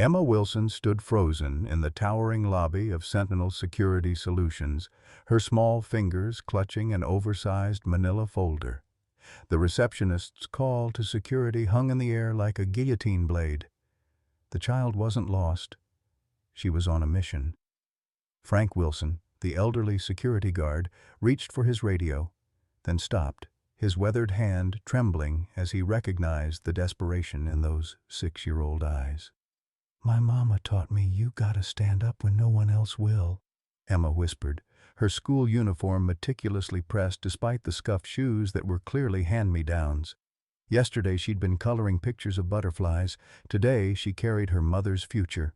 Emma Wilson stood frozen in the towering lobby of Sentinel Security Solutions, her small fingers clutching an oversized manila folder. The receptionist's call to security hung in the air like a guillotine blade. The child wasn't lost. She was on a mission. Frank Wilson, the elderly security guard, reached for his radio, then stopped, his weathered hand trembling as he recognized the desperation in those 6-year-old eyes. "My mama taught me you gotta stand up when no one else will," Emma whispered, her school uniform meticulously pressed despite the scuffed shoes that were clearly hand-me-downs. Yesterday she'd been coloring pictures of butterflies. Today she carried her mother's future.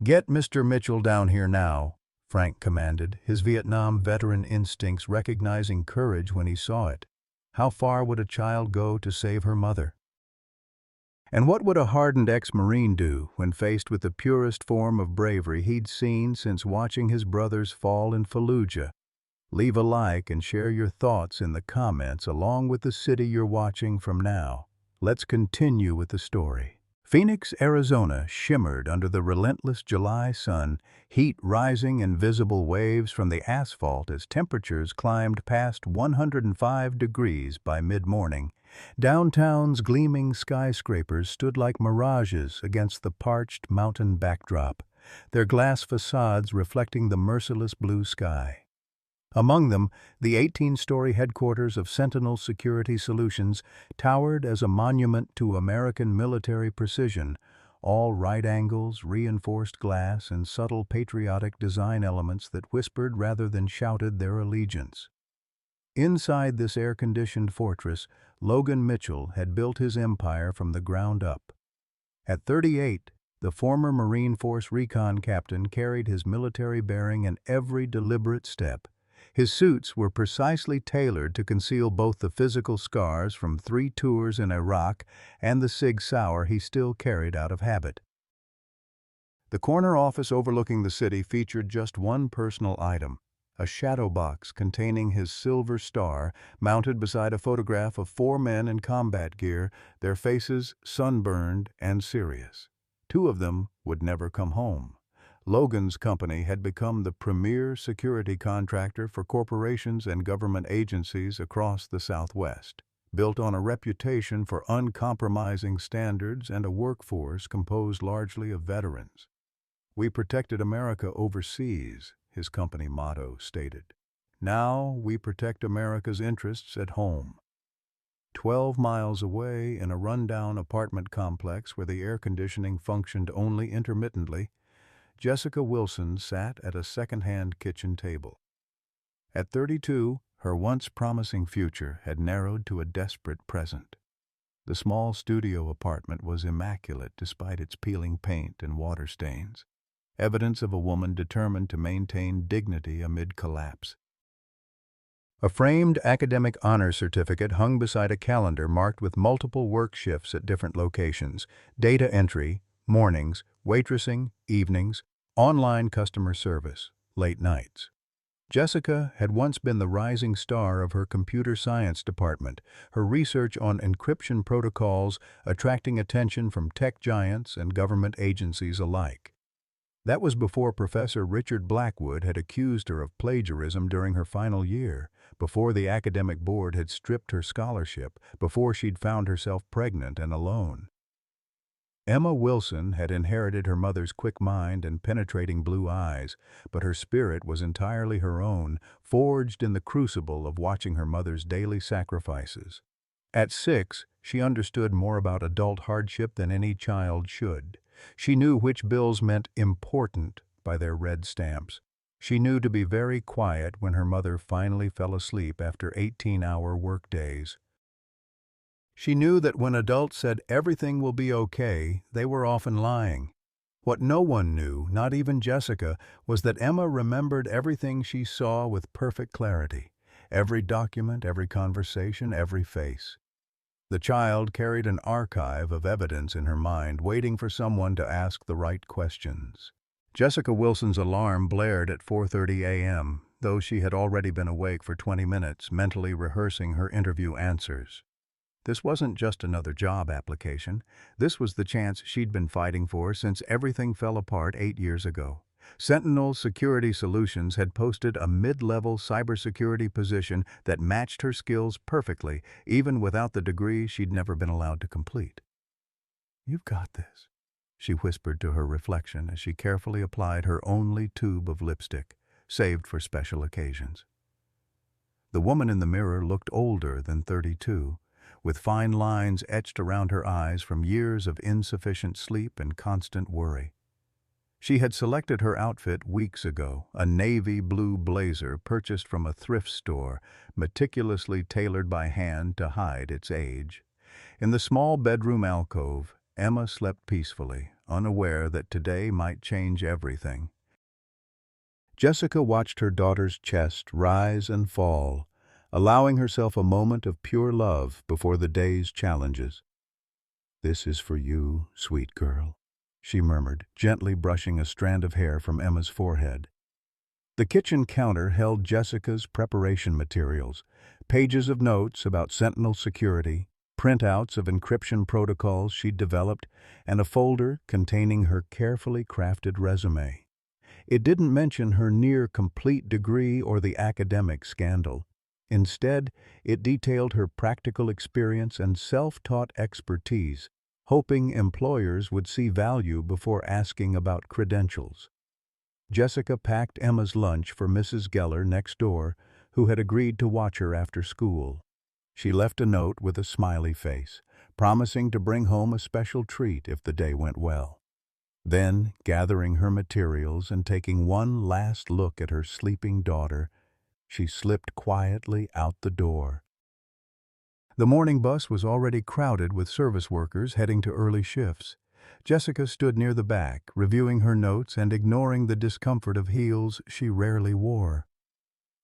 "Get Mr. Mitchell down here now," Frank commanded, his Vietnam veteran instincts recognizing courage when he saw it. How far would a child go to save her mother? And what would a hardened ex-Marine do when faced with the purest form of bravery he'd seen since watching his brothers fall in Fallujah? Leave a like and share your thoughts in the comments along with the city you're watching from now. Let's continue with the story. Phoenix, Arizona shimmered under the relentless July sun, heat rising in visible waves from the asphalt as temperatures climbed past 105 degrees by mid-morning. Downtown's gleaming skyscrapers stood like mirages against the parched mountain backdrop, their glass facades reflecting the merciless blue sky. Among them, the 18-story headquarters of Sentinel Security Solutions towered as a monument to American military precision, all right angles, reinforced glass, and subtle patriotic design elements that whispered rather than shouted their allegiance. Inside this air-conditioned fortress, Logan Mitchell had built his empire from the ground up. At 38, the former Marine Force recon captain carried his military bearing in every deliberate step. His suits were precisely tailored to conceal both the physical scars from 3 tours in Iraq and the Sig Sauer he still carried out of habit. The corner office overlooking the city featured just one personal item, a shadow box containing his silver star mounted beside a photograph of 4 men in combat gear, their faces sunburned and serious. 2 of them would never come home. Logan's company had become the premier security contractor for corporations and government agencies across the Southwest, built on a reputation for uncompromising standards and a workforce composed largely of veterans. "We protected America overseas," his company motto stated. "Now we protect America's interests at home." 12 miles away, in a rundown apartment complex where the air conditioning functioned only intermittently, Jessica Wilson sat at a second-hand kitchen table. At 32, her once promising future had narrowed to a desperate present. The small studio apartment was immaculate despite its peeling paint and water stains, evidence of a woman determined to maintain dignity amid collapse. A framed academic honor certificate hung beside a calendar marked with multiple work shifts at different locations: data entry, mornings, waitressing, evenings, online customer service, late nights. Jessica had once been the rising star of her computer science department, her research on encryption protocols attracting attention from tech giants and government agencies alike. That was before Professor Richard Blackwood had accused her of plagiarism during her final year, before the academic board had stripped her scholarship, before she'd found herself pregnant and alone. Emma Wilson had inherited her mother's quick mind and penetrating blue eyes, but her spirit was entirely her own, forged in the crucible of watching her mother's daily sacrifices. At 6, she understood more about adult hardship than any child should. She knew which bills meant important by their red stamps. She knew to be very quiet when her mother finally fell asleep after 18-hour workdays. She knew that when adults said everything will be okay, they were often lying. What no one knew, not even Jessica, was that Emma remembered everything she saw with perfect clarity. Every document, every conversation, every face. The child carried an archive of evidence in her mind, waiting for someone to ask the right questions. Jessica Wilson's alarm blared at 4:30 a.m., though she had already been awake for 20 minutes, mentally rehearsing her interview answers. This wasn't just another job application. This was the chance she'd been fighting for since everything fell apart 8 years ago. Sentinel Security Solutions had posted a mid-level cybersecurity position that matched her skills perfectly, even without the degree she'd never been allowed to complete. "You've got this," she whispered to her reflection as she carefully applied her only tube of lipstick, saved for special occasions. The woman in the mirror looked older than 32, with fine lines etched around her eyes from years of insufficient sleep and constant worry. She had selected her outfit weeks ago, a navy blue blazer purchased from a thrift store, meticulously tailored by hand to hide its age. In the small bedroom alcove, Emma slept peacefully, unaware that today might change everything. Jessica watched her daughter's chest rise and fall, allowing herself a moment of pure love before the day's challenges. "This is for you, sweet girl," she murmured, gently brushing a strand of hair from Emma's forehead. The kitchen counter held Jessica's preparation materials, pages of notes about Sentinel security, printouts of encryption protocols she'd developed, and a folder containing her carefully crafted resume. It didn't mention her near-complete degree or the academic scandal. Instead, it detailed her practical experience and self-taught expertise, hoping employers would see value before asking about credentials. Jessica packed Emma's lunch for Mrs. Geller next door, who had agreed to watch her after school. She left a note with a smiley face, promising to bring home a special treat if the day went well. Then, gathering her materials and taking one last look at her sleeping daughter, she slipped quietly out the door. The morning bus was already crowded with service workers heading to early shifts. Jessica stood near the back, reviewing her notes and ignoring the discomfort of heels she rarely wore.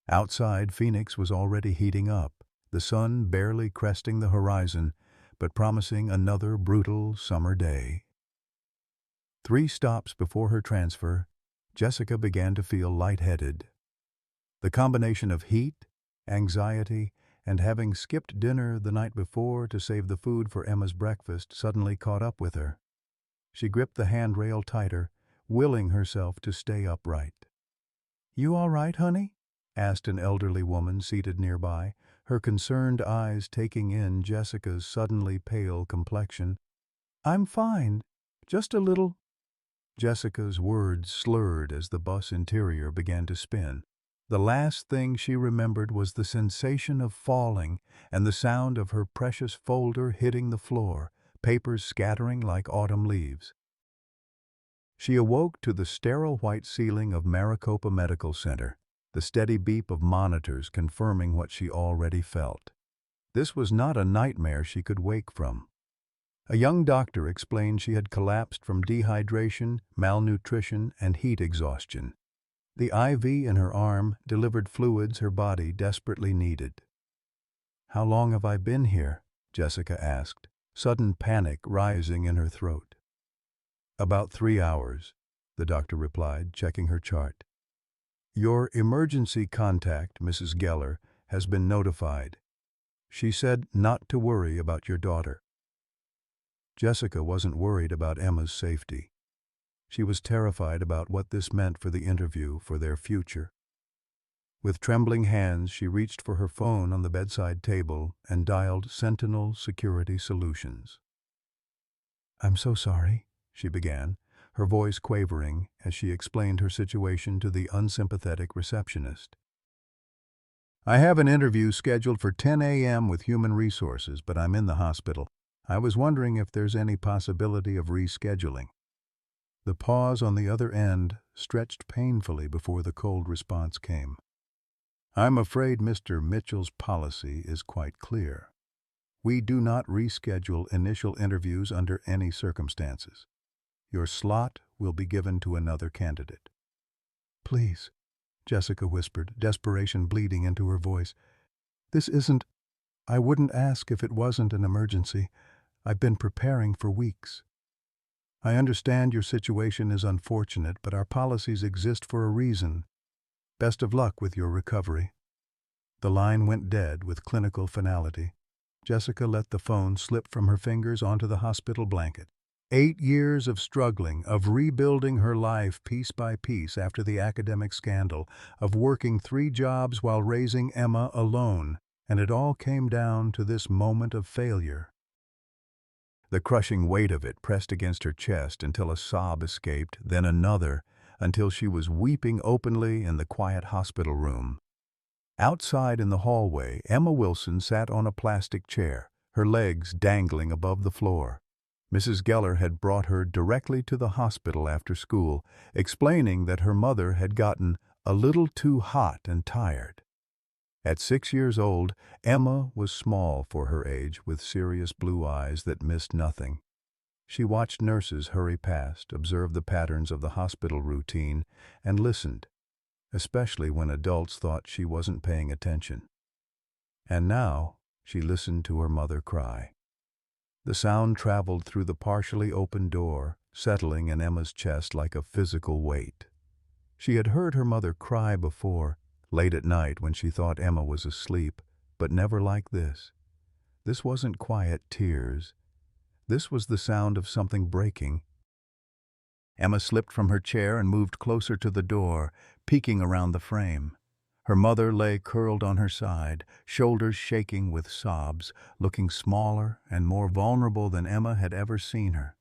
Outside, Phoenix was already heating up, the sun barely cresting the horizon, but promising another brutal summer day. 3 stops before her transfer, Jessica began to feel lightheaded. The combination of heat, anxiety, and having skipped dinner the night before to save the food for Emma's breakfast suddenly caught up with her. She gripped the handrail tighter, willing herself to stay upright. "You all right, honey?" asked an elderly woman seated nearby, her concerned eyes taking in Jessica's suddenly pale complexion. "I'm fine. Just a little—" Jessica's words slurred as the bus interior began to spin. The last thing she remembered was the sensation of falling and the sound of her precious folder hitting the floor, papers scattering like autumn leaves. She awoke to the sterile white ceiling of Maricopa Medical Center, the steady beep of monitors confirming what she already felt. This was not a nightmare she could wake from. A young doctor explained she had collapsed from dehydration, malnutrition, and heat exhaustion. The IV in her arm delivered fluids her body desperately needed. "How long have I been here?" Jessica asked, sudden panic rising in her throat. "About 3 hours," the doctor replied, checking her chart. "Your emergency contact, Mrs. Geller, has been notified. She said not to worry about your daughter." Jessica wasn't worried about Emma's safety. She was terrified about what this meant for the interview, for their future. With trembling hands, she reached for her phone on the bedside table and dialed Sentinel Security Solutions. "I'm so sorry," she began, her voice quavering as she explained her situation to the unsympathetic receptionist. "I have an interview scheduled for 10 a.m. with Human Resources, but I'm in the hospital. I was wondering if there's any possibility of rescheduling." The pause on the other end stretched painfully before the cold response came. "I'm afraid Mr. Mitchell's policy is quite clear. We do not reschedule initial interviews under any circumstances. Your slot will be given to another candidate." "Please," Jessica whispered, desperation bleeding into her voice. "This isn't— I wouldn't ask if it wasn't an emergency. I've been preparing for weeks. I understand your situation is unfortunate, but our policies exist for a reason. Best of luck with your recovery." The line went dead with clinical finality. Jessica let the phone slip from her fingers onto the hospital blanket. 8 years of struggling, of rebuilding her life piece by piece after the academic scandal, of working 3 jobs while raising Emma alone, and it all came down to this moment of failure. The crushing weight of it pressed against her chest until a sob escaped, then another, until she was weeping openly in the quiet hospital room. Outside in the hallway, Emma Wilson sat on a plastic chair, her legs dangling above the floor. Mrs. Geller had brought her directly to the hospital after school, explaining that her mother had gotten a little too hot and tired. At 6 years old, Emma was small for her age, with serious blue eyes that missed nothing. She watched nurses hurry past, observed the patterns of the hospital routine, and listened, especially when adults thought she wasn't paying attention. And now, she listened to her mother cry. The sound traveled through the partially open door, settling in Emma's chest like a physical weight. She had heard her mother cry before, late at night when she thought Emma was asleep, but never like this. This wasn't quiet tears. This was the sound of something breaking. Emma slipped from her chair and moved closer to the door, peeking around the frame. Her mother lay curled on her side, shoulders shaking with sobs, looking smaller and more vulnerable than Emma had ever seen her.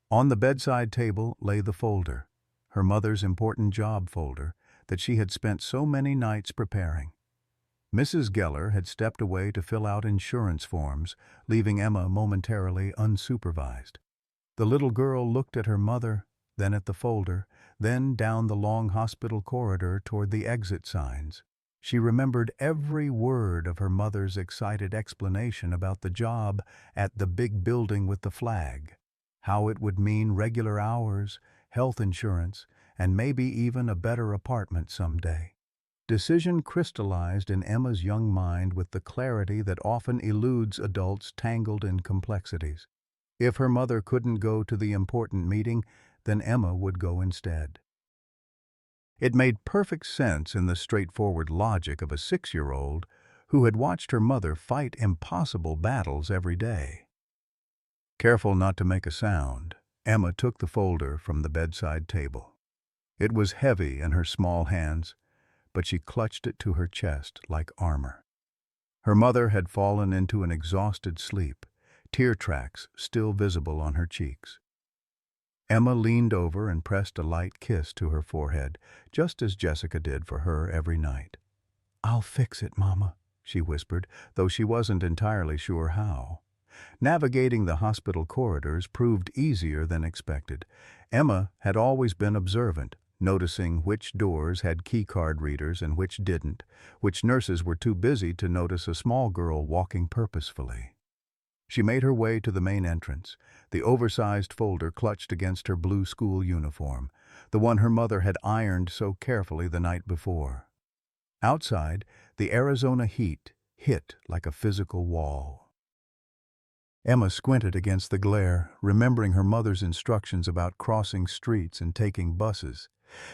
On the bedside table lay the folder, her mother's important job folder, that she had spent so many nights preparing. Mrs. Geller had stepped away to fill out insurance forms, leaving Emma momentarily unsupervised. The little girl looked at her mother, then at the folder, then down the long hospital corridor toward the exit signs. She remembered every word of her mother's excited explanation about the job at the big building with the flag, how it would mean regular hours, health insurance, and maybe even a better apartment someday. Decision crystallized in Emma's young mind with the clarity that often eludes adults tangled in complexities. If her mother couldn't go to the important meeting, then Emma would go instead. It made perfect sense in the straightforward logic of a 6-year-old who had watched her mother fight impossible battles every day. Careful not to make a sound, Emma took the folder from the bedside table. It was heavy in her small hands, but she clutched it to her chest like armor. Her mother had fallen into an exhausted sleep, tear tracks still visible on her cheeks. Emma leaned over and pressed a light kiss to her forehead, just as Jessica did for her every night. "I'll fix it, Mama," she whispered, though she wasn't entirely sure how. Navigating the hospital corridors proved easier than expected. Emma had always been observant, noticing which doors had keycard readers and which didn't, which nurses were too busy to notice a small girl walking purposefully. She made her way to the main entrance, the oversized folder clutched against her blue school uniform, the one her mother had ironed so carefully the night before. Outside, the Arizona heat hit like a physical wall. Emma squinted against the glare, remembering her mother's instructions about crossing streets and taking buses.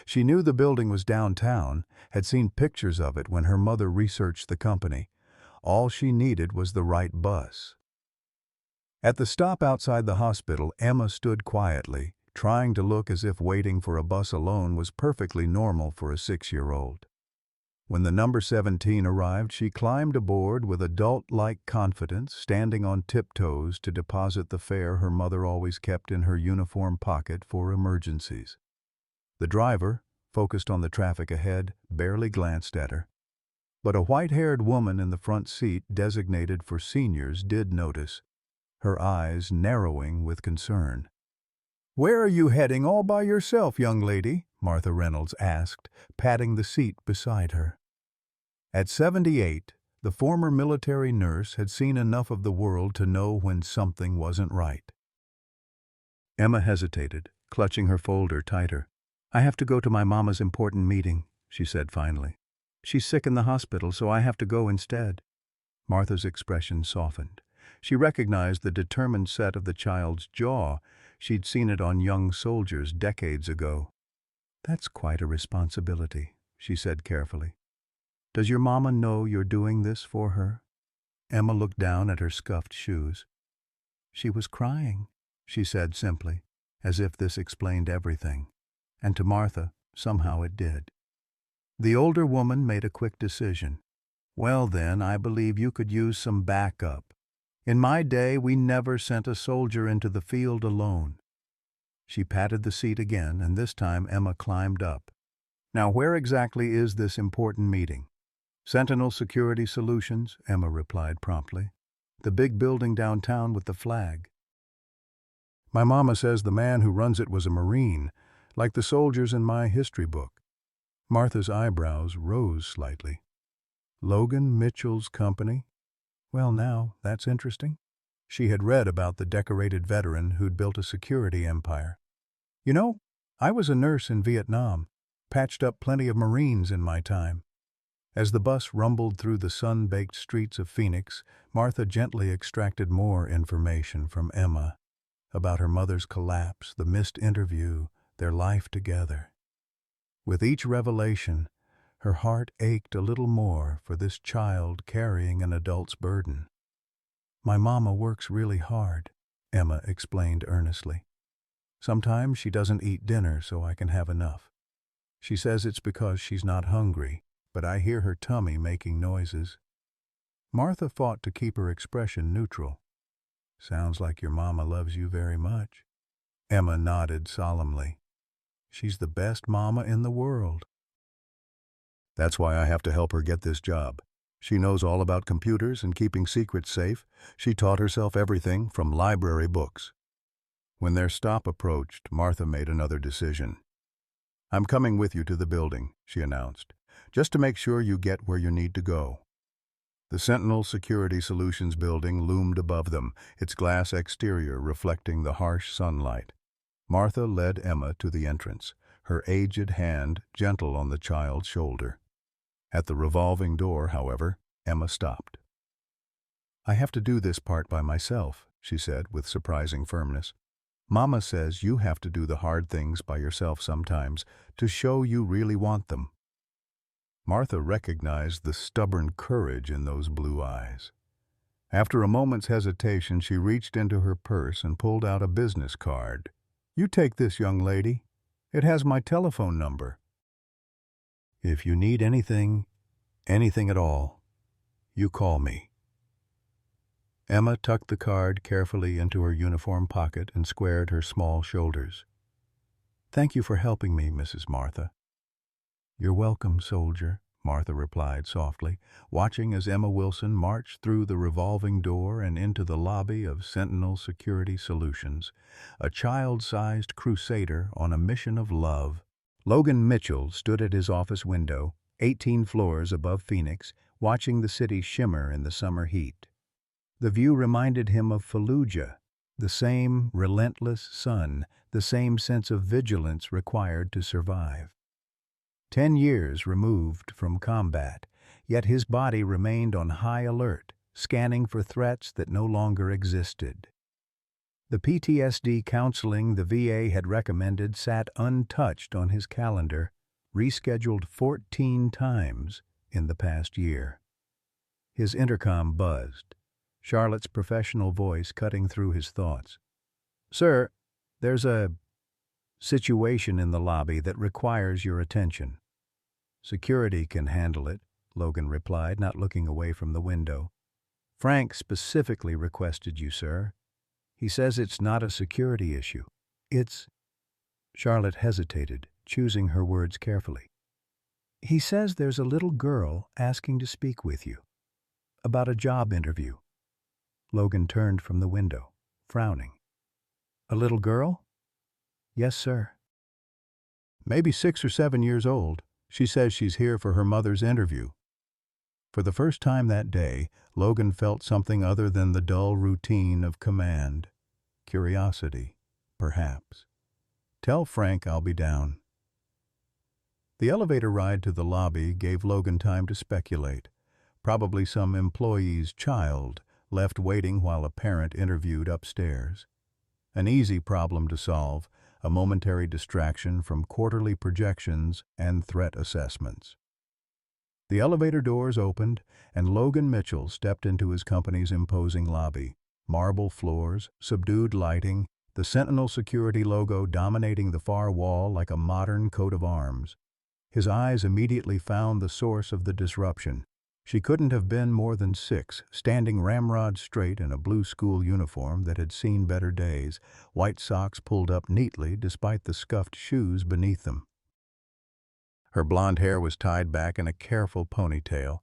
She knew the building was downtown, had seen pictures of it when her mother researched the company. All she needed was the right bus. At the stop outside the hospital, Emma stood quietly, trying to look as if waiting for a bus alone was perfectly normal for a 6-year-old. When the number 17 arrived, she climbed aboard with adult-like confidence, standing on tiptoes to deposit the fare her mother always kept in her uniform pocket for emergencies. The driver, focused on the traffic ahead, barely glanced at her. But a white-haired woman in the front seat designated for seniors did notice, her eyes narrowing with concern. "Where are you heading all by yourself, young lady?" Martha Reynolds asked, patting the seat beside her. At 78, the former military nurse had seen enough of the world to know when something wasn't right. Emma hesitated, clutching her folder tighter. "I have to go to my mama's important meeting," she said finally. "She's sick in the hospital, so I have to go instead." Martha's expression softened. She recognized the determined set of the child's jaw. She'd seen it on young soldiers decades ago. "That's quite a responsibility," she said carefully. "Does your mama know you're doing this for her?" Emma looked down at her scuffed shoes. She was crying, she said simply, as if this explained everything. And to Martha, somehow it did. The older woman made a quick decision. Well then, I believe you could use some backup. In my day, we never sent a soldier into the field alone. She patted the seat again, and this time Emma climbed up. Now, where exactly is this important meeting? Sentinel Security Solutions, Emma replied promptly. The big building downtown with the flag. My mama says the man who runs it was a Marine, like the soldiers in my history book. Martha's eyebrows rose slightly. Logan Mitchell's company? Well now, that's interesting. She had read about the decorated veteran who'd built a security empire. You know, I was a nurse in Vietnam, patched up plenty of Marines in my time. As the bus rumbled through the sun-baked streets of Phoenix, Martha gently extracted more information from Emma about her mother's collapse, the missed interview, their life together. With each revelation, her heart ached a little more for this child carrying an adult's burden. My mama works really hard, Emma explained earnestly. Sometimes she doesn't eat dinner so I can have enough. She says it's because she's not hungry, but I hear her tummy making noises. Martha fought to keep her expression neutral. Sounds like your mama loves you very much. Emma nodded solemnly. She's the best mama in the world. That's why I have to help her get this job. She knows all about computers and keeping secrets safe. She taught herself everything from library books. When their stop approached, Martha made another decision. I'm coming with you to the building, she announced, just to make sure you get where you need to go. The Sentinel Security Solutions building loomed above them, its glass exterior reflecting the harsh sunlight. Martha led Emma to the entrance, her aged hand gentle on the child's shoulder. At the revolving door, however, Emma stopped. I have to do this part by myself, she said with surprising firmness. Mama says you have to do the hard things by yourself sometimes to show you really want them. Martha recognized the stubborn courage in those blue eyes. After a moment's hesitation, she reached into her purse and pulled out a business card. You take this, young lady. It has my telephone number. If you need anything at all, you call me. Emma tucked the card carefully into her uniform pocket and squared her small shoulders. Thank you for helping me, Mrs. Martha. You're welcome, soldier, Martha replied softly, watching as Emma Wilson marched through the revolving door and into the lobby of Sentinel Security Solutions, a child-sized crusader on a mission of love. Logan Mitchell stood at his office window, 18 floors above Phoenix, watching the city shimmer in the summer heat. The view reminded him of Fallujah, the same relentless sun, the same sense of vigilance required to survive. 10 years removed from combat, yet his body remained on high alert, scanning for threats that no longer existed. The PTSD counseling the VA had recommended sat untouched on his calendar, rescheduled 14 times in the past year. His intercom buzzed, Charlotte's professional voice cutting through his thoughts. Sir, there's a situation in the lobby that requires your attention. Security can handle it, Logan replied, not looking away from the window. Frank specifically requested you, sir. He says it's not a security issue. It's... Charlotte hesitated, choosing her words carefully. He says there's a little girl asking to speak with you. About a job interview. Logan turned from the window, frowning. A little girl? Yes, sir. Maybe 6 or 7 years old. She says she's here for her mother's interview. For the first time that day, Logan felt something other than the dull routine of command. Curiosity, perhaps. Tell Frank I'll be down. The elevator ride to the lobby gave Logan time to speculate. Probably some employee's child, left waiting while a parent interviewed upstairs. An easy problem to solve, a momentary distraction from quarterly projections and threat assessments. The elevator doors opened, and Logan Mitchell stepped into his company's imposing lobby. Marble floors, subdued lighting, the Sentinel security logo dominating the far wall like a modern coat of arms. His eyes immediately found the source of the disruption. She couldn't have been more than 6, standing ramrod straight in a blue school uniform that had seen better days, white socks pulled up neatly despite the scuffed shoes beneath them. Her blonde hair was tied back in a careful ponytail,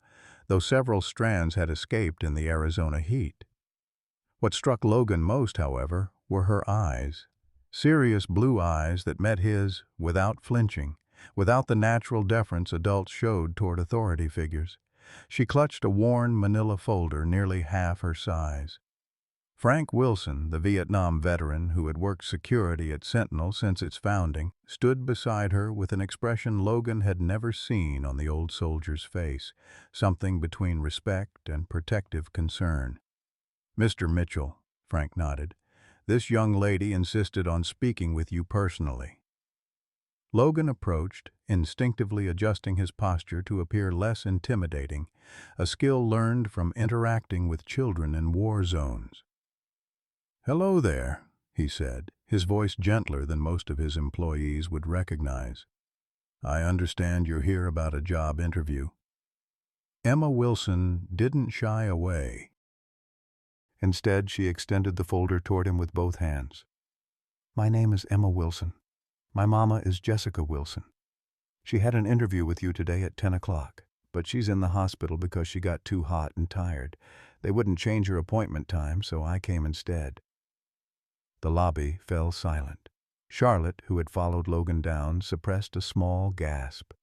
though several strands had escaped in the Arizona heat. What struck Logan most, however, were her eyes. Serious blue eyes that met his without flinching, without the natural deference adults showed toward authority figures. She clutched a worn manila folder nearly half her size. Frank Wilson, the Vietnam veteran who had worked security at Sentinel since its founding, stood beside her with an expression Logan had never seen on the old soldier's face, something between respect and protective concern. "Mr. Mitchell," Frank nodded, "this young lady insisted on speaking with you personally." Logan approached, instinctively adjusting his posture to appear less intimidating, a skill learned from interacting with children in war zones. "Hello there," he said, his voice gentler than most of his employees would recognize. "I understand you're here about a job interview." Emma Wilson didn't shy away. Instead, she extended the folder toward him with both hands. "My name is Emma Wilson. My mama is Jessica Wilson. She had an interview with you today at 10 o'clock, but she's in the hospital because she got too hot and tired. They wouldn't change her appointment time, so I came instead." The lobby fell silent. Charlotte, who had followed Logan down, suppressed a small gasp.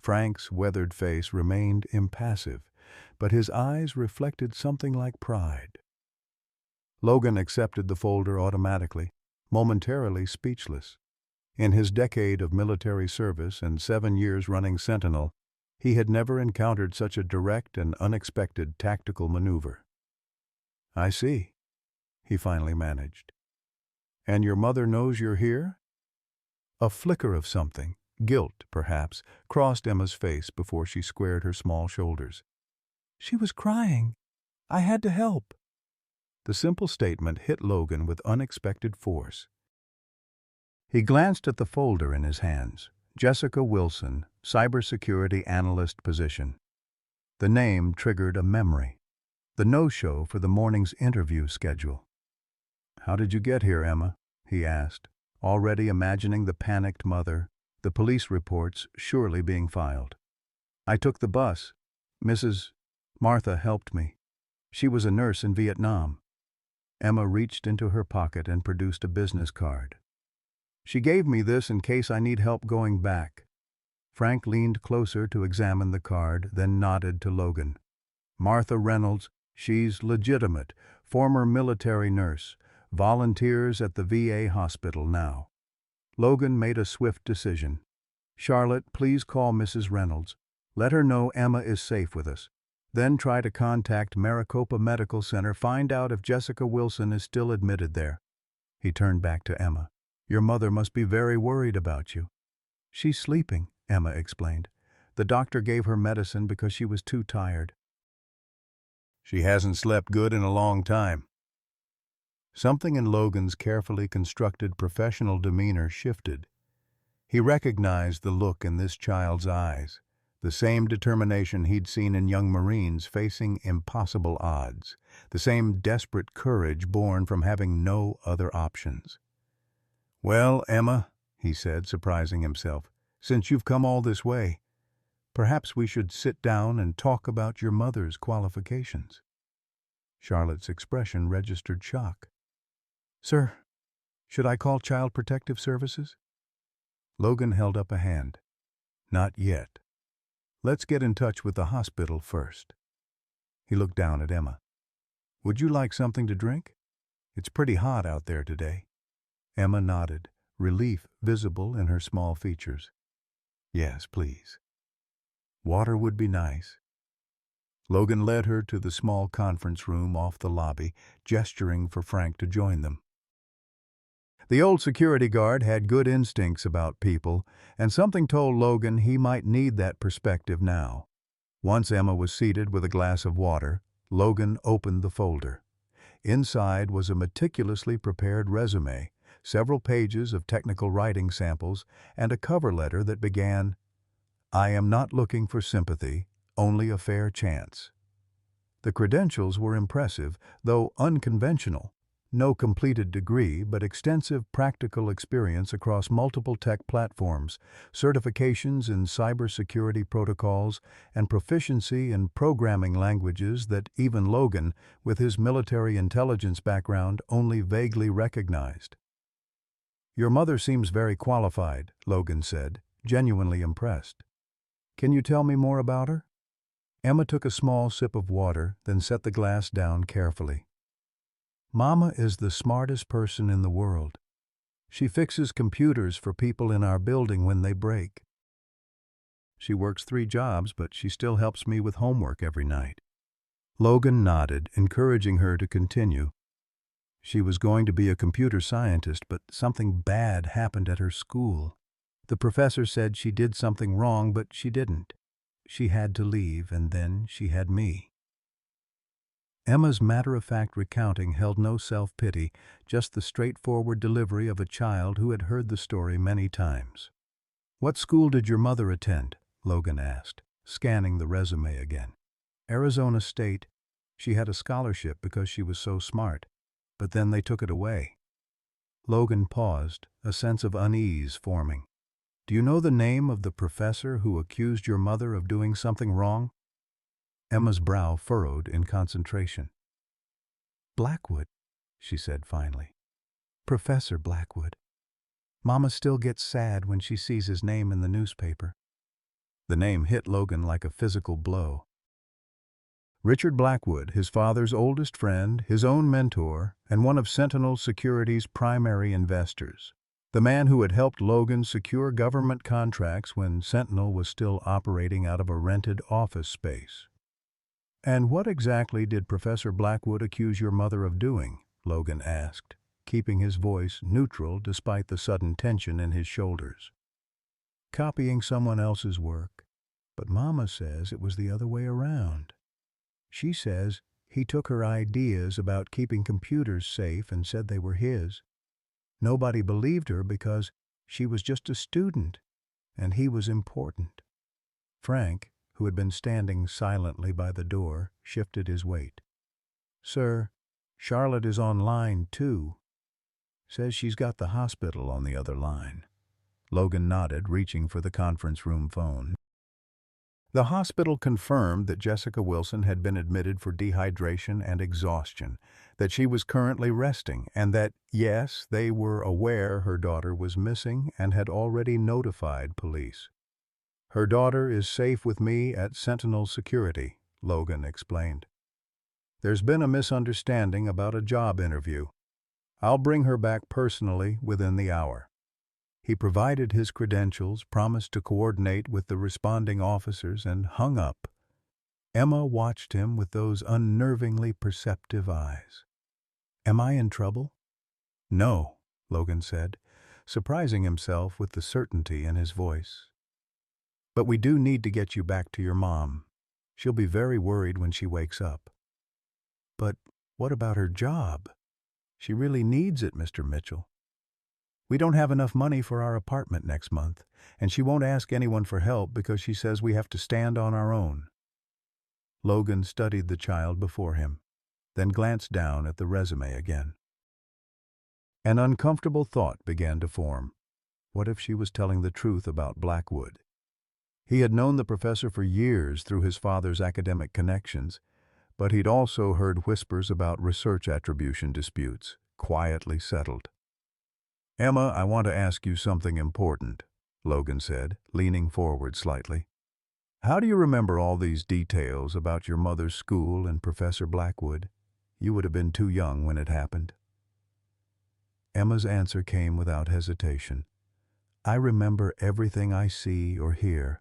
Frank's weathered face remained impassive, but his eyes reflected something like pride. Logan accepted the folder automatically, momentarily speechless. In his decade of military service and 7 years running Sentinel, he had never encountered such a direct and unexpected tactical maneuver. "I see," he finally managed. "And your mother knows you're here?" A flicker of something, guilt perhaps, crossed Emma's face before she squared her small shoulders. "She was crying. I had to help." The simple statement hit Logan with unexpected force. He glanced at the folder in his hands. Jessica Wilson, cybersecurity analyst position. The name triggered a memory. The no-show for the morning's interview schedule. "How did you get here, Emma?" he asked, already imagining the panicked mother, the police reports surely being filed. "I took the bus. Mrs. Martha helped me. She was a nurse in Vietnam." Emma reached into her pocket and produced a business card. "She gave me this in case I need help going back." Frank leaned closer to examine the card, then nodded to Logan. "Martha Reynolds, she's legitimate, former military nurse, volunteers at the VA hospital now." Logan made a swift decision. "Charlotte, please call Mrs. Reynolds. Let her know Emma is safe with us. Then try to contact Maricopa Medical Center, find out if Jessica Wilson is still admitted there." He turned back to Emma. "Your mother must be very worried about you." "She's sleeping," Emma explained. "The doctor gave her medicine because she was too tired." "She hasn't slept good in a long time." Something in Logan's carefully constructed professional demeanor shifted. He recognized the look in this child's eyes, the same determination he'd seen in young Marines facing impossible odds, the same desperate courage born from having no other options. "Well, Emma," he said, surprising himself, "since you've come all this way, perhaps we should sit down and talk about your mother's qualifications." Charlotte's expression registered shock. "Sir, should I call Child Protective Services?" Logan held up a hand. "Not yet. Let's get in touch with the hospital first." He looked down at Emma. "Would you like something to drink? It's pretty hot out there today." Emma nodded, relief visible in her small features. "Yes, please." "Water would be nice." Logan led her to the small conference room off the lobby, gesturing for Frank to join them. The old security guard had good instincts about people, and something told Logan he might need that perspective now. Once Emma was seated with a glass of water, Logan opened the folder. Inside was a meticulously prepared resume, several pages of technical writing samples, and a cover letter that began, "I am not looking for sympathy, only a fair chance." The credentials were impressive, though unconventional. No completed degree, but extensive practical experience across multiple tech platforms, certifications in cybersecurity protocols, and proficiency in programming languages that even Logan, with his military intelligence background, only vaguely recognized. "Your mother seems very qualified," Logan said, genuinely impressed. "Can you tell me more about her?" Emma took a small sip of water, then set the glass down carefully. "Mama is the smartest person in the world. She fixes computers for people in our building when they break. She works 3 jobs, but she still helps me with homework every night." Logan nodded, encouraging her to continue. "She was going to be a computer scientist, but something bad happened at her school. The professor said she did something wrong, but she didn't. She had to leave, and then she had me." Emma's matter-of-fact recounting held no self-pity, just the straightforward delivery of a child who had heard the story many times. "What school did your mother attend?" Logan asked, scanning the resume again. "Arizona State. She had a scholarship because she was so smart, but then they took it away." Logan paused, a sense of unease forming. "Do you know the name of the professor who accused your mother of doing something wrong?" Emma's brow furrowed in concentration. "Blackwood," she said finally. "Professor Blackwood. Mama still gets sad when she sees his name in the newspaper." The name hit Logan like a physical blow. Richard Blackwood, his father's oldest friend, his own mentor, and one of Sentinel Security's primary investors. The man who had helped Logan secure government contracts when Sentinel was still operating out of a rented office space. "And what exactly did Professor Blackwood accuse your mother of doing?" Logan asked, keeping his voice neutral despite the sudden tension in his shoulders. "Copying someone else's work. But Mama says it was the other way around. She says he took her ideas about keeping computers safe and said they were his. Nobody believed her because she was just a student, and he was important." Frank, who had been standing silently by the door, shifted his weight. "Sir, Charlotte is on line 2. Says she's got the hospital on the other line." Logan nodded, reaching for the conference room phone. The hospital confirmed that Jessica Wilson had been admitted for dehydration and exhaustion, that she was currently resting, and that, yes, they were aware her daughter was missing and had already notified police. "Her daughter is safe with me at Sentinel Security," Logan explained. "There's been a misunderstanding about a job interview. I'll bring her back personally within the hour." He provided his credentials, promised to coordinate with the responding officers, and hung up. Emma watched him with those unnervingly perceptive eyes. "Am I in trouble?" "No," Logan said, surprising himself with the certainty in his voice. "But we do need to get you back to your mom. She'll be very worried when she wakes up." "But what about her job? She really needs it, Mr. Mitchell. We don't have enough money for our apartment next month, and she won't ask anyone for help because she says we have to stand on our own." Logan studied the child before him, then glanced down at the resume again. An uncomfortable thought began to form. What if she was telling the truth about Blackwood? He had known the professor for years through his father's academic connections, but he'd also heard whispers about research attribution disputes, quietly settled. "Emma, I want to ask you something important," Logan said, leaning forward slightly. "How do you remember all these details about your mother's school and Professor Blackwood? You would have been too young when it happened." Emma's answer came without hesitation. "I remember everything I see or hear.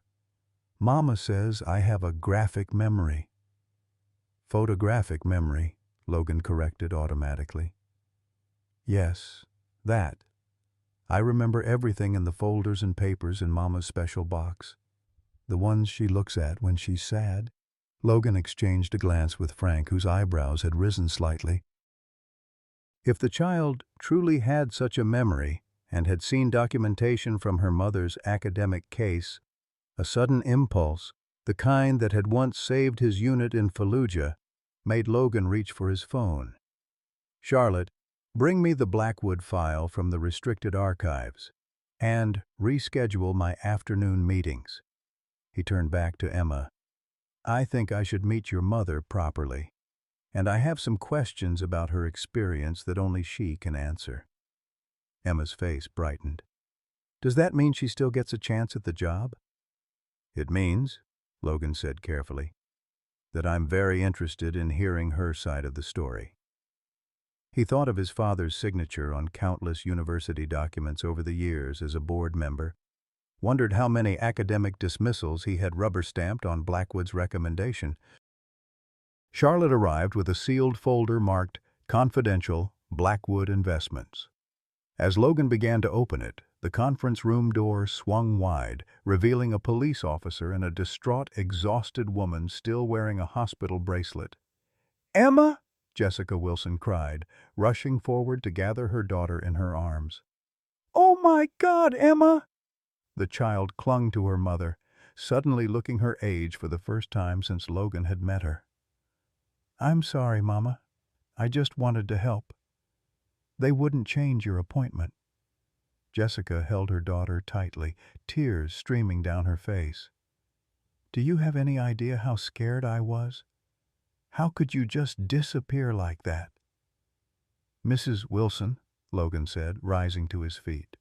Mama says I have a graphic memory." "Photographic memory," Logan corrected automatically. "Yes, that. I remember everything in the folders and papers in Mama's special box." The ones she looks at when she's sad. Logan exchanged a glance with Frank, whose eyebrows had risen slightly. If the child truly had such a memory and had seen documentation from her mother's academic case, a sudden impulse, the kind that had once saved his unit in Fallujah, made Logan reach for his phone. "Charlotte, bring me the Blackwood file from the restricted archives and reschedule my afternoon meetings." He turned back to Emma. "I think I should meet your mother properly, and I have some questions about her experience that only she can answer." Emma's face brightened. "Does that mean she still gets a chance at the job?" "It means," Logan said carefully, "that I'm very interested in hearing her side of the story." He thought of his father's signature on countless university documents over the years as a board member, wondered how many academic dismissals he had rubber-stamped on Blackwood's recommendation. Charlotte arrived with a sealed folder marked "Confidential, Blackwood Investments." As Logan began to open it, the conference room door swung wide, revealing a police officer and a distraught, exhausted woman still wearing a hospital bracelet. "Emma!" Jessica Wilson cried, rushing forward to gather her daughter in her arms. "Oh my God, Emma!" The child clung to her mother, suddenly looking her age for the first time since Logan had met her. "I'm sorry, Mama. I just wanted to help. They wouldn't change your appointment." Jessica held her daughter tightly, tears streaming down her face. "Do you have any idea how scared I was? How could you just disappear like that?" "Mrs. Wilson," Logan said, rising to his feet.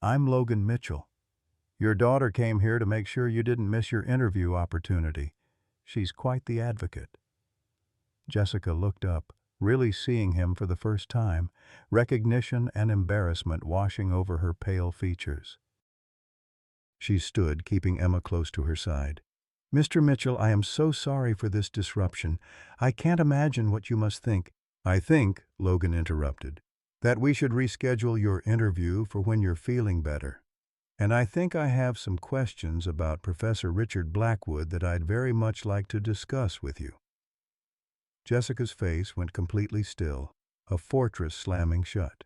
"I'm Logan Mitchell. Your daughter came here to make sure you didn't miss your interview opportunity. She's quite the advocate." Jessica looked up, really seeing him for the first time, recognition and embarrassment washing over her pale features. She stood, keeping Emma close to her side. "Mr. Mitchell, I am so sorry for this disruption. I can't imagine what you must think." "I think," Logan interrupted, "that we should reschedule your interview for when you're feeling better. And I think I have some questions about Professor Richard Blackwood that I'd very much like to discuss with you." Jessica's face went completely still, a fortress slamming shut.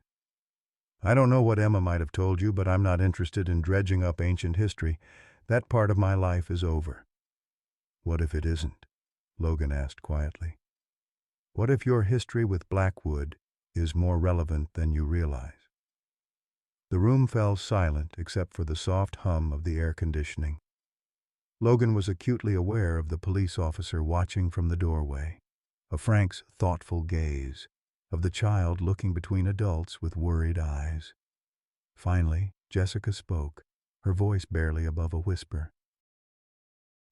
"I don't know what Emma might have told you, but I'm not interested in dredging up ancient history. That part of my life is over." "What if it isn't?" Logan asked quietly. "What if your history with Blackwood is more relevant than you realize?" The room fell silent except for the soft hum of the air conditioning. Logan was acutely aware of the police officer watching from the doorway, of Frank's thoughtful gaze, of the child looking between adults with worried eyes. Finally, Jessica spoke, her voice barely above a whisper.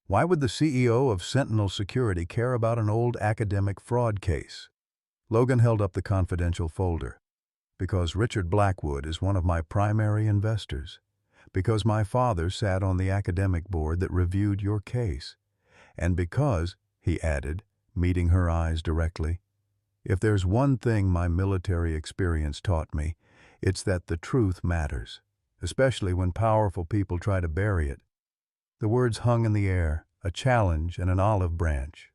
"Why would the CEO of Sentinel Security care about an old academic fraud case?" Logan held up the confidential folder. "Because Richard Blackwood is one of my primary investors. Because my father sat on the academic board that reviewed your case. And because," he added, meeting her eyes directly, "if there's one thing my military experience taught me, it's that the truth matters, especially when powerful people try to bury it." The words hung in the air, a challenge and an olive branch.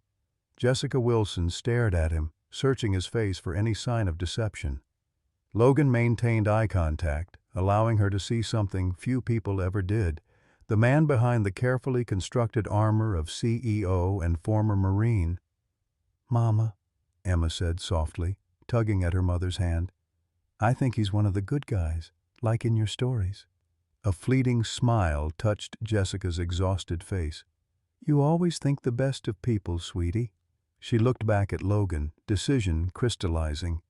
Jessica Wilson stared at him, searching his face for any sign of deception. Logan maintained eye contact, allowing her to see something few people ever did. The man behind the carefully constructed armor of CEO and former Marine. "Mama," Emma said softly, tugging at her mother's hand, "I think he's one of the good guys, like in your stories." A fleeting smile touched Jessica's exhausted face. "You always think the best of people, sweetie." She looked back at Logan, decision crystallizing.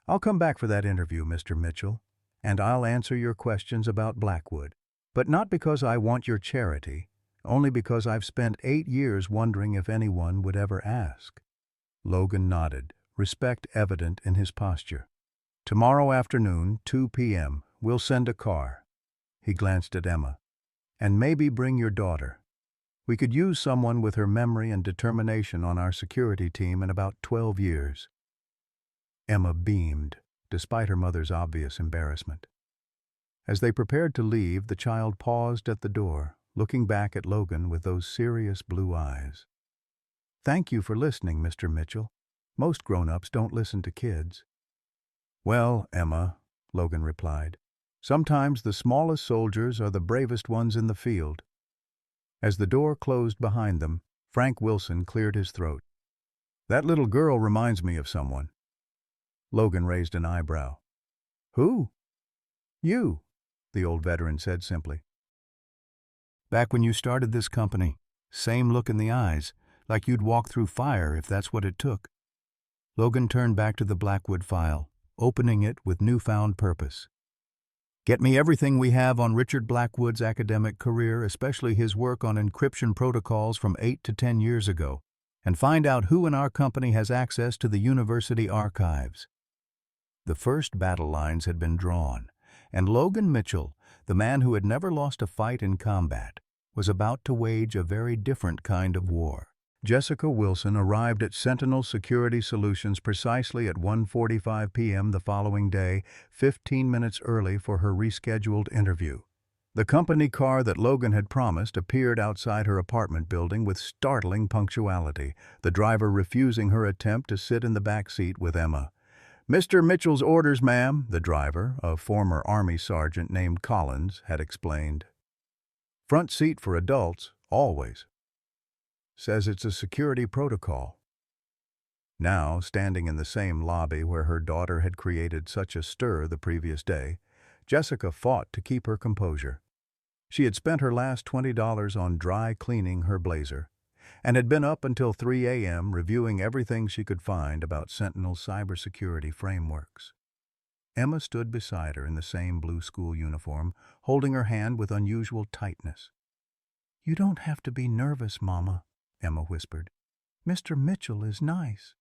"I'll come back for that interview, Mr. Mitchell, and I'll answer your questions about Blackwood. But not because I want your charity, only because I've spent 8 years wondering if anyone would ever ask." Logan nodded, respect evident in his posture. "Tomorrow afternoon, 2 p.m., we'll send a car." He glanced at Emma. "And maybe bring your daughter. We could use someone with her memory and determination on our security team in about 12 years. Emma beamed, despite her mother's obvious embarrassment. As they prepared to leave, the child paused at the door, looking back at Logan with those serious blue eyes. "Thank you for listening, Mr. Mitchell. Most grown-ups don't listen to kids." "Well, Emma," Logan replied, "sometimes the smallest soldiers are the bravest ones in the field." As the door closed behind them, Frank Wilson cleared his throat. "That little girl reminds me of someone." Logan raised an eyebrow. "Who?" "You," the old veteran said simply. "Back when you started this company, same look in the eyes, like you'd walk through fire if that's what it took." Logan turned back to the Blackwood file, opening it with newfound purpose. "Get me everything we have on Richard Blackwood's academic career, especially his work on encryption protocols from 8 to 10 years ago, and find out who in our company has access to the university archives." The first battle lines had been drawn, and Logan Mitchell, the man who had never lost a fight in combat, was about to wage a very different kind of war. Jessica Wilson arrived at Sentinel Security Solutions precisely at 1:45 p.m. the following day, 15 minutes early for her rescheduled interview. The company car that Logan had promised appeared outside her apartment building with startling punctuality, the driver refusing her attempt to sit in the back seat with Emma. "Mr. Mitchell's orders, ma'am," the driver, a former Army sergeant named Collins, had explained. "Front seat for adults, always. Says it's a security protocol." Now, standing in the same lobby where her daughter had created such a stir the previous day, Jessica fought to keep her composure. She had spent her last $20 on dry cleaning her blazer, and had been up until 3 a.m. reviewing everything she could find about Sentinel's cybersecurity frameworks. Emma stood beside her in the same blue school uniform, holding her hand with unusual tightness. "You don't have to be nervous, Mama," Emma whispered. "Mr. Mitchell is nice."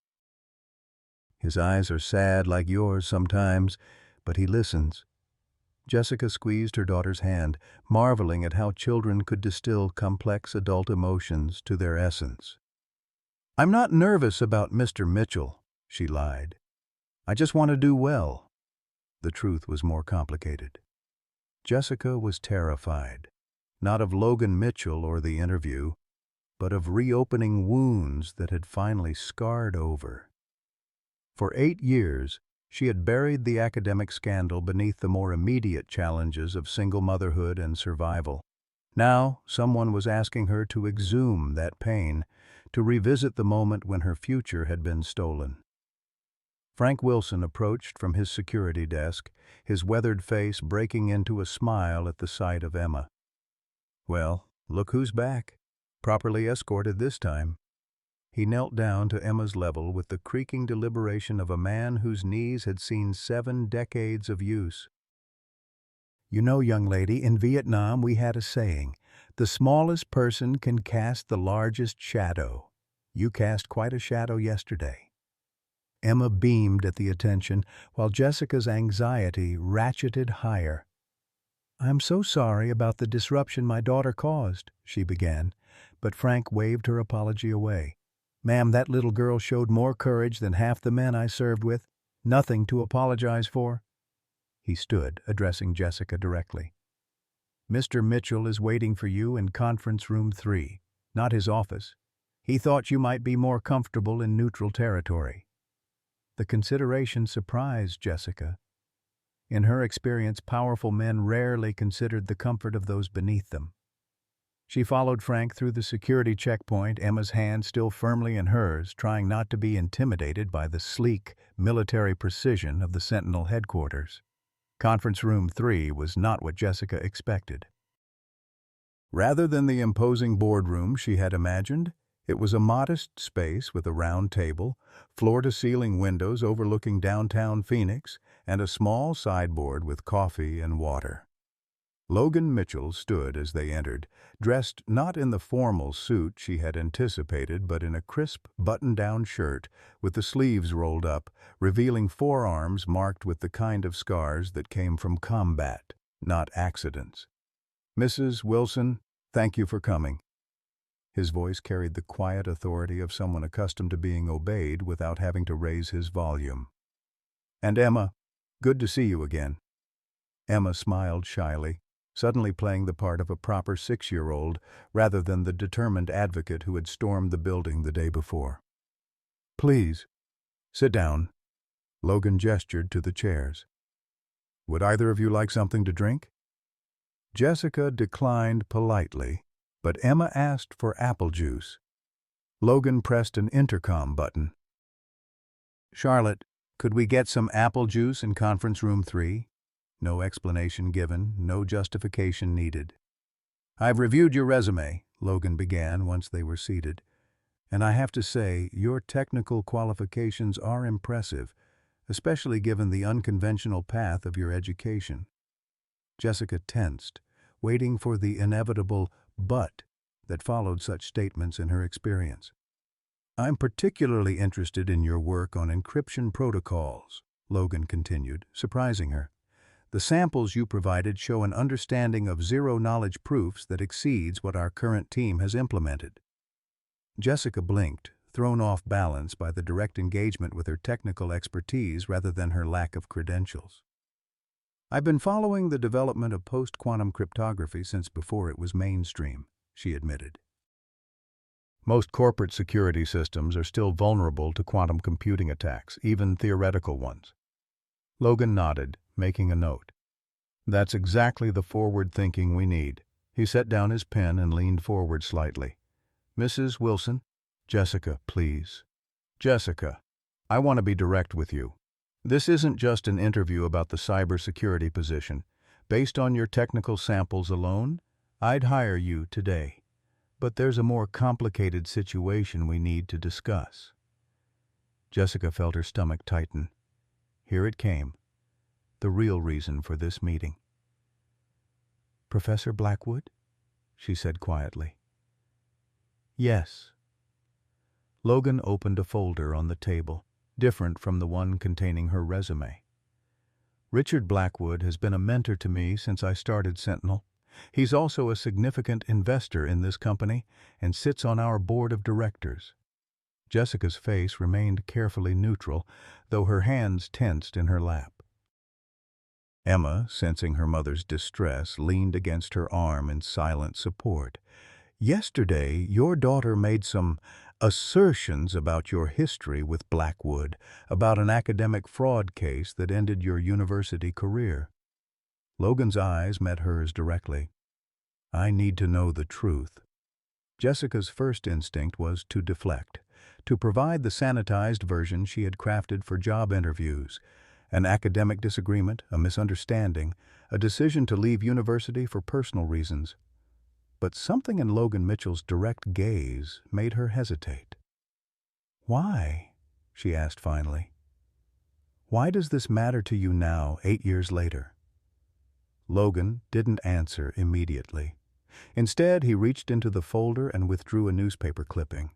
"His eyes are sad like yours sometimes, but he listens." Jessica squeezed her daughter's hand, marveling at how children could distill complex adult emotions to their essence. "I'm not nervous about Mr. Mitchell," she lied. "I just want to do well." The truth was more complicated. Jessica was terrified, not of Logan Mitchell or the interview, but of reopening wounds that had finally scarred over. For 8 years, she had buried the academic scandal beneath the more immediate challenges of single motherhood and survival. Now, someone was asking her to exhume that pain, to revisit the moment when her future had been stolen. Frank Wilson approached from his security desk, his weathered face breaking into a smile at the sight of Emma. "Well, look who's back. Properly escorted this time." He knelt down to Emma's level with the creaking deliberation of a man whose knees had seen 7 decades of use. "You know, young lady, in Vietnam we had a saying, 'The smallest person can cast the largest shadow.' You cast quite a shadow yesterday." Emma beamed at the attention, while Jessica's anxiety ratcheted higher. "I'm so sorry about the disruption my daughter caused," she began, but Frank waved her apology away. "Ma'am, that little girl showed more courage than half the men I served with. Nothing to apologize for." He stood, addressing Jessica directly. "Mr. Mitchell is waiting for you in conference room 3, not his office. He thought you might be more comfortable in neutral territory." The consideration surprised Jessica. In her experience, powerful men rarely considered the comfort of those beneath them. She followed Frank through the security checkpoint, Emma's hand still firmly in hers, trying not to be intimidated by the sleek, military precision of the Sentinel headquarters. Conference Room 3 was not what Jessica expected. Rather than the imposing boardroom she had imagined, it was a modest space with a round table, floor-to-ceiling windows overlooking downtown Phoenix, and a small sideboard with coffee and water. Logan Mitchell stood as they entered, dressed not in the formal suit she had anticipated, but in a crisp, button-down shirt with the sleeves rolled up, revealing forearms marked with the kind of scars that came from combat, not accidents. "Mrs. Wilson, thank you for coming." His voice carried the quiet authority of someone accustomed to being obeyed without having to raise his volume. "And Emma, good to see you again." Emma smiled shyly, suddenly playing the part of a proper 6-year-old rather than the determined advocate who had stormed the building the day before. "Please, sit down." Logan gestured to the chairs. "Would either of you like something to drink?" Jessica declined politely, but Emma asked for apple juice. Logan pressed an intercom button. "Charlotte, could we get some apple juice in conference room 3? No explanation given, no justification needed. "I've reviewed your resume," Logan began once they were seated, "and I have to say, your technical qualifications are impressive, especially given the unconventional path of your education." Jessica tensed, waiting for the inevitable "but" that followed such statements in her experience. "I'm particularly interested in your work on encryption protocols," Logan continued, surprising her. "The samples you provided show an understanding of zero-knowledge proofs that exceeds what our current team has implemented." Jessica blinked, thrown off balance by the direct engagement with her technical expertise rather than her lack of credentials. "I've been following the development of post-quantum cryptography since before it was mainstream," she admitted. "Most corporate security systems are still vulnerable to quantum computing attacks, even theoretical ones." Logan nodded, making a note. "That's exactly the forward thinking we need." He set down his pen and leaned forward slightly. "Mrs. Wilson?" "Jessica, please." "Jessica, I want to be direct with you. This isn't just an interview about the cybersecurity position. Based on your technical samples alone, I'd hire you today. But there's a more complicated situation we need to discuss." Jessica felt her stomach tighten. Here it came, the real reason for this meeting. "Professor Blackwood?" she said quietly. "Yes." Logan opened a folder on the table, different from the one containing her resume. "Richard Blackwood has been a mentor to me since I started Sentinel. He's also a significant investor in this company and sits on our board of directors." Jessica's face remained carefully neutral, though her hands tensed in her lap. Emma, sensing her mother's distress, leaned against her arm in silent support. "Yesterday, your daughter made some assertions about your history with Blackwood, about an academic fraud case that ended your university career." Logan's eyes met hers directly. "I need to know the truth." Jessica's first instinct was to deflect, to provide the sanitized version she had crafted for job interviews. An academic disagreement, a misunderstanding, a decision to leave university for personal reasons. But something in Logan Mitchell's direct gaze made her hesitate. "Why?" she asked finally. "Why does this matter to you now, 8 years later?" Logan didn't answer immediately. Instead, he reached into the folder and withdrew a newspaper clipping.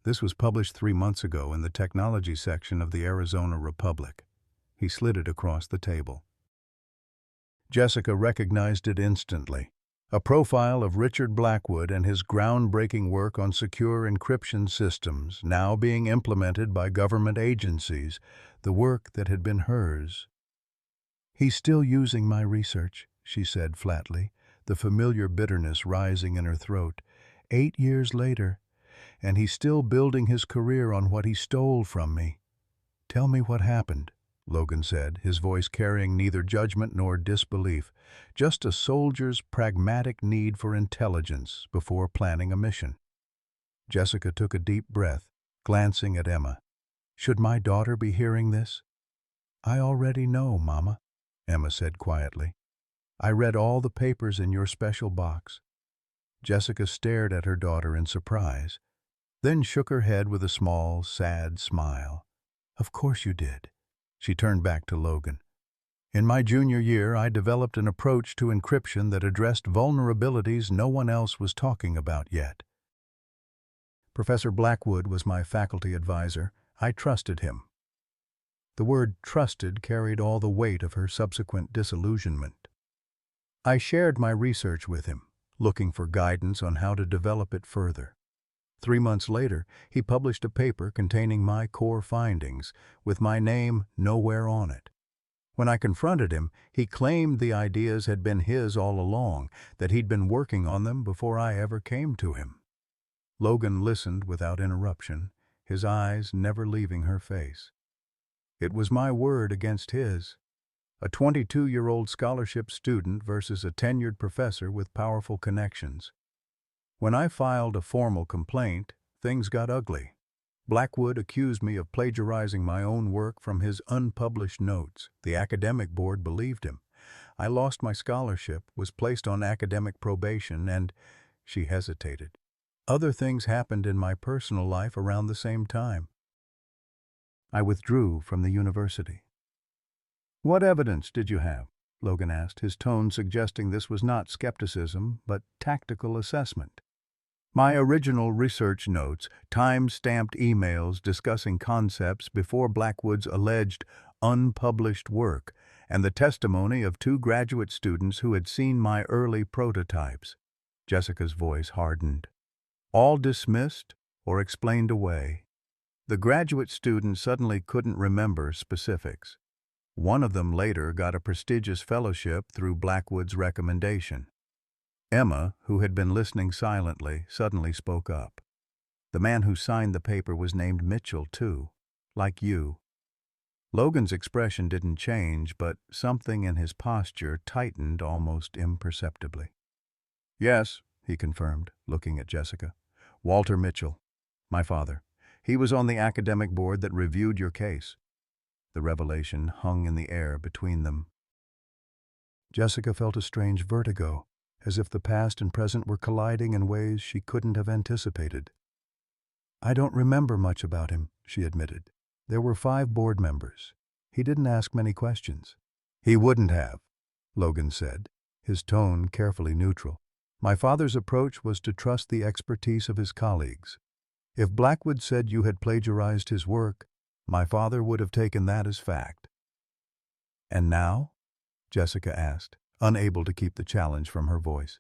This was published 3 months ago in the technology section of the Arizona Republic. He slid it across the table. Jessica recognized it instantly. A profile of Richard Blackwood and his groundbreaking work on secure encryption systems, now being implemented by government agencies, the work that had been hers. "He's still using my research," she said flatly, the familiar bitterness rising in her throat. 8 years later, and he's still building his career on what he stole from me." "Tell me what happened," Logan said, his voice carrying neither judgment nor disbelief, just a soldier's pragmatic need for intelligence before planning a mission. Jessica took a deep breath, glancing at Emma. "Should my daughter be hearing this?" "I already know, Mama," Emma said quietly. "I read all the papers in your special box." Jessica stared at her daughter in surprise, then shook her head with a small, sad smile. "Of course you did." She turned back to Logan. "In my junior year, I developed an approach to encryption that addressed vulnerabilities no one else was talking about yet. Professor Blackwood was my faculty advisor. I trusted him." The word "trusted" carried all the weight of her subsequent disillusionment. "I shared my research with him, looking for guidance on how to develop it further. 3 months later, he published a paper containing my core findings, with my name nowhere on it. When I confronted him, he claimed the ideas had been his all along, that he'd been working on them before I ever came to him. Logan listened without interruption, his eyes never leaving her face. It was my word against his. A 22-year-old scholarship student versus a tenured professor with powerful connections. When I filed a formal complaint, things got ugly. Blackwood accused me of plagiarizing my own work from his unpublished notes. The academic board believed him. I lost my scholarship, was placed on academic probation, and she hesitated. Other things happened in my personal life around the same time. I withdrew from the university. "What evidence did you have?" Logan asked, his tone suggesting this was not skepticism, but tactical assessment. "My original research notes, time-stamped emails discussing concepts before Blackwood's alleged unpublished work, and the testimony of 2 graduate students who had seen my early prototypes." Jessica's voice hardened. "All dismissed or explained away." The graduate students suddenly couldn't remember specifics. One of them later got a prestigious fellowship through Blackwood's recommendation. Emma, who had been listening silently, suddenly spoke up. "The man who signed the paper was named Mitchell, too, like you." Logan's expression didn't change, but something in his posture tightened almost imperceptibly. "Yes," he confirmed, looking at Jessica. "Walter Mitchell, my father. He was on the academic board that reviewed your case." The revelation hung in the air between them. Jessica felt a strange vertigo, as if the past and present were colliding in ways she couldn't have anticipated. "I don't remember much about him," she admitted. "There were 5 board members. He didn't ask many questions." "He wouldn't have," Logan said, his tone carefully neutral. "My father's approach was to trust the expertise of his colleagues. If Blackwood said you had plagiarized his work, my father would have taken that as fact." "And now?" Jessica asked, unable to keep the challenge from her voice.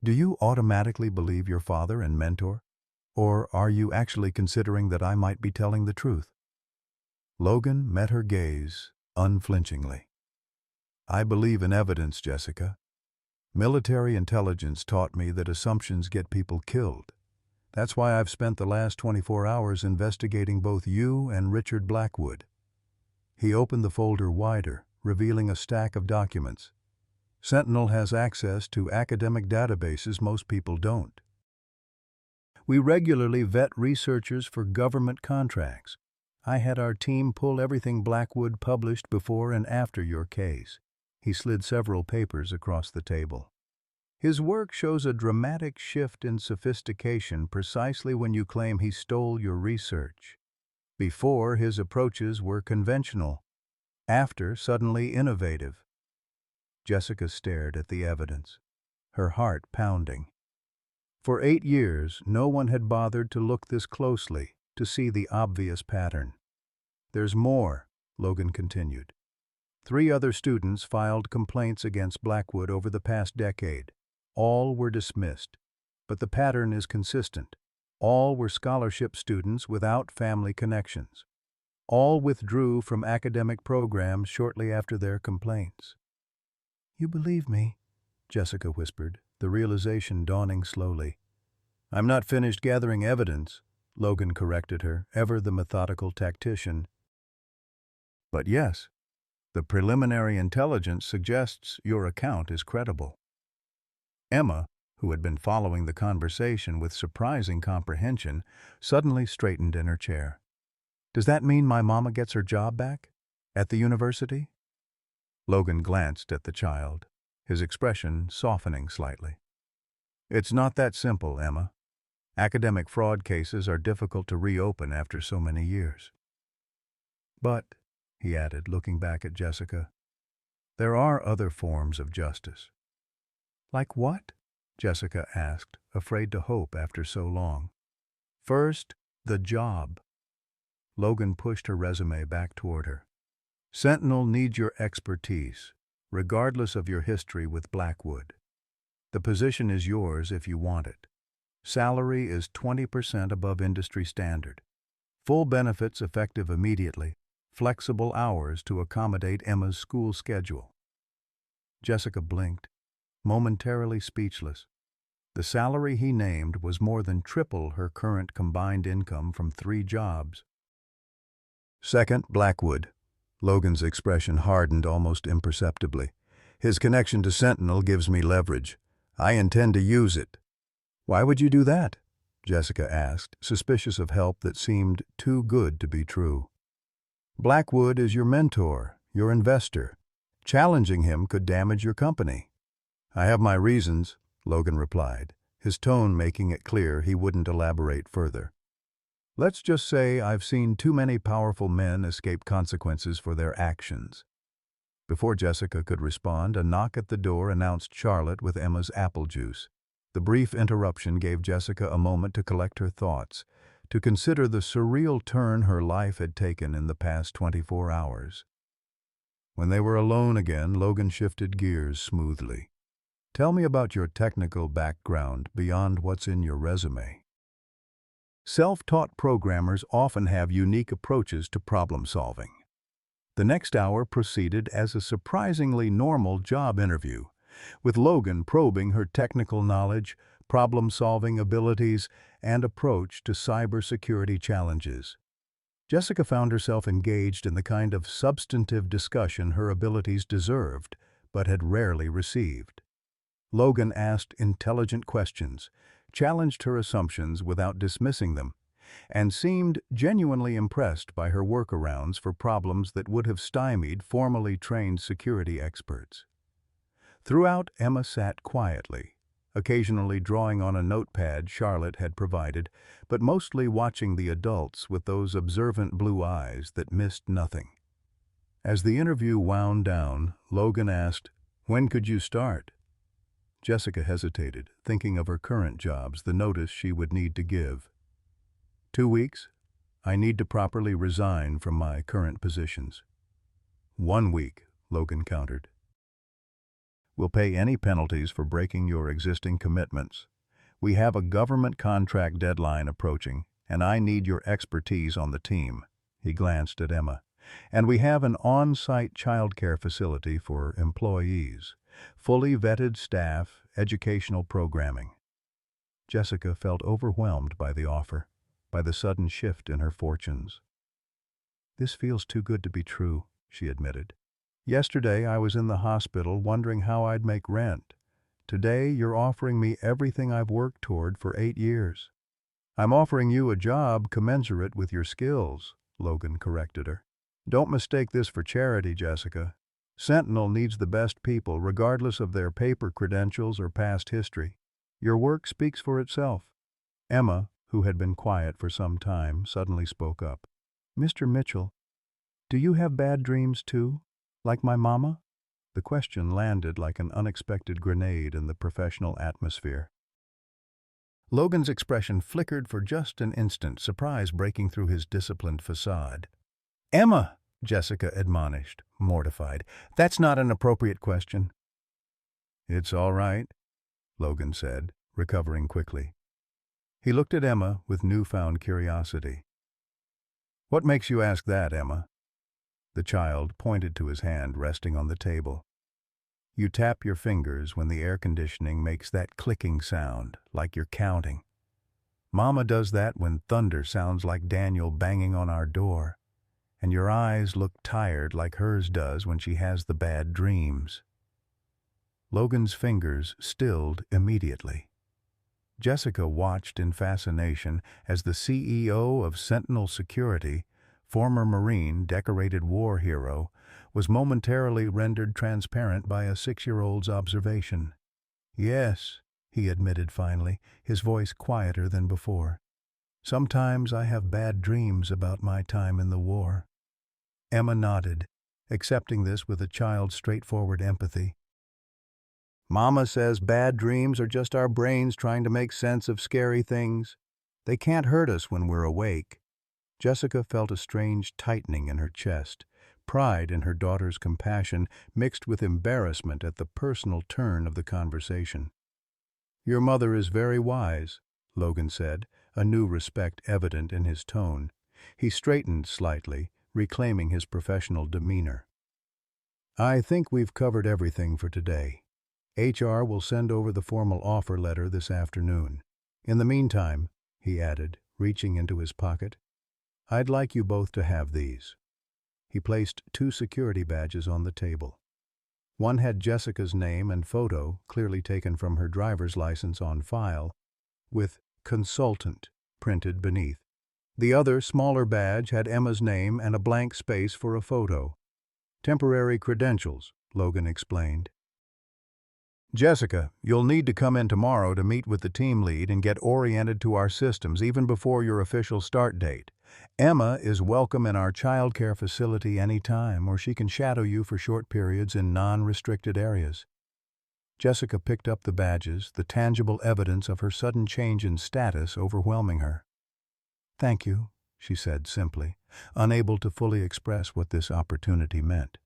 "Do you automatically believe your father and mentor? Or are you actually considering that I might be telling the truth?" Logan met her gaze unflinchingly. "I believe in evidence, Jessica. Military intelligence taught me that assumptions get people killed. That's why I've spent the last 24 hours investigating both you and Richard Blackwood." He opened the folder wider, revealing a stack of documents. "Sentinel has access to academic databases most people don't. We regularly vet researchers for government contracts. I had our team pull everything Blackwood published before and after your case." He slid several papers across the table. "His work shows a dramatic shift in sophistication precisely when you claim he stole your research. Before, his approaches were conventional. After, suddenly innovative." Jessica stared at the evidence, her heart pounding. For 8 years, no one had bothered to look this closely, to see the obvious pattern. "There's more," Logan continued. 3 other students filed complaints against Blackwood over the past decade. All were dismissed, but the pattern is consistent. All were scholarship students without family connections. All withdrew from academic programs shortly after their complaints. "You believe me?" Jessica whispered, the realization dawning slowly. "I'm not finished gathering evidence," Logan corrected her, ever the methodical tactician. "But yes, the preliminary intelligence suggests your account is credible." Emma, who had been following the conversation with surprising comprehension, suddenly straightened in her chair. "Does that mean my mama gets her job back? At the university?" Logan glanced at the child, his expression softening slightly. "It's not that simple, Emma. Academic fraud cases are difficult to reopen after so many years. But," he added, looking back at Jessica, "there are other forms of justice." "Like what?" Jessica asked, afraid to hope after so long. "First, the job." Logan pushed her resume back toward her. "Sentinel needs your expertise, regardless of your history with Blackwood. The position is yours if you want it. Salary is 20% above industry standard. Full benefits effective immediately. flexible hours to accommodate Emma's school schedule. Jessica blinked, momentarily speechless. The salary he named was more than triple her current combined income from 3 jobs. Second, Blackwood. Logan's expression hardened almost imperceptibly. His connection to Sentinel gives me leverage. I intend to use it. Why would you do that? Jessica asked, suspicious of help that seemed too good to be true. Blackwood is your mentor, your investor. Challenging him could damage your company. I have my reasons, Logan replied, his tone making it clear he wouldn't elaborate further. Let's just say I've seen too many powerful men escape consequences for their actions. Before Jessica could respond, a knock at the door announced Charlotte with Emma's apple juice. The brief interruption gave Jessica a moment to collect her thoughts, to consider the surreal turn her life had taken in the past 24 hours. When they were alone again, Logan shifted gears smoothly. Tell me about your technical background beyond what's in your resume. Self-taught programmers often have unique approaches to problem solving. The next hour proceeded as a surprisingly normal job interview, with Logan probing her technical knowledge, problem-solving abilities, and approach to cybersecurity challenges. Jessica found herself engaged in the kind of substantive discussion her abilities deserved, but had rarely received. Logan asked intelligent questions, challenged her assumptions without dismissing them, and seemed genuinely impressed by her workarounds for problems that would have stymied formally trained security experts. Throughout, Emma sat quietly, occasionally drawing on a notepad Charlotte had provided, but mostly watching the adults with those observant blue eyes that missed nothing. As the interview wound down, Logan asked, "When could you start?" Jessica hesitated, thinking of her current jobs, the notice she would need to give. 2 weeks. I need to properly resign from my current positions. 1 week, Logan countered. We'll pay any penalties for breaking your existing commitments. We have a government contract deadline approaching, and I need your expertise on the team. He glanced at Emma. And we have an on-site childcare facility for employees, fully vetted staff, educational programming. Jessica felt overwhelmed by the offer, by the sudden shift in her fortunes. This feels too good to be true, she admitted. Yesterday I was in the hospital wondering how I'd make rent. Today you're offering me everything I've worked toward for 8 years. I'm offering you a job commensurate with your skills, Logan corrected her. Don't mistake this for charity, Jessica. Sentinel needs the best people regardless of their paper credentials or past history. Your work speaks for itself. Emma, who had been quiet for some time, suddenly spoke up. Mr. Mitchell, do you have bad dreams too? Like my mama? The question landed like an unexpected grenade in the professional atmosphere. Logan's expression flickered for just an instant, surprise breaking through his disciplined facade. Emma, Jessica admonished, mortified. That's not an appropriate question. It's all right, Logan said, recovering quickly. He looked at Emma with newfound curiosity. What makes you ask that, Emma? The child pointed to his hand resting on the table. You tap your fingers when the air conditioning makes that clicking sound, like you're counting. Mama does that when thunder sounds like Daniel banging on our door, and your eyes look tired like hers does when she has the bad dreams. Logan's fingers stilled immediately. Jessica watched in fascination as the CEO of Sentinel Security, former Marine, decorated war hero, was momentarily rendered transparent by a 6-year-old's observation. Yes, he admitted finally, his voice quieter than before. Sometimes I have bad dreams about my time in the war. Emma nodded, accepting this with a child's straightforward empathy. Mama says bad dreams are just our brains trying to make sense of scary things. They can't hurt us when we're awake. Jessica felt a strange tightening in her chest, pride in her daughter's compassion mixed with embarrassment at the personal turn of the conversation. Your mother is very wise, Logan said, a new respect evident in his tone. He straightened slightly, reclaiming his professional demeanor. I think we've covered everything for today. HR will send over the formal offer letter this afternoon. In the meantime, he added, reaching into his pocket, I'd like you both to have these. He placed 2 security badges on the table. One had Jessica's name and photo, clearly taken from her driver's license on file, with Consultant printed beneath. The other, smaller badge had Emma's name and a blank space for a photo. Temporary credentials, Logan explained. Jessica, you'll need to come in tomorrow to meet with the team lead and get oriented to our systems even before your official start date. Emma is welcome in our childcare facility anytime, or she can shadow you for short periods in non-restricted areas. Jessica picked up the badges, the tangible evidence of her sudden change in status overwhelming her. Thank you, she said simply, unable to fully express what this opportunity meant.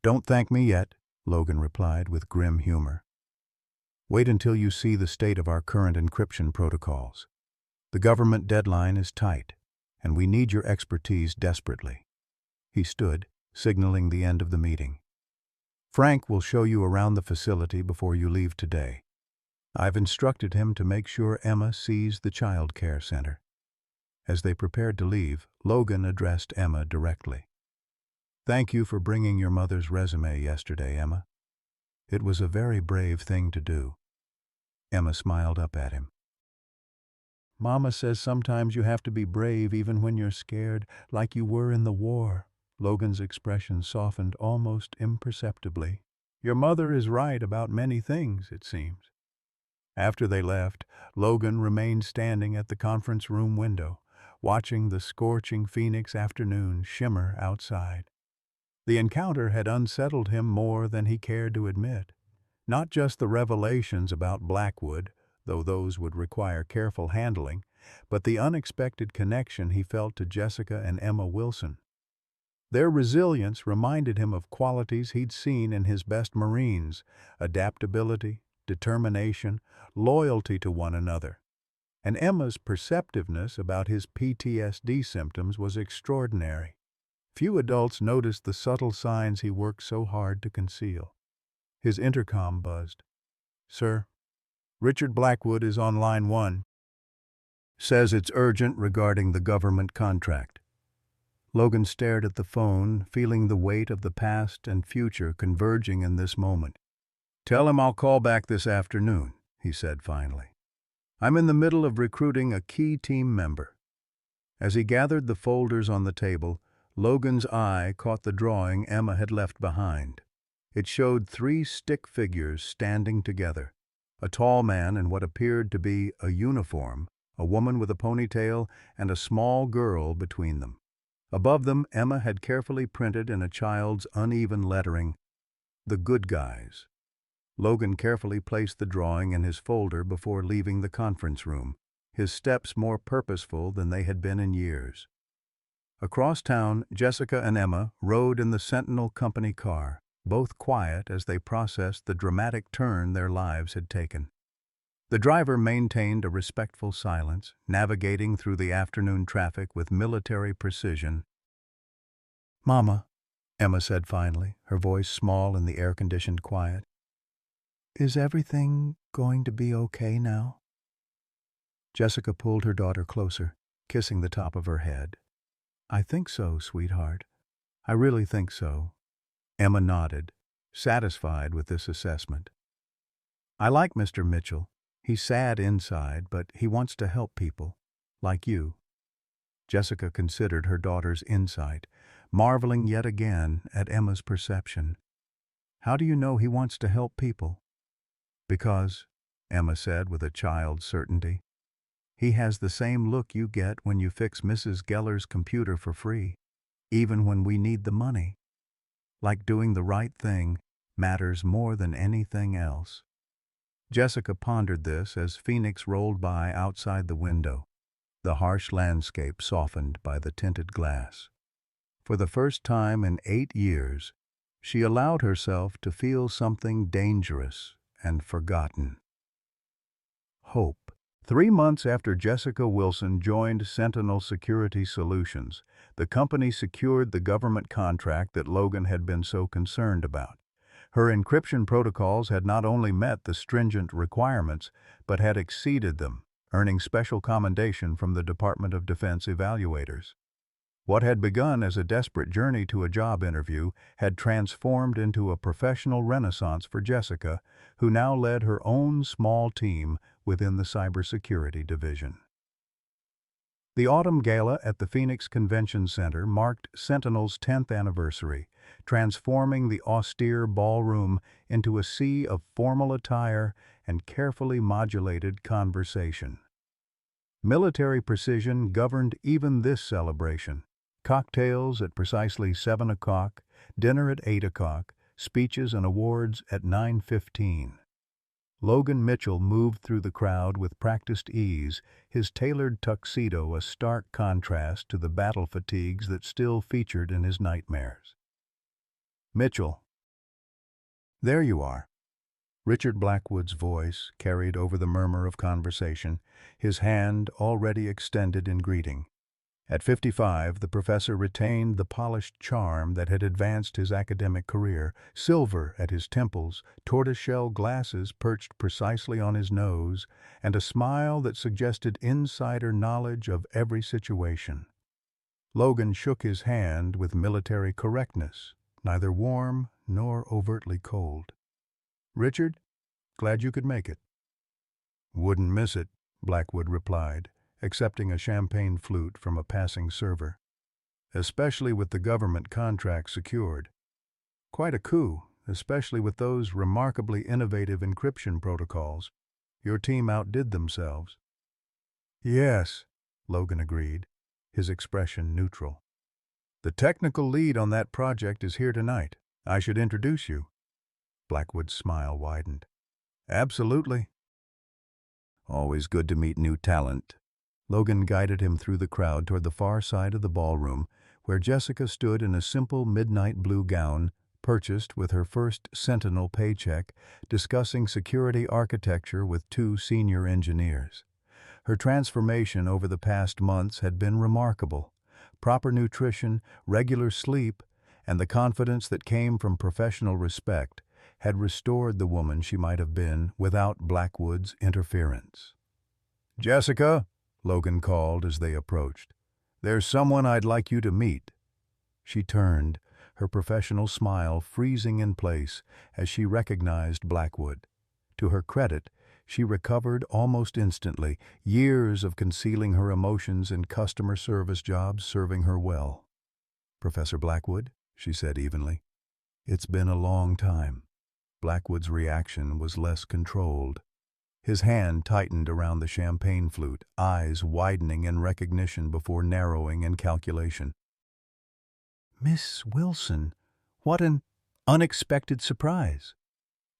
Don't thank me yet, Logan replied with grim humor. Wait until you see the state of our current encryption protocols. The government deadline is tight, and we need your expertise desperately. He stood, signaling the end of the meeting. Frank will show you around the facility before you leave today. I've instructed him to make sure Emma sees the child care center. As they prepared to leave, Logan addressed Emma directly. Thank you for bringing your mother's resume yesterday, Emma. It was a very brave thing to do. Emma smiled up at him. Mama says sometimes you have to be brave even when you're scared, like you were in the war. Logan's expression softened almost imperceptibly. Your mother is right about many things, it seems. After they left, Logan remained standing at the conference room window, watching the scorching Phoenix afternoon shimmer outside. The encounter had unsettled him more than he cared to admit. Not just the revelations about Blackwood, though those would require careful handling, but the unexpected connection he felt to Jessica and Emma Wilson. Their resilience reminded him of qualities he'd seen in his best Marines: adaptability, determination, loyalty to one another. And Emma's perceptiveness about his PTSD symptoms was extraordinary. Few adults noticed the subtle signs he worked so hard to conceal. His intercom buzzed. Sir, Richard Blackwood is on line 1. Says it's urgent regarding the government contract. Logan stared at the phone, feeling the weight of the past and future converging in this moment. Tell him I'll call back this afternoon, he said finally. I'm in the middle of recruiting a key team member. As he gathered the folders on the table, Logan's eye caught the drawing Emma had left behind. It showed 3 stick figures standing together: a tall man in what appeared to be a uniform, a woman with a ponytail, and a small girl between them. Above them, Emma had carefully printed in a child's uneven lettering, "The Good Guys." Logan carefully placed the drawing in his folder before leaving the conference room, his steps more purposeful than they had been in years. Across town, Jessica and Emma rode in the Sentinel Company car, both quiet as they processed the dramatic turn their lives had taken. The driver maintained a respectful silence, navigating through the afternoon traffic with military precision. Mama, Emma said finally, her voice small in the air-conditioned quiet. Is everything going to be okay now? Jessica pulled her daughter closer, kissing the top of her head. I think so, sweetheart. I really think so. Emma nodded, satisfied with this assessment. I like Mr. Mitchell. He's sad inside, but he wants to help people, like you. Jessica considered her daughter's insight, marveling yet again at Emma's perception. How do you know he wants to help people? Because, Emma said with a child's certainty, he has the same look you get when you fix Mrs. Geller's computer for free, even when we need the money. Like doing the right thing matters more than anything else. Jessica pondered this as Phoenix rolled by outside the window, the harsh landscape softened by the tinted glass. For the first time in 8 years, she allowed herself to feel something dangerous and forgotten. Hope. 3 months after Jessica Wilson joined Sentinel Security Solutions, the company secured the government contract that Logan had been so concerned about. Her encryption protocols had not only met the stringent requirements, but had exceeded them, earning special commendation from the Department of Defense evaluators. What had begun as a desperate journey to a job interview had transformed into a professional renaissance for Jessica, who now led her own small team within the cybersecurity division. The Autumn Gala at the Phoenix Convention Center marked Sentinel's 10th anniversary, transforming the austere ballroom into a sea of formal attire and carefully modulated conversation. Military precision governed even this celebration. Cocktails at precisely 7 o'clock, dinner at 8 o'clock, speeches and awards at 9:15. Logan Mitchell moved through the crowd with practiced ease, his tailored tuxedo a stark contrast to the battle fatigues that still featured in his nightmares. "Mitchell, there you are." Richard Blackwood's voice carried over the murmur of conversation, his hand already extended in greeting. At 55, the professor retained the polished charm that had advanced his academic career, silver at his temples, tortoiseshell glasses perched precisely on his nose, and a smile that suggested insider knowledge of every situation. Logan shook his hand with military correctness, neither warm nor overtly cold. "Richard, glad you could make it." "Wouldn't miss it," Blackwood replied, accepting a champagne flute from a passing server. "Especially with the government contract secured. Quite a coup, especially with those remarkably innovative encryption protocols. Your team outdid themselves." "Yes," Logan agreed, his expression neutral. "The technical lead on that project is here tonight. I should introduce you." Blackwood's smile widened. "Absolutely." "Always good to meet new talent." Logan guided him through the crowd toward the far side of the ballroom, where Jessica stood in a simple midnight blue gown, purchased with her first Sentinel paycheck, discussing security architecture with 2 senior engineers. Her transformation over the past months had been remarkable. Proper nutrition, regular sleep, and the confidence that came from professional respect had restored the woman she might have been without Blackwood's interference. "Jessica," Logan called as they approached, "there's someone I'd like you to meet." She turned, her professional smile freezing in place as she recognized Blackwood. To her credit, she recovered almost instantly, years of concealing her emotions in customer service jobs serving her well. "Professor Blackwood," she said evenly. "It's been a long time." Blackwood's reaction was less controlled. His hand tightened around the champagne flute, eyes widening in recognition before narrowing in calculation. "Miss Wilson, what an unexpected surprise."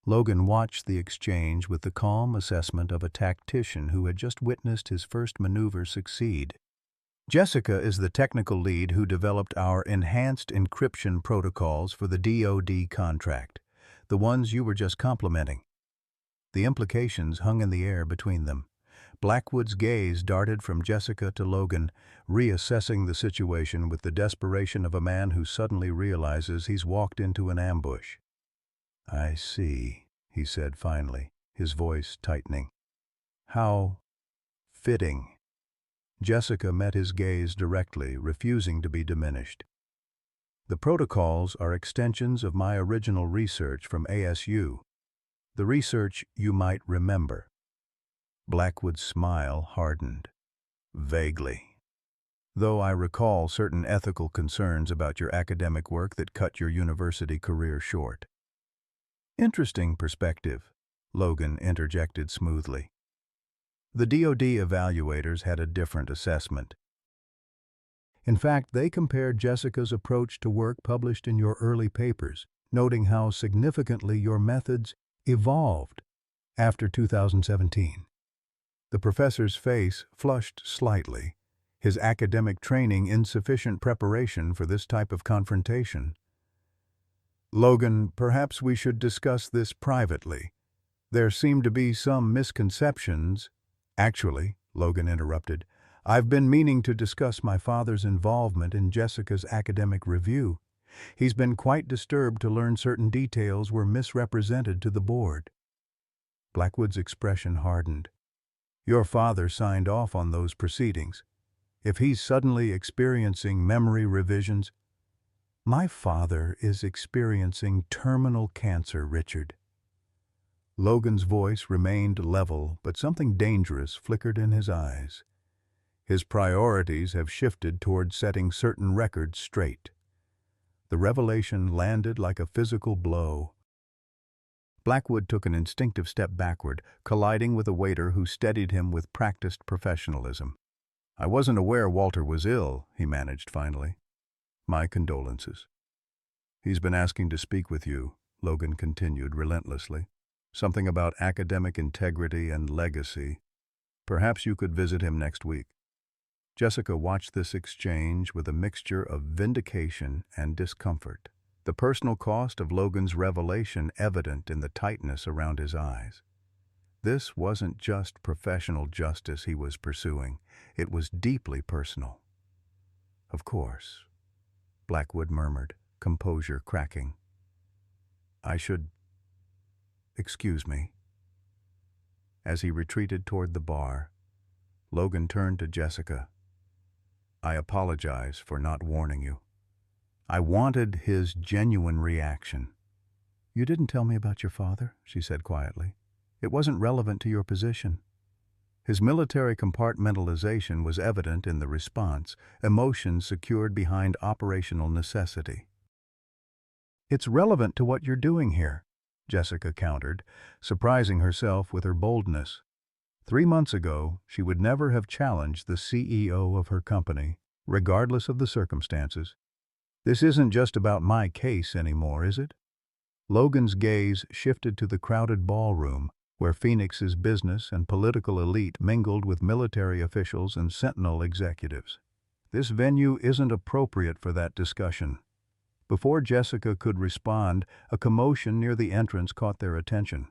Logan watched the exchange with the calm assessment of a tactician who had just witnessed his first maneuver succeed. "Jessica is the technical lead who developed our enhanced encryption protocols for the DoD contract, the ones you were just complimenting." The implications hung in the air between them. Blackwood's gaze darted from Jessica to Logan, reassessing the situation with the desperation of a man who suddenly realizes he's walked into an ambush. "I see," he said finally, his voice tightening. "How fitting." Jessica met his gaze directly, refusing to be diminished. "The protocols are extensions of my original research from ASU. The research you might remember." Blackwood's smile hardened. "Vaguely. Though I recall certain ethical concerns about your academic work that cut your university career short." "Interesting perspective," Logan interjected smoothly. The DoD evaluators had a different assessment. In fact, they compared Jessica's approach to work published in your early papers, noting how significantly your methods evolved after 2017. The professor's face flushed slightly, his academic training insufficient preparation for this type of confrontation. "Logan, perhaps we should discuss this privately. There seem to be some misconceptions." Actually, Logan interrupted, I've been meaning to discuss my father's involvement in Jessica's academic review. He's been quite disturbed to learn certain details were misrepresented to the board. Blackwood's expression hardened. Your father signed off on those proceedings. If he's suddenly experiencing memory revisions, my father is experiencing terminal cancer, Richard. Logan's voice remained level, but something dangerous flickered in his eyes. His priorities have shifted toward setting certain records straight. The revelation landed like a physical blow. Blackwood took an instinctive step backward, colliding with a waiter who steadied him with practiced professionalism. I wasn't aware Walter was ill, he managed finally. My condolences. He's been asking to speak with you, Logan continued relentlessly. Something about academic integrity and legacy. Perhaps you could visit him next week. Jessica watched this exchange with a mixture of vindication and discomfort, the personal cost of Logan's revelation evident in the tightness around his eyes. This wasn't just professional justice he was pursuing, it was deeply personal. Of course, Blackwood murmured, composure cracking. I should... Excuse me. As he retreated toward the bar, Logan turned to Jessica. I apologize for not warning you. I wanted his genuine reaction. You didn't tell me about your father, she said quietly. It wasn't relevant to your position. His military compartmentalization was evident in the response, emotions secured behind operational necessity. It's relevant to what you're doing here, Jessica countered, surprising herself with her boldness. 3 months ago, she would never have challenged the CEO of her company, regardless of the circumstances. This isn't just about my case anymore, is it? Logan's gaze shifted to the crowded ballroom, where Phoenix's business and political elite mingled with military officials and Sentinel executives. This venue isn't appropriate for that discussion. Before Jessica could respond, a commotion near the entrance caught their attention.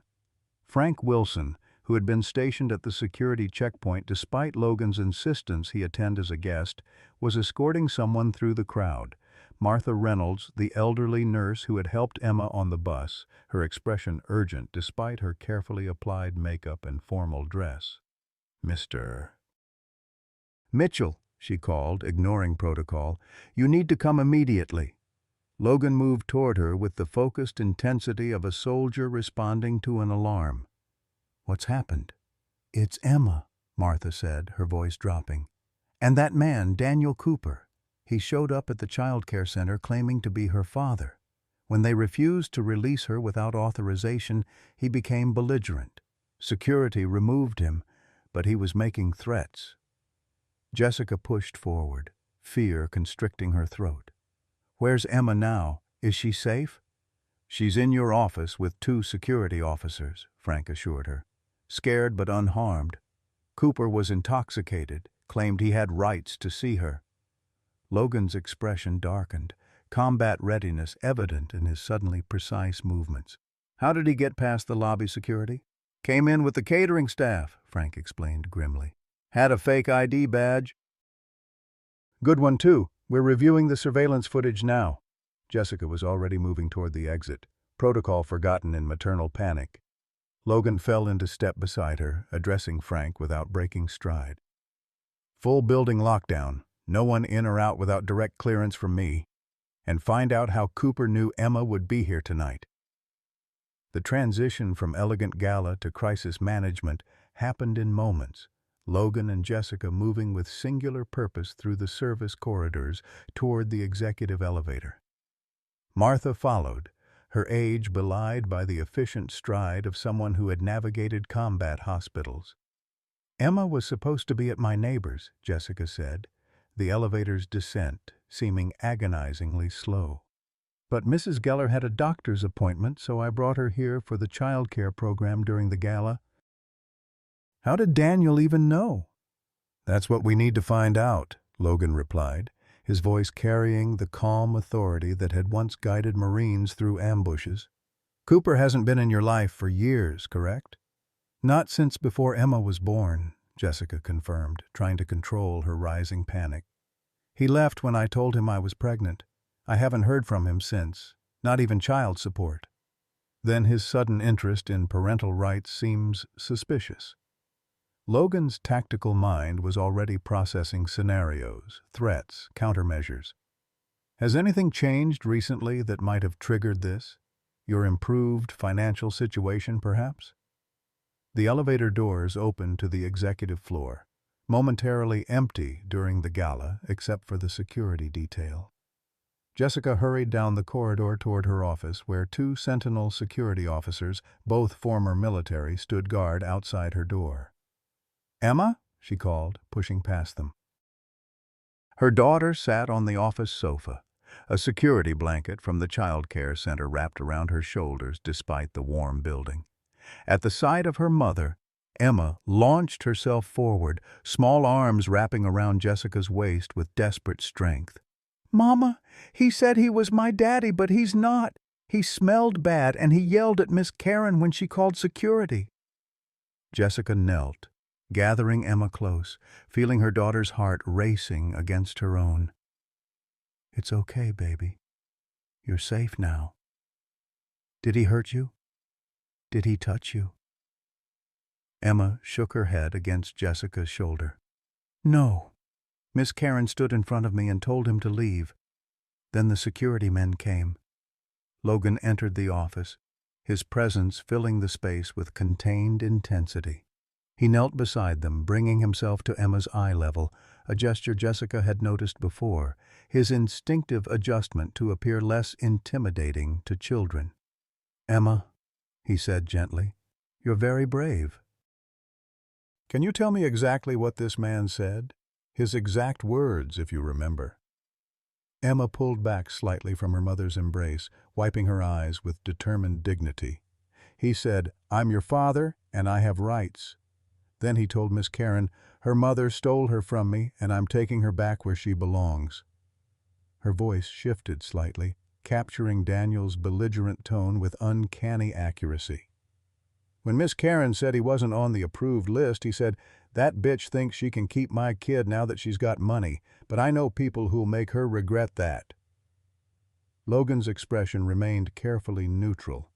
Frank Wilson, who had been stationed at the security checkpoint despite Logan's insistence he attend as a guest, was escorting someone through the crowd. Martha Reynolds, the elderly nurse who had helped Emma on the bus, her expression urgent despite her carefully applied makeup and formal dress. Mr. Mitchell, she called, ignoring protocol, you need to come immediately. Logan moved toward her with the focused intensity of a soldier responding to an alarm. What's happened? It's Emma, Martha said, her voice dropping. And that man, Daniel Cooper. He showed up at the child care center claiming to be her father. When they refused to release her without authorization, he became belligerent. Security removed him, but he was making threats. Jessica pushed forward, fear constricting her throat. Where's Emma now? Is she safe? She's in your office with 2 security officers, Frank assured her. Scared but unharmed. Cooper was intoxicated, claimed he had rights to see her. Logan's expression darkened, combat readiness evident in his suddenly precise movements. How did he get past the lobby security? Came in with the catering staff, Frank explained grimly. Had a fake ID badge. Good one, too. We're reviewing the surveillance footage now. Jessica was already moving toward the exit, protocol forgotten in maternal panic. Logan fell into step beside her, addressing Frank without breaking stride. Full building lockdown, no one in or out without direct clearance from me, and find out how Cooper knew Emma would be here tonight. The transition from elegant gala to crisis management happened in moments, Logan and Jessica moving with singular purpose through the service corridors toward the executive elevator. Martha followed, her age belied by the efficient stride of someone who had navigated combat hospitals. Emma was supposed to be at my neighbor's, Jessica said, the elevator's descent seeming agonizingly slow. But Mrs. Geller had a doctor's appointment, so I brought her here for the child care program during the gala. How did Daniel even know? That's what we need to find out, Logan replied, his voice carrying the calm authority that had once guided Marines through ambushes. Cooper hasn't been in your life for years, correct? Not since before Emma was born, Jessica confirmed, trying to control her rising panic. He left when I told him I was pregnant. I haven't heard from him since, not even child support. Then his sudden interest in parental rights seems suspicious. Logan's tactical mind was already processing scenarios, threats, countermeasures. Has anything changed recently that might have triggered this? Your improved financial situation, perhaps? The elevator doors opened to the executive floor, momentarily empty during the gala except for the security detail. Jessica hurried down the corridor toward her office where two Sentinel security officers, both former military, stood guard outside her door. "Emma?" she called, pushing past them. Her daughter sat on the office sofa, a security blanket from the child care center wrapped around her shoulders despite the warm building. At the sight of her mother, Emma launched herself forward, small arms wrapping around Jessica's waist with desperate strength. "Mama, he said he was my daddy, but he's not. He smelled bad and he yelled at Miss Karen when she called security." Jessica knelt, gathering Emma close, feeling her daughter's heart racing against her own. "It's okay, baby. You're safe now. Did he hurt you? Did he touch you?" Emma shook her head against Jessica's shoulder. "No. Miss Karen stood in front of me and told him to leave. Then the security men came." Logan entered the office, his presence filling the space with contained intensity. He knelt beside them, bringing himself to Emma's eye level, a gesture Jessica had noticed before, his instinctive adjustment to appear less intimidating to children. "Emma," he said gently, "you're very brave." "Can you tell me exactly what this man said? His exact words, if you remember." Emma pulled back slightly from her mother's embrace, wiping her eyes with determined dignity. "He said, 'I'm your father, and I have rights.' Then he told Miss Karen, 'Her mother stole her from me, and I'm taking her back where she belongs.'" Her voice shifted slightly, capturing Daniel's belligerent tone with uncanny accuracy. "When Miss Karen said he wasn't on the approved list, he said, 'That bitch thinks she can keep my kid now that she's got money, but I know people who'll make her regret that.'" Logan's expression remained carefully neutral,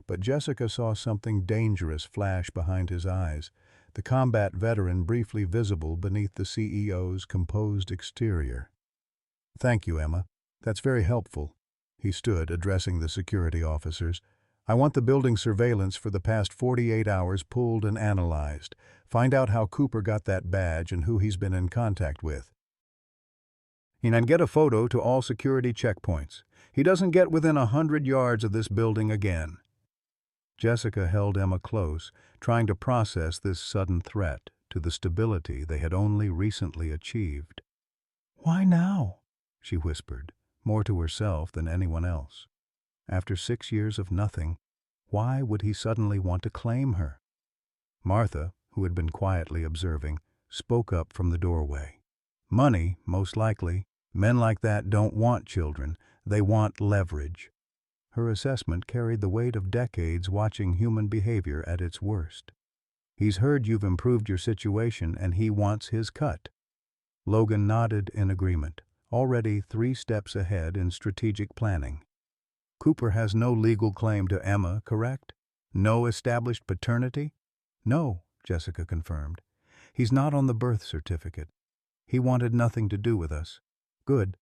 but Jessica saw something dangerous flash behind his eyes, the combat veteran briefly visible beneath the CEO's composed exterior. "Thank you, Emma. That's very helpful." He stood, addressing the security officers. "I want the building surveillance for the past 48 hours pulled and analyzed. Find out how Cooper got that badge and who he's been in contact with. And get a photo to all security checkpoints. He doesn't get within 100 yards of this building again." Jessica held Emma close, trying to process this sudden threat to the stability they had only recently achieved. "Why now?" she whispered, more to herself than anyone else. After 6 years of nothing, why would he suddenly want to claim her? Martha, who had been quietly observing, spoke up from the doorway. "Money, most likely. Men like that don't want children. They want leverage." Her assessment carried the weight of decades watching human behavior at its worst. "He's heard you've improved your situation and he wants his cut." Logan nodded in agreement, already 3 steps ahead in strategic planning. "Cooper has no legal claim to Emma, correct? No established paternity?" "No," Jessica confirmed. "He's not on the birth certificate. He wanted nothing to do with us." "Good.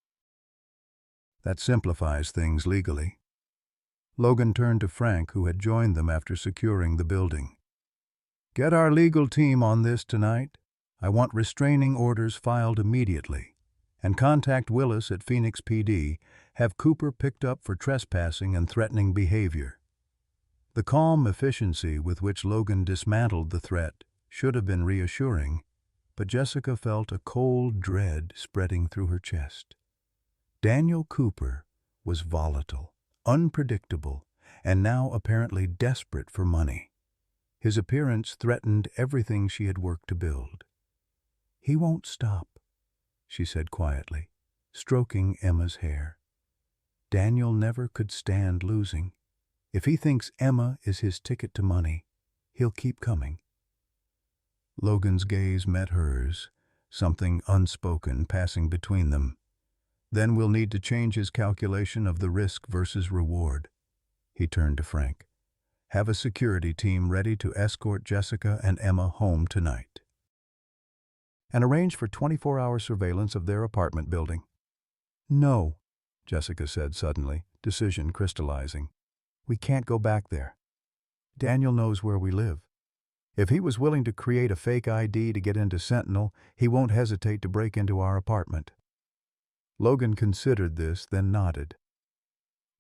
That simplifies things legally." Logan turned to Frank, who had joined them after securing the building. "Get our legal team on this tonight. I want restraining orders filed immediately. And contact Willis at Phoenix PD. Have Cooper picked up for trespassing and threatening behavior." The calm efficiency with which Logan dismantled the threat should have been reassuring, but Jessica felt a cold dread spreading through her chest. Daniel Cooper was volatile, unpredictable, and now apparently desperate for money. His appearance threatened everything she had worked to build. "He won't stop," she said quietly, stroking Emma's hair. "Daniel never could stand losing. If he thinks Emma is his ticket to money, he'll keep coming." Logan's gaze met hers, something unspoken passing between them. Then we'll need to change his calculation of the risk versus reward. He turned to Frank. Have a security team ready to escort Jessica and Emma home tonight. And arrange for 24-hour surveillance of their apartment building. No, Jessica said suddenly, decision crystallizing. We can't go back there. Daniel knows where we live. If he was willing to create a fake ID to get into Sentinel, he won't hesitate to break into our apartment. Logan considered this, then nodded.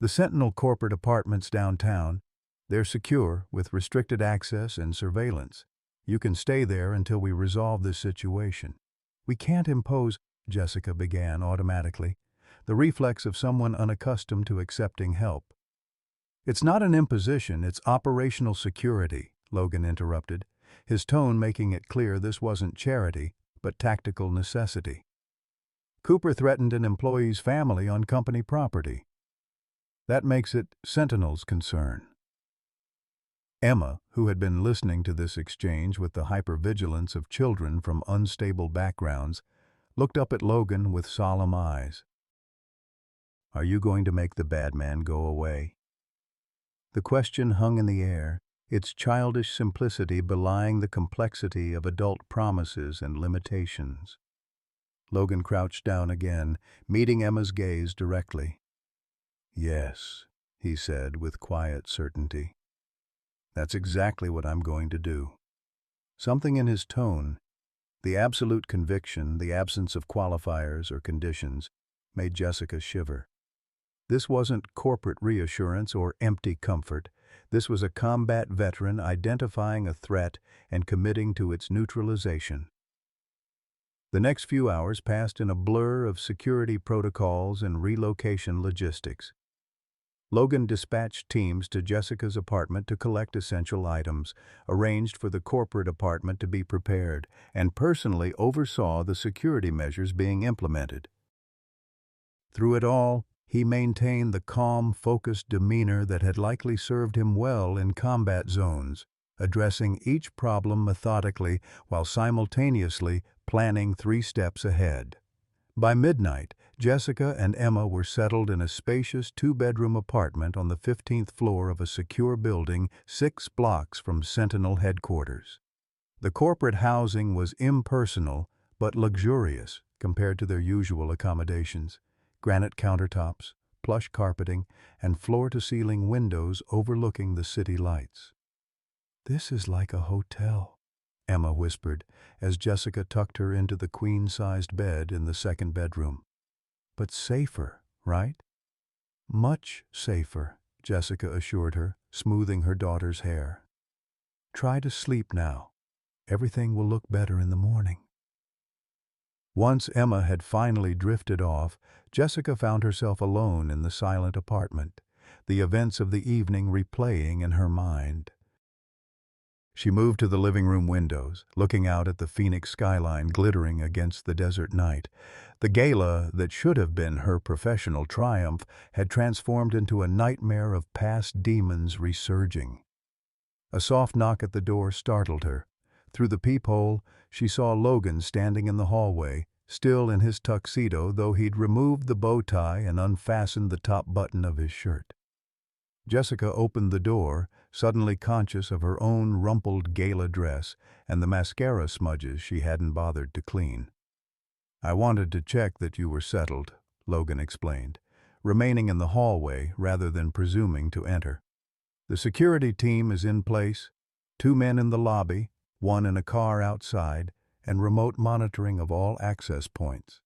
The Sentinel corporate apartments downtown, they're secure, with restricted access and surveillance. You can stay there until we resolve this situation. We can't impose, Jessica began automatically, the reflex of someone unaccustomed to accepting help. It's not an imposition, it's operational security, Logan interrupted, his tone making it clear this wasn't charity, but tactical necessity. Cooper threatened an employee's family on company property. That makes it Sentinel's concern. Emma, who had been listening to this exchange with the hypervigilance of children from unstable backgrounds, looked up at Logan with solemn eyes. Are you going to make the bad man go away? The question hung in the air, its childish simplicity belying the complexity of adult promises and limitations. Logan crouched down again, meeting Emma's gaze directly. Yes, he said with quiet certainty. That's exactly what I'm going to do. Something in his tone, the absolute conviction, the absence of qualifiers or conditions, made Jessica shiver. This wasn't corporate reassurance or empty comfort. This was a combat veteran identifying a threat and committing to its neutralization. The next few hours passed in a blur of security protocols and relocation logistics. Logan dispatched teams to Jessica's apartment to collect essential items, arranged for the corporate apartment to be prepared, and personally oversaw the security measures being implemented. Through it all, he maintained the calm, focused demeanor that had likely served him well in combat zones, addressing each problem methodically while simultaneously planning 3 steps ahead. By midnight, Jessica and Emma were settled in a spacious 2-bedroom apartment on the 15th floor of a secure building 6 blocks from Sentinel headquarters. The corporate housing was impersonal but luxurious compared to their usual accommodations. Granite countertops, plush carpeting, and floor-to-ceiling windows overlooking the city lights. "This is like a hotel," Emma whispered, as Jessica tucked her into the queen-sized bed in the 2nd bedroom. "But safer, right?" "Much safer," Jessica assured her, smoothing her daughter's hair. "Try to sleep now. Everything will look better in the morning." Once Emma had finally drifted off, Jessica found herself alone in the silent apartment, the events of the evening replaying in her mind. She moved to the living room windows, looking out at the Phoenix skyline glittering against the desert night. The gala that should have been her professional triumph had transformed into a nightmare of past demons resurging. A soft knock at the door startled her. Through the peephole, she saw Logan standing in the hallway, still in his tuxedo, though he'd removed the bow tie and unfastened the top button of his shirt. Jessica opened the door, suddenly conscious of her own rumpled gala dress and the mascara smudges she hadn't bothered to clean. "I wanted to check that you were settled," Logan explained, remaining in the hallway rather than presuming to enter. "The security team is in place, 2 men in the lobby, 1 in a car outside, and remote monitoring of all access points."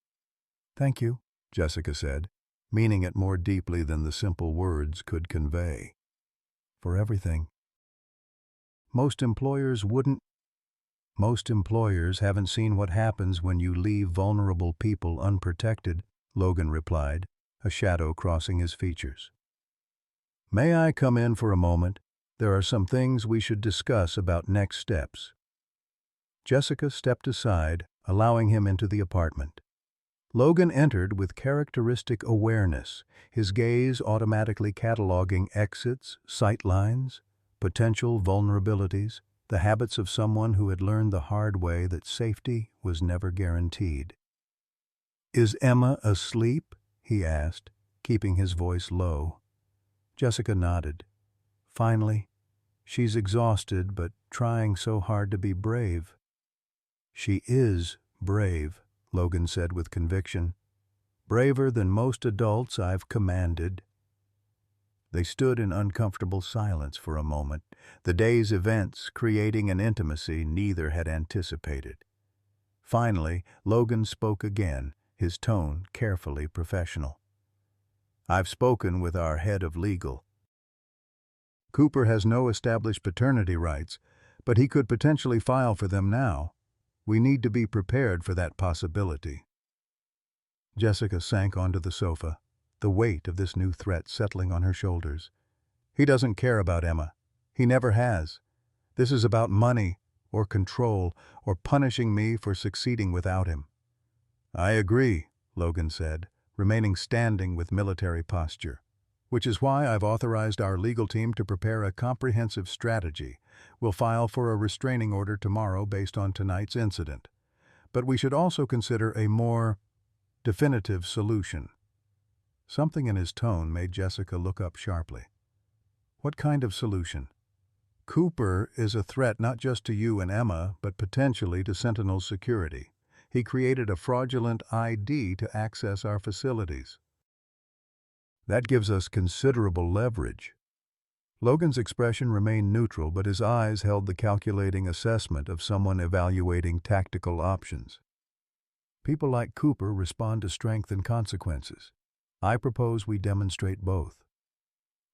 "Thank you," Jessica said, meaning it more deeply than the simple words could convey. "For everything." Most employers haven't seen what happens when you leave vulnerable people unprotected," Logan replied, a shadow crossing his features. "May I come in for a moment? There are some things we should discuss about next steps." Jessica stepped aside, allowing him into the apartment. Logan entered with characteristic awareness, his gaze automatically cataloging exits, sight lines, potential vulnerabilities, the habits of someone who had learned the hard way that safety was never guaranteed. "Is Emma asleep?" he asked, keeping his voice low. Jessica nodded. Finally, "She's exhausted, but trying so hard to be brave." "She is brave," Logan said with conviction. "Braver than most adults I've commanded." They stood in uncomfortable silence for a moment, the day's events creating an intimacy neither had anticipated. Finally, Logan spoke again, his tone carefully professional. "I've spoken with our head of legal. Cooper has no established paternity rights, but he could potentially file for them now. We need to be prepared for that possibility." Jessica sank onto the sofa, the weight of this new threat settling on her shoulders. "He doesn't care about Emma. He never has. This is about money, or control, or punishing me for succeeding without him." "I agree," Logan said, remaining standing with military posture. "Which is why I've authorized our legal team to prepare a comprehensive strategy. We'll file for a restraining order tomorrow based on tonight's incident. But we should also consider a more definitive solution." Something in his tone made Jessica look up sharply. "What kind of solution?" "Cooper is a threat not just to you and Emma, but potentially to Sentinel's security. He created a fraudulent ID to access our facilities. That gives us considerable leverage." Logan's expression remained neutral, but his eyes held the calculating assessment of someone evaluating tactical options. "People like Cooper respond to strength and consequences. I propose we demonstrate both."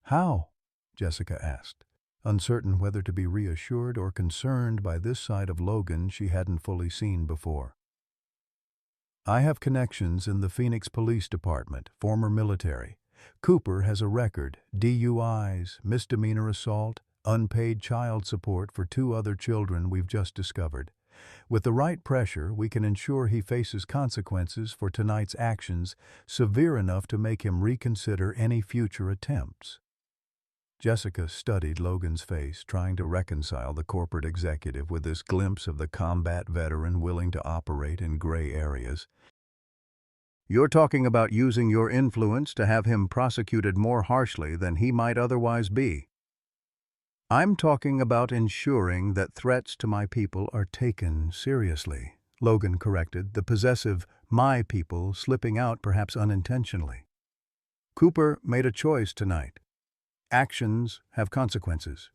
"How?" Jessica asked, uncertain whether to be reassured or concerned by this side of Logan she hadn't fully seen before. "I have connections in the Phoenix Police Department, former military. Cooper has a record: DUIs, misdemeanor assault, unpaid child support for 2 other children we've just discovered. With the right pressure, we can ensure he faces consequences for tonight's actions severe enough to make him reconsider any future attempts." Jessica studied Logan's face, trying to reconcile the corporate executive with this glimpse of the combat veteran willing to operate in gray areas. "You're talking about using your influence to have him prosecuted more harshly than he might otherwise be." "I'm talking about ensuring that threats to my people are taken seriously," Logan corrected, the possessive "my people" slipping out perhaps unintentionally. "Cooper made a choice tonight. Actions have consequences."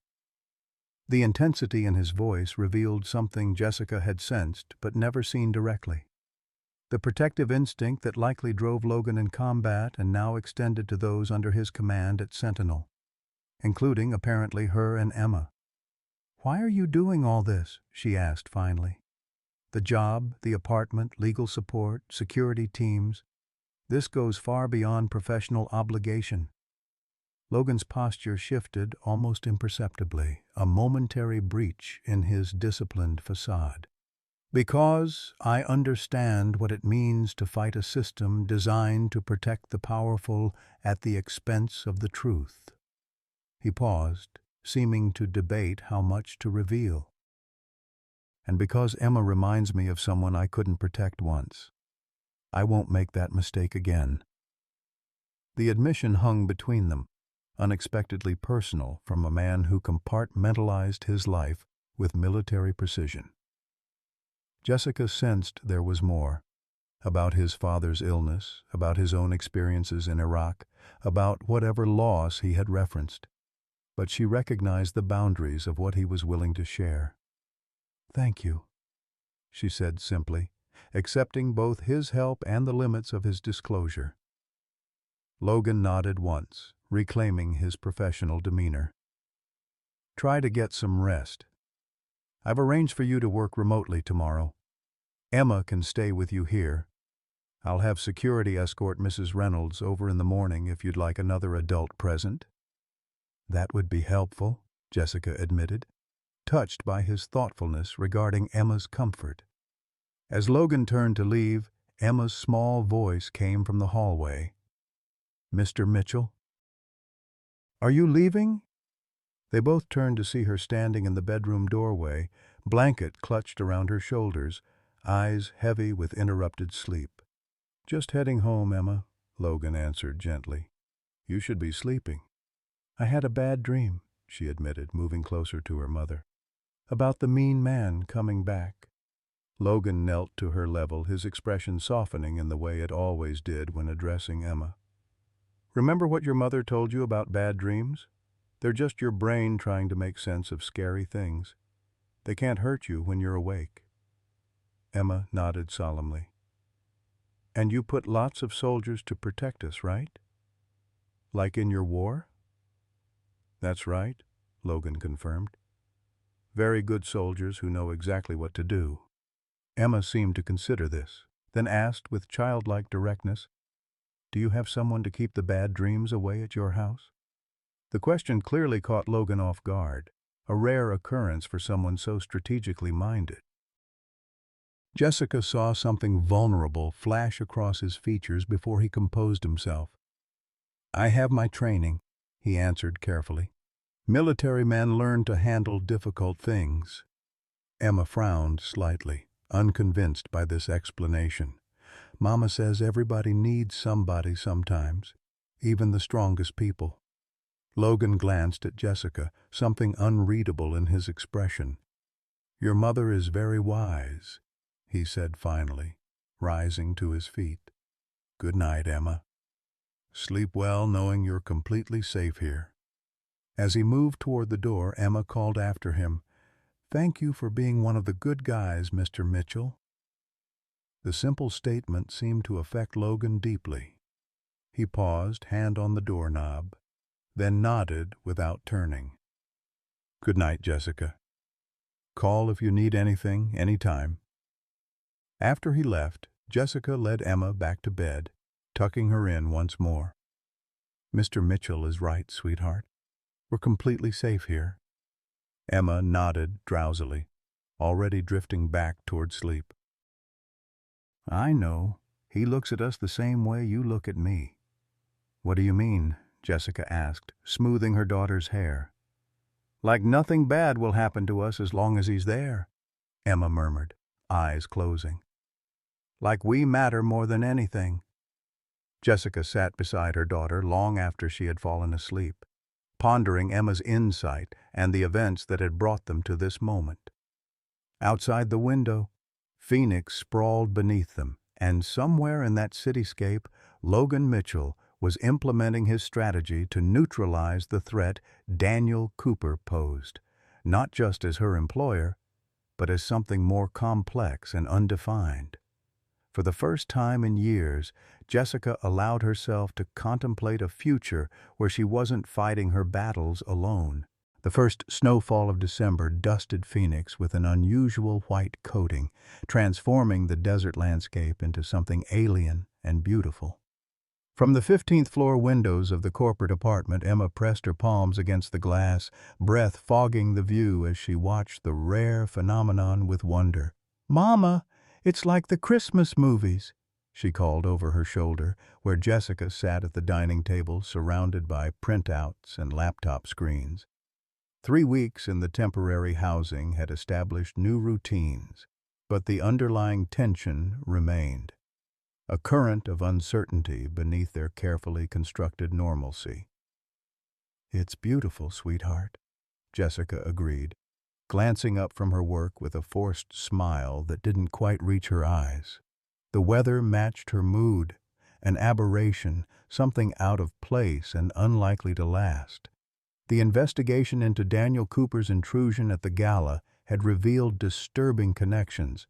The intensity in his voice revealed something Jessica had sensed but never seen directly. The protective instinct that likely drove Logan in combat and now extended to those under his command at Sentinel, including apparently her and Emma. "Why are you doing all this?" she asked finally. "The job, the apartment, legal support, security teams. This goes far beyond professional obligation." Logan's posture shifted almost imperceptibly, a momentary breach in his disciplined facade. "Because I understand what it means to fight a system designed to protect the powerful at the expense of the truth." He paused, seeming to debate how much to reveal. "And because Emma reminds me of someone I couldn't protect once. I won't make that mistake again." The admission hung between them, unexpectedly personal from a man who compartmentalized his life with military precision. Jessica sensed there was more. About his father's illness, about his own experiences in Iraq, about whatever loss he had referenced. But she recognized the boundaries of what he was willing to share. "Thank you," she said simply, accepting both his help and the limits of his disclosure. Logan nodded once, reclaiming his professional demeanor. "Try to get some rest. I've arranged for you to work remotely tomorrow. Emma can stay with you here. I'll have security escort Mrs. Reynolds over in the morning if you'd like another adult present." "That would be helpful," Jessica admitted, touched by his thoughtfulness regarding Emma's comfort. As Logan turned to leave, Emma's small voice came from the hallway. "Mr. Mitchell?" "Are you leaving?" They both turned to see her standing in the bedroom doorway, blanket clutched around her shoulders, eyes heavy with interrupted sleep. "Just heading home, Emma," Logan answered gently. "You should be sleeping." "I had a bad dream," she admitted, moving closer to her mother. "About the mean man coming back." Logan knelt to her level, his expression softening in the way it always did when addressing Emma. "Remember what your mother told you about bad dreams? They're just your brain trying to make sense of scary things. They can't hurt you when you're awake." Emma nodded solemnly. "And you put lots of soldiers to protect us, right? Like in your war?" "That's right," Logan confirmed. "Very good soldiers who know exactly what to do." Emma seemed to consider this, then asked with childlike directness, "Do you have someone to keep the bad dreams away at your house?" The question clearly caught Logan off guard, a rare occurrence for someone so strategically minded. Jessica saw something vulnerable flash across his features before he composed himself. "I have my training," he answered carefully. "Military men learn to handle difficult things." Emma frowned slightly, unconvinced by this explanation. "Mama says everybody needs somebody sometimes, even the strongest people." Logan glanced at Jessica, something unreadable in his expression. "Your mother is very wise," he said finally, rising to his feet. "Good night, Emma. Sleep well knowing you're completely safe here." As he moved toward the door, Emma called after him, "Thank you for being one of the good guys, Mr. Mitchell." The simple statement seemed to affect Logan deeply. He paused, hand on the doorknob, then nodded without turning. "Good night, Jessica. Call if you need anything, anytime." After he left, Jessica led Emma back to bed, tucking her in once more. "Mr. Mitchell is right, sweetheart. We're completely safe here." Emma nodded drowsily, already drifting back toward sleep. "I know. He looks at us the same way you look at me." "What do you mean?" Jessica asked, smoothing her daughter's hair. "Like nothing bad will happen to us as long as he's there," Emma murmured, eyes closing. "Like we matter more than anything." Jessica sat beside her daughter long after she had fallen asleep, pondering Emma's insight and the events that had brought them to this moment. Outside the window, Phoenix sprawled beneath them, and somewhere in that cityscape, Logan Mitchell was implementing his strategy to neutralize the threat Daniel Cooper posed, not just as her employer, but as something more complex and undefined. For the first time in years, Jessica allowed herself to contemplate a future where she wasn't fighting her battles alone. The first snowfall of December dusted Phoenix with an unusual white coating, transforming the desert landscape into something alien and beautiful. From the 15th floor windows of the corporate apartment, Emma pressed her palms against the glass, breath fogging the view as she watched the rare phenomenon with wonder. "Mama, it's like the Christmas movies," she called over her shoulder, where Jessica sat at the dining table surrounded by printouts and laptop screens. 3 weeks in the temporary housing had established new routines, but the underlying tension remained, a current of uncertainty beneath their carefully constructed normalcy. "It's beautiful, sweetheart," Jessica agreed, glancing up from her work with a forced smile that didn't quite reach her eyes. The weather matched her mood, an aberration, something out of place and unlikely to last. The investigation into Daniel Cooper's intrusion at the gala had revealed disturbing connections.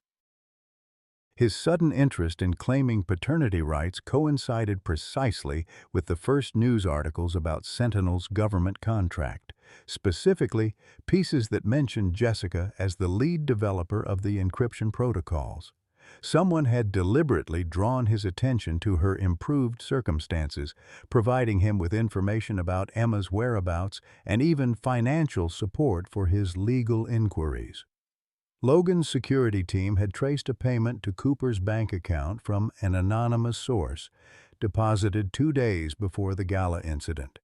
His sudden interest in claiming paternity rights coincided precisely with the first news articles about Sentinel's government contract, specifically pieces that mentioned Jessica as the lead developer of the encryption protocols. Someone had deliberately drawn his attention to her improved circumstances, providing him with information about Emma's whereabouts and even financial support for his legal inquiries. Logan's security team had traced a payment to Cooper's bank account from an anonymous source, deposited 2 days before the gala incident.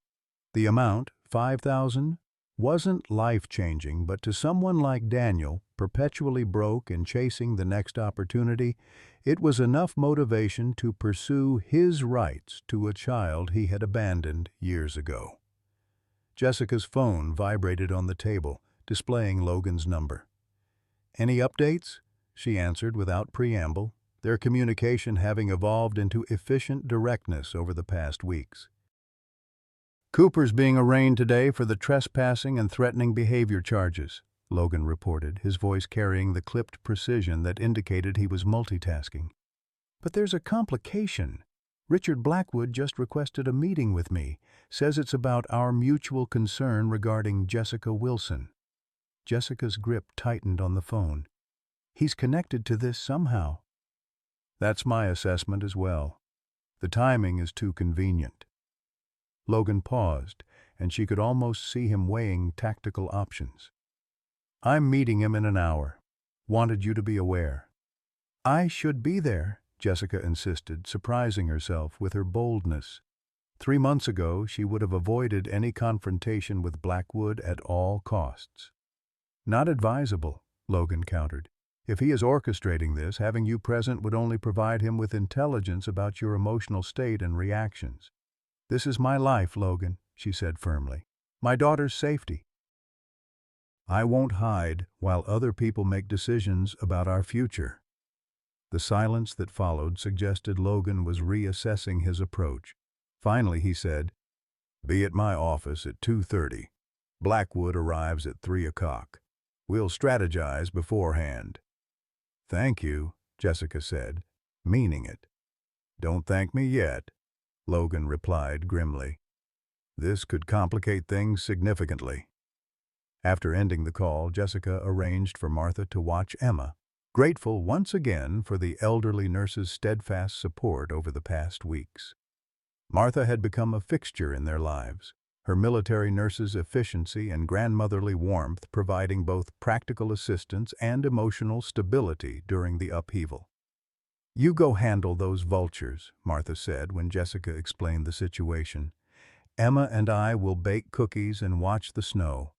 The amount, $5,000, wasn't life-changing, but to someone like Daniel, perpetually broke and chasing the next opportunity, it was enough motivation to pursue his rights to a child he had abandoned years ago. Jessica's phone vibrated on the table, displaying Logan's number. "Any updates?" she answered without preamble, their communication having evolved into efficient directness over the past weeks. "Cooper's being arraigned today for the trespassing and threatening behavior charges," Logan reported, his voice carrying the clipped precision that indicated he was multitasking. "But there's a complication. Richard Blackwood just requested a meeting with me, says it's about our mutual concern regarding Jessica Wilson." Jessica's grip tightened on the phone. "He's connected to this somehow." "That's my assessment as well. The timing is too convenient." Logan paused, and she could almost see him weighing tactical options. "I'm meeting him in an hour. Wanted you to be aware." "I should be there," Jessica insisted, surprising herself with her boldness. 3 months ago, she would have avoided any confrontation with Blackwood at all costs. "Not advisable," Logan countered. "If he is orchestrating this, having you present would only provide him with intelligence about your emotional state and reactions." "This is my life, Logan," she said firmly. "My daughter's safety. I won't hide while other people make decisions about our future." The silence that followed suggested Logan was reassessing his approach. Finally he said, "Be at my office at 2:30. Blackwood arrives at 3 o'clock. We'll strategize beforehand." "Thank you," Jessica said, meaning it. "Don't thank me yet," Logan replied grimly. "This could complicate things significantly." After ending the call, Jessica arranged for Martha to watch Emma, grateful once again for the elderly nurse's steadfast support over the past weeks. Martha had become a fixture in their lives, her military nurse's efficiency and grandmotherly warmth providing both practical assistance and emotional stability during the upheaval. "You go handle those vultures," Martha said when Jessica explained the situation. "Emma and I will bake cookies and watch the snow.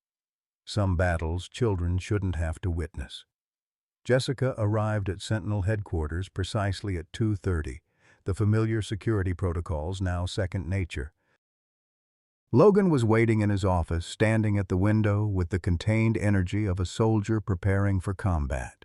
Some battles children shouldn't have to witness." Jessica arrived at Sentinel headquarters precisely at 2:30, the familiar security protocols now second nature. Logan was waiting in his office, standing at the window with the contained energy of a soldier preparing for combat.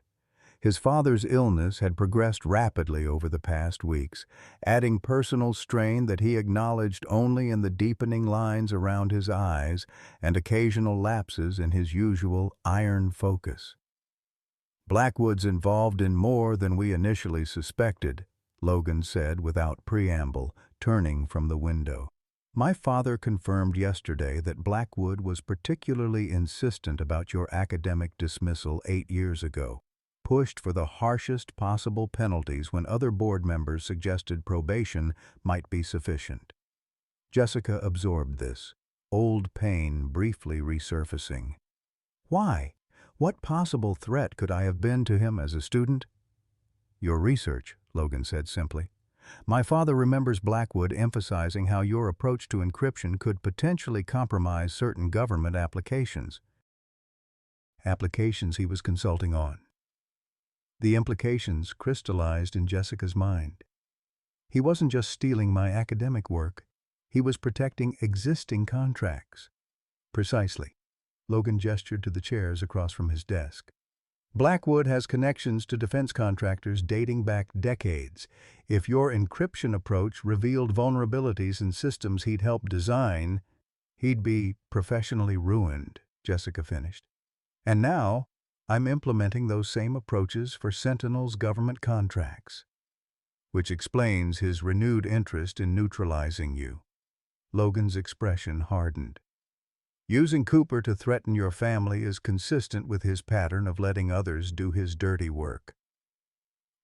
His father's illness had progressed rapidly over the past weeks, adding personal strain that he acknowledged only in the deepening lines around his eyes and occasional lapses in his usual iron focus. "Blackwood's involved in more than we initially suspected," Logan said without preamble, turning from the window. "My father confirmed yesterday that Blackwood was particularly insistent about your academic dismissal 8 years ago, pushed for the harshest possible penalties when other board members suggested probation might be sufficient." Jessica absorbed this, old pain briefly resurfacing. "Why? What possible threat could I have been to him as a student?" "Your research," Logan said simply. "My father remembers Blackwood emphasizing how your approach to encryption could potentially compromise certain government applications." Applications he was consulting on. The implications crystallized in Jessica's mind. He wasn't just stealing my academic work, he was protecting existing contracts. "Precisely." Logan gestured to the chairs across from his desk. "Blackwood has connections to defense contractors dating back decades. If your encryption approach revealed vulnerabilities in systems he'd helped design, he'd be professionally ruined," Jessica finished. "And now, I'm implementing those same approaches for Sentinel's government contracts." "Which explains his renewed interest in neutralizing you." Logan's expression hardened. "Using Cooper to threaten your family is consistent with his pattern of letting others do his dirty work."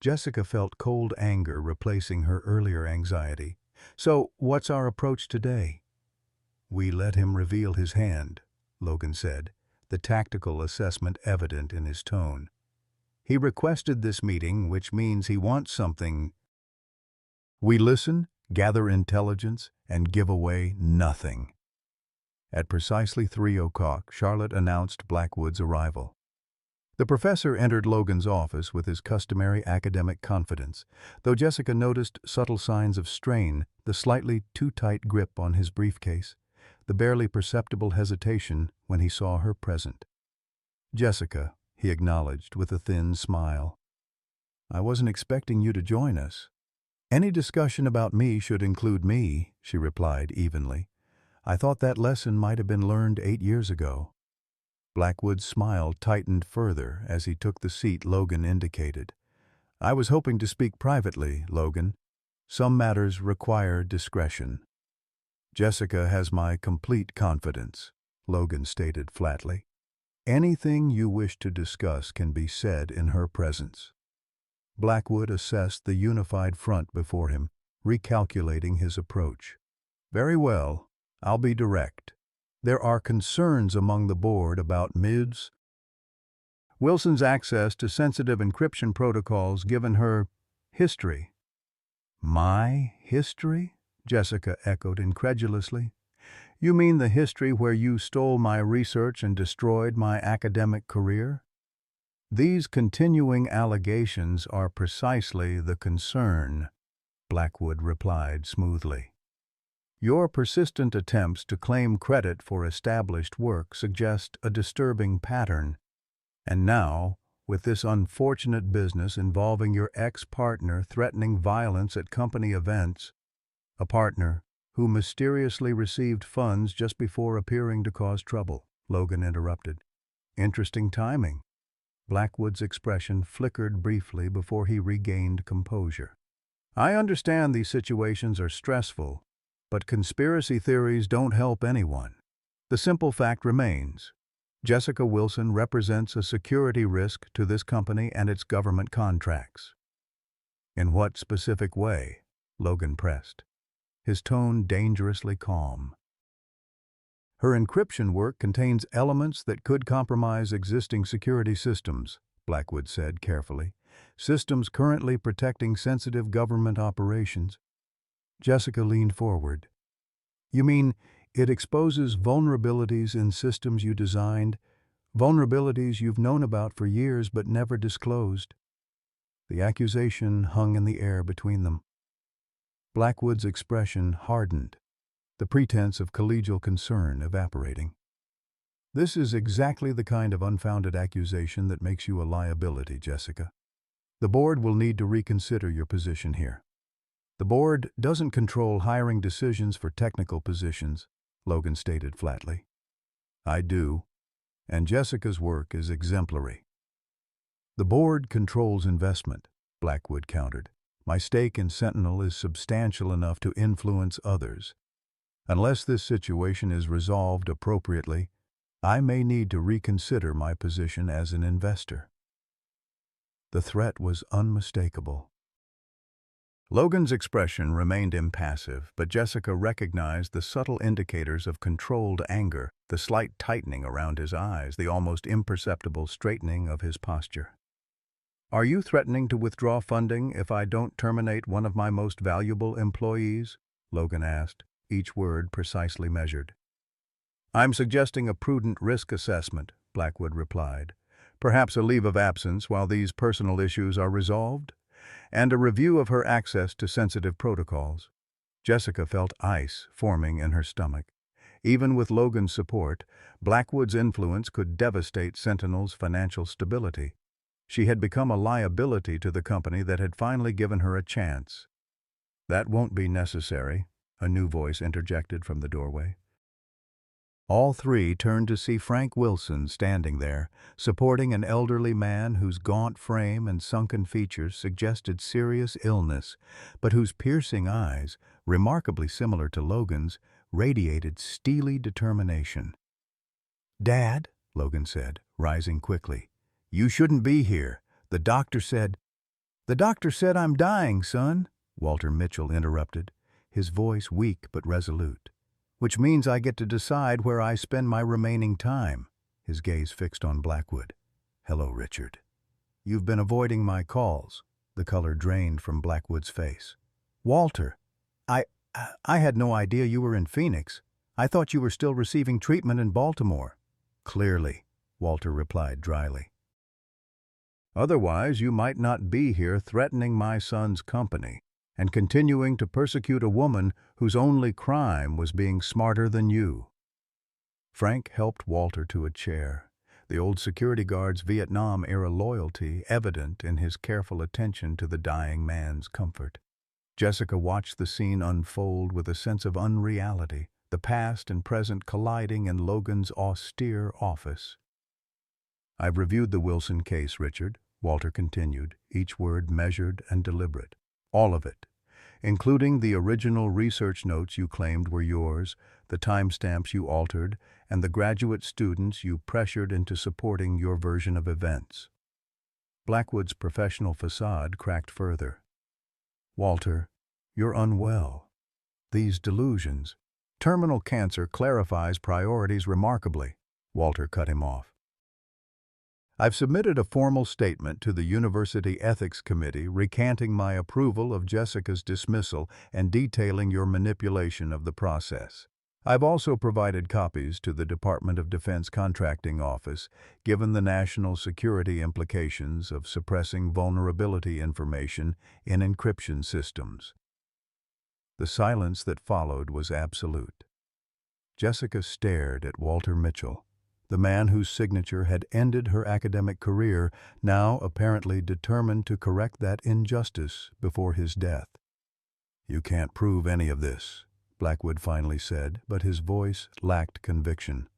Jessica felt cold anger replacing her earlier anxiety. "So, what's our approach today?" "We let him reveal his hand," Logan said, the tactical assessment evident in his tone. "He requested this meeting, which means he wants something. We listen, gather intelligence, and give away nothing." At precisely 3 o'clock, Charlotte announced Blackwood's arrival. The professor entered Logan's office with his customary academic confidence, though Jessica noticed subtle signs of strain, the slightly too tight grip on his briefcase, the barely perceptible hesitation when he saw her present. "Jessica," he acknowledged with a thin smile. "I wasn't expecting you to join us." "Any discussion about me should include me," she replied evenly. "I thought that lesson might have been learned 8 years ago." Blackwood's smile tightened further as he took the seat Logan indicated. "I was hoping to speak privately, Logan. Some matters require discretion." "Jessica has my complete confidence," Logan stated flatly. "Anything you wish to discuss can be said in her presence." Blackwood assessed the unified front before him, recalculating his approach. "Very well, I'll be direct. There are concerns among the board about Ms. Wilson's access to sensitive encryption protocols given her history." "My history?" Jessica echoed incredulously. "You mean the history where you stole my research and destroyed my academic career?" "These continuing allegations are precisely the concern," Blackwood replied smoothly. "Your persistent attempts to claim credit for established work suggest a disturbing pattern. And now, with this unfortunate business involving your ex-partner threatening violence at company events, a partner who mysteriously received funds just before appearing to cause trouble," Logan interrupted. "Interesting timing." Blackwood's expression flickered briefly before he regained composure. "I understand these situations are stressful, but conspiracy theories don't help anyone. The simple fact remains. Jessica Wilson represents a security risk to this company and its government contracts." "In what specific way?" Logan pressed, his tone dangerously calm. "Her encryption work contains elements that could compromise existing security systems," Blackwood said carefully. "Systems currently protecting sensitive government operations." Jessica leaned forward. "You mean it exposes vulnerabilities in systems you designed, vulnerabilities you've known about for years but never disclosed?" The accusation hung in the air between them. Blackwood's expression hardened, the pretense of collegial concern evaporating. "This is exactly the kind of unfounded accusation that makes you a liability, Jessica. The board will need to reconsider your position here." "The board doesn't control hiring decisions for technical positions," Logan stated flatly. "I do, and Jessica's work is exemplary." "The board controls investment," Blackwood countered. "My stake in Sentinel is substantial enough to influence others. Unless this situation is resolved appropriately, I may need to reconsider my position as an investor." The threat was unmistakable. Logan's expression remained impassive, but Jessica recognized the subtle indicators of controlled anger, the slight tightening around his eyes, the almost imperceptible straightening of his posture. "Are you threatening to withdraw funding if I don't terminate one of my most valuable employees?" Logan asked, each word precisely measured. "I'm suggesting a prudent risk assessment," Blackwood replied. "Perhaps a leave of absence while these personal issues are resolved, and a review of her access to sensitive protocols." Jessica felt ice forming in her stomach. Even with Logan's support, Blackwood's influence could devastate Sentinel's financial stability. She had become a liability to the company that had finally given her a chance. "That won't be necessary," a new voice interjected from the doorway. All three turned to see Frank Wilson standing there, supporting an elderly man whose gaunt frame and sunken features suggested serious illness, but whose piercing eyes, remarkably similar to Logan's, radiated steely determination. "Dad," Logan said, rising quickly, "you shouldn't be here. The doctor said—" "The doctor said I'm dying, son," Walter Mitchell interrupted, his voice weak but resolute. "Which means I get to decide where I spend my remaining time," his gaze fixed on Blackwood. "Hello, Richard. You've been avoiding my calls." The color drained from Blackwood's face. "Walter, I had no idea you were in Phoenix. I thought you were still receiving treatment in Baltimore. Clearly, Walter replied dryly. Otherwise, you might not be here threatening my son's company and continuing to persecute a woman whose only crime was being smarter than you. Frank helped Walter to a chair, the old security guard's Vietnam-era loyalty evident in his careful attention to the dying man's comfort. Jessica watched the scene unfold with a sense of unreality, the past and present colliding in Logan's austere office. I've reviewed the Wilson case, Richard, Walter continued, each word measured and deliberate. All of it, including the original research notes you claimed were yours, the timestamps you altered, and the graduate students you pressured into supporting your version of events. Blackwood's professional facade cracked further. Walter, you're unwell. These delusions. Terminal cancer clarifies priorities remarkably. Walter cut him off. I've submitted a formal statement to the University Ethics Committee recanting my approval of Jessica's dismissal and detailing your manipulation of the process. I've also provided copies to the Department of Defense Contracting Office, given the national security implications of suppressing vulnerability information in encryption systems. The silence that followed was absolute. Jessica stared at Walter Mitchell, the man whose signature had ended her academic career, now apparently determined to correct that injustice before his death. You can't prove any of this, Blackwood finally said, but his voice lacked conviction.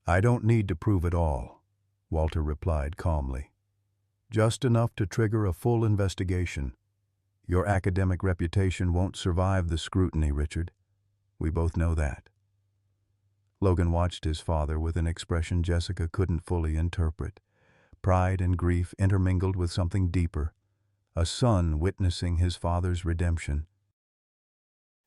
I don't need to prove it all, Walter replied calmly. Just enough to trigger a full investigation. Your academic reputation won't survive the scrutiny, Richard. We both know that. Logan watched his father with an expression Jessica couldn't fully interpret. Pride and grief intermingled with something deeper. A son witnessing his father's redemption.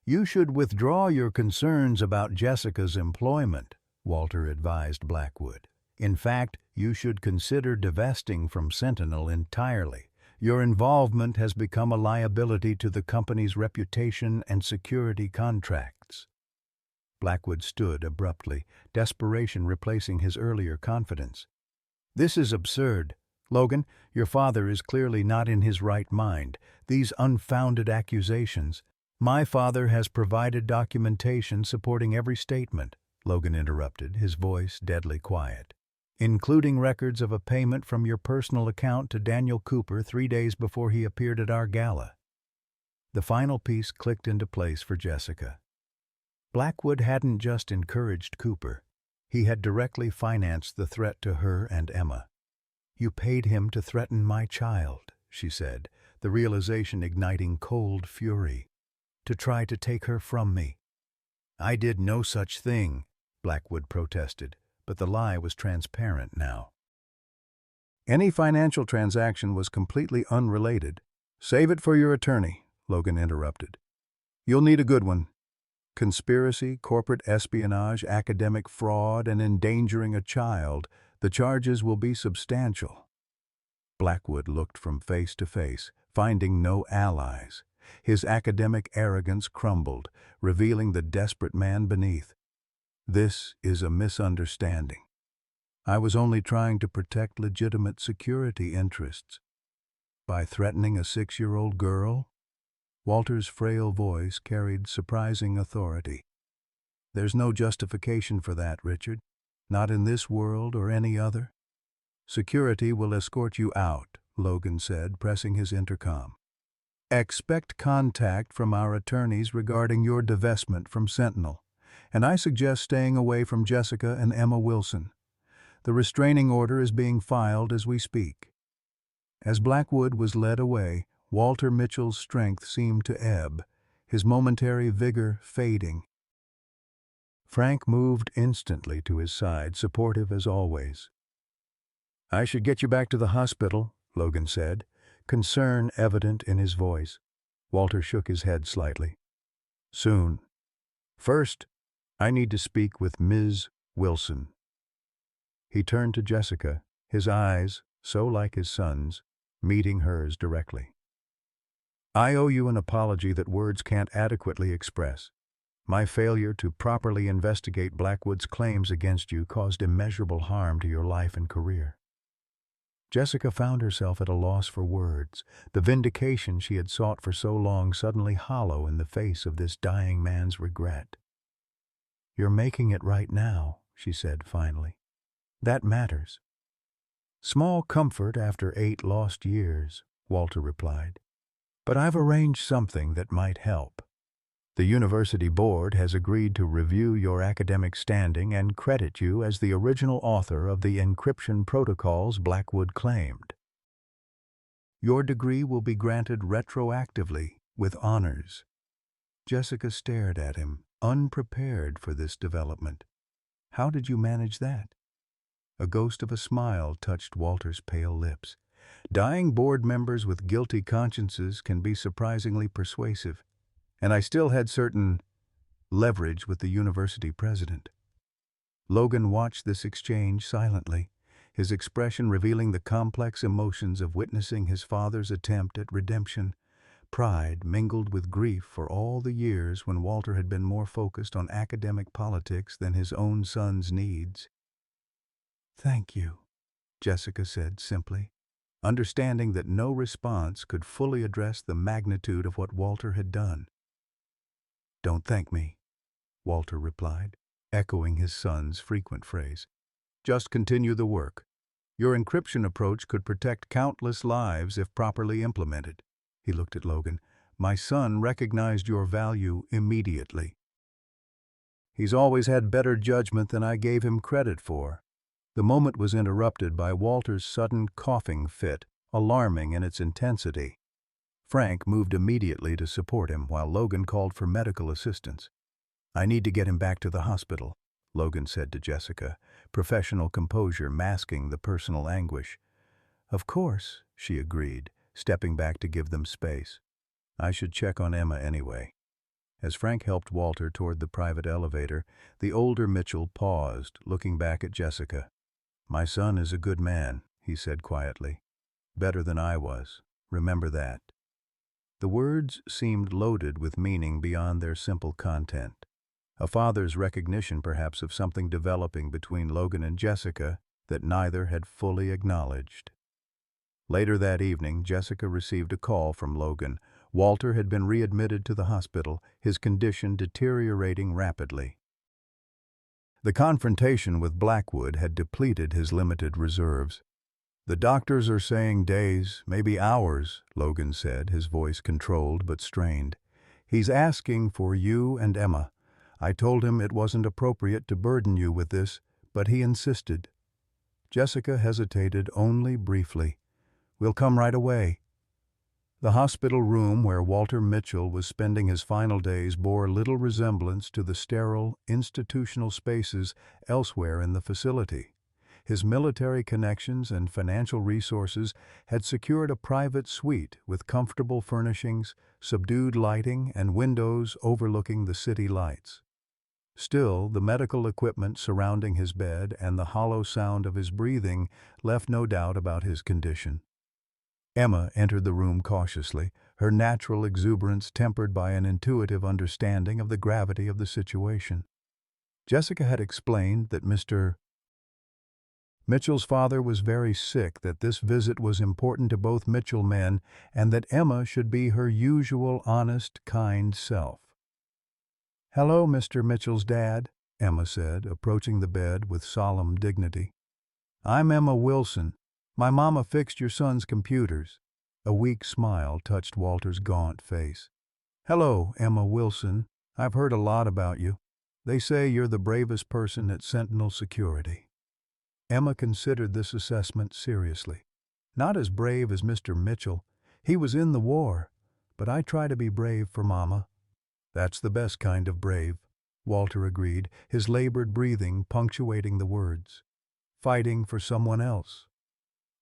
You should withdraw your concerns about Jessica's employment, Walter advised Blackwood. In fact, you should consider divesting from Sentinel entirely. Your involvement has become a liability to the company's reputation and security contracts. Blackwood stood abruptly, desperation replacing his earlier confidence. This is absurd. Logan, your father is clearly not in his right mind. These unfounded accusations. My father has provided documentation supporting every statement, Logan interrupted, his voice deadly quiet, including records of a payment from your personal account to Daniel Cooper 3 days before he appeared at our gala. The final piece clicked into place for Jessica. Blackwood hadn't just encouraged Cooper. He had directly financed the threat to her and Emma. You paid him to threaten my child, she said, the realization igniting cold fury. To try to take her from me. I did no such thing, Blackwood protested, but the lie was transparent now. Any financial transaction was completely unrelated. Save it for your attorney, Logan interrupted. You'll need a good one. Conspiracy, corporate espionage, academic fraud, and endangering a child. The charges will be substantial. Blackwood looked from face to face, finding no allies. His academic arrogance crumbled, revealing the desperate man beneath. This is a misunderstanding. I was only trying to protect legitimate security interests. By threatening a 6-year-old girl? Walter's frail voice carried surprising authority. There's no justification for that, Richard. Not in this world or any other. Security will escort you out, Logan said, pressing his intercom. Expect contact from our attorneys regarding your divestment from Sentinel, and I suggest staying away from Jessica and Emma Wilson. The restraining order is being filed as we speak. As Blackwood was led away, Walter Mitchell's strength seemed to ebb, his momentary vigor fading. Frank moved instantly to his side, supportive as always. I should get you back to the hospital, Logan said, concern evident in his voice. Walter shook his head slightly. Soon. First, I need to speak with Ms. Wilson. He turned to Jessica, his eyes, so like his son's, meeting hers directly. I owe you an apology that words can't adequately express. My failure to properly investigate Blackwood's claims against you caused immeasurable harm to your life and career." Jessica found herself at a loss for words, the vindication she had sought for so long suddenly hollow in the face of this dying man's regret. "You're making it right now," she said finally. "That matters." "Small comfort after 8 lost years," Walter replied. "But I've arranged something that might help. The university board has agreed to review your academic standing and credit you as the original author of the encryption protocols Blackwood claimed. Your degree will be granted retroactively with honors." Jessica stared at him, unprepared for this development. "How did you manage that?" A ghost of a smile touched Walter's pale lips. "Dying board members with guilty consciences can be surprisingly persuasive, and I still had certain leverage with the university president." Logan watched this exchange silently, his expression revealing the complex emotions of witnessing his father's attempt at redemption, pride mingled with grief for all the years when Walter had been more focused on academic politics than his own son's needs. "Thank you," Jessica said simply, understanding that no response could fully address the magnitude of what Walter had done. "Don't thank me," Walter replied, echoing his son's frequent phrase. "Just continue the work. Your encryption approach could protect countless lives if properly implemented." He looked at Logan. "My son recognized your value immediately. He's always had better judgment than I gave him credit for." The moment was interrupted by Walter's sudden coughing fit, alarming in its intensity. Frank moved immediately to support him while Logan called for medical assistance. "I need to get him back to the hospital," Logan said to Jessica, professional composure masking the personal anguish. "Of course," she agreed, stepping back to give them space. "I should check on Emma anyway." As Frank helped Walter toward the private elevator, the older Mitchell paused, looking back at Jessica. "My son is a good man," he said quietly. "Better than I was. Remember that." The words seemed loaded with meaning beyond their simple content. A father's recognition perhaps of something developing between Logan and Jessica that neither had fully acknowledged. Later that evening, Jessica received a call from Logan. Walter had been readmitted to the hospital, his condition deteriorating rapidly. The confrontation with Blackwood had depleted his limited reserves. "The doctors are saying days, maybe hours," Logan said, his voice controlled but strained. "He's asking for you and Emma. I told him it wasn't appropriate to burden you with this, but he insisted." Jessica hesitated only briefly. "We'll come right away." The hospital room where Walter Mitchell was spending his final days bore little resemblance to the sterile, institutional spaces elsewhere in the facility. His military connections and financial resources had secured a private suite with comfortable furnishings, subdued lighting, and windows overlooking the city lights. Still, the medical equipment surrounding his bed and the hollow sound of his breathing left no doubt about his condition. Emma entered the room cautiously, her natural exuberance tempered by an intuitive understanding of the gravity of the situation. Jessica had explained that Mr. Mitchell's father was very sick, that this visit was important to both Mitchell men, and that Emma should be her usual honest, kind self. "Hello, Mr. Mitchell's dad," Emma said, approaching the bed with solemn dignity. "I'm Emma Wilson. My mama fixed your son's computers." A weak smile touched Walter's gaunt face. "Hello, Emma Wilson. I've heard a lot about you. They say you're the bravest person at Sentinel Security." Emma considered this assessment seriously. "Not as brave as Mr. Mitchell. He was in the war. But I try to be brave for Mama." "That's the best kind of brave," Walter agreed, his labored breathing punctuating the words. "Fighting for someone else."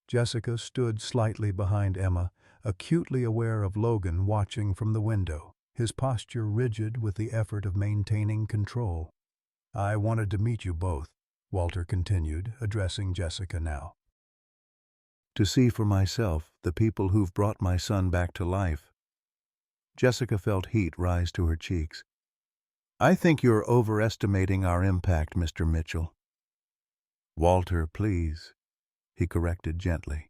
Jessica stood slightly behind Emma, acutely aware of Logan watching from the window, his posture rigid with the effort of maintaining control. "I wanted to meet you both," Walter continued, addressing Jessica now. "To see for myself the people who've brought my son back to life." Jessica felt heat rise to her cheeks. I think you're overestimating our impact, Mr. Mitchell. Walter, please, he corrected gently.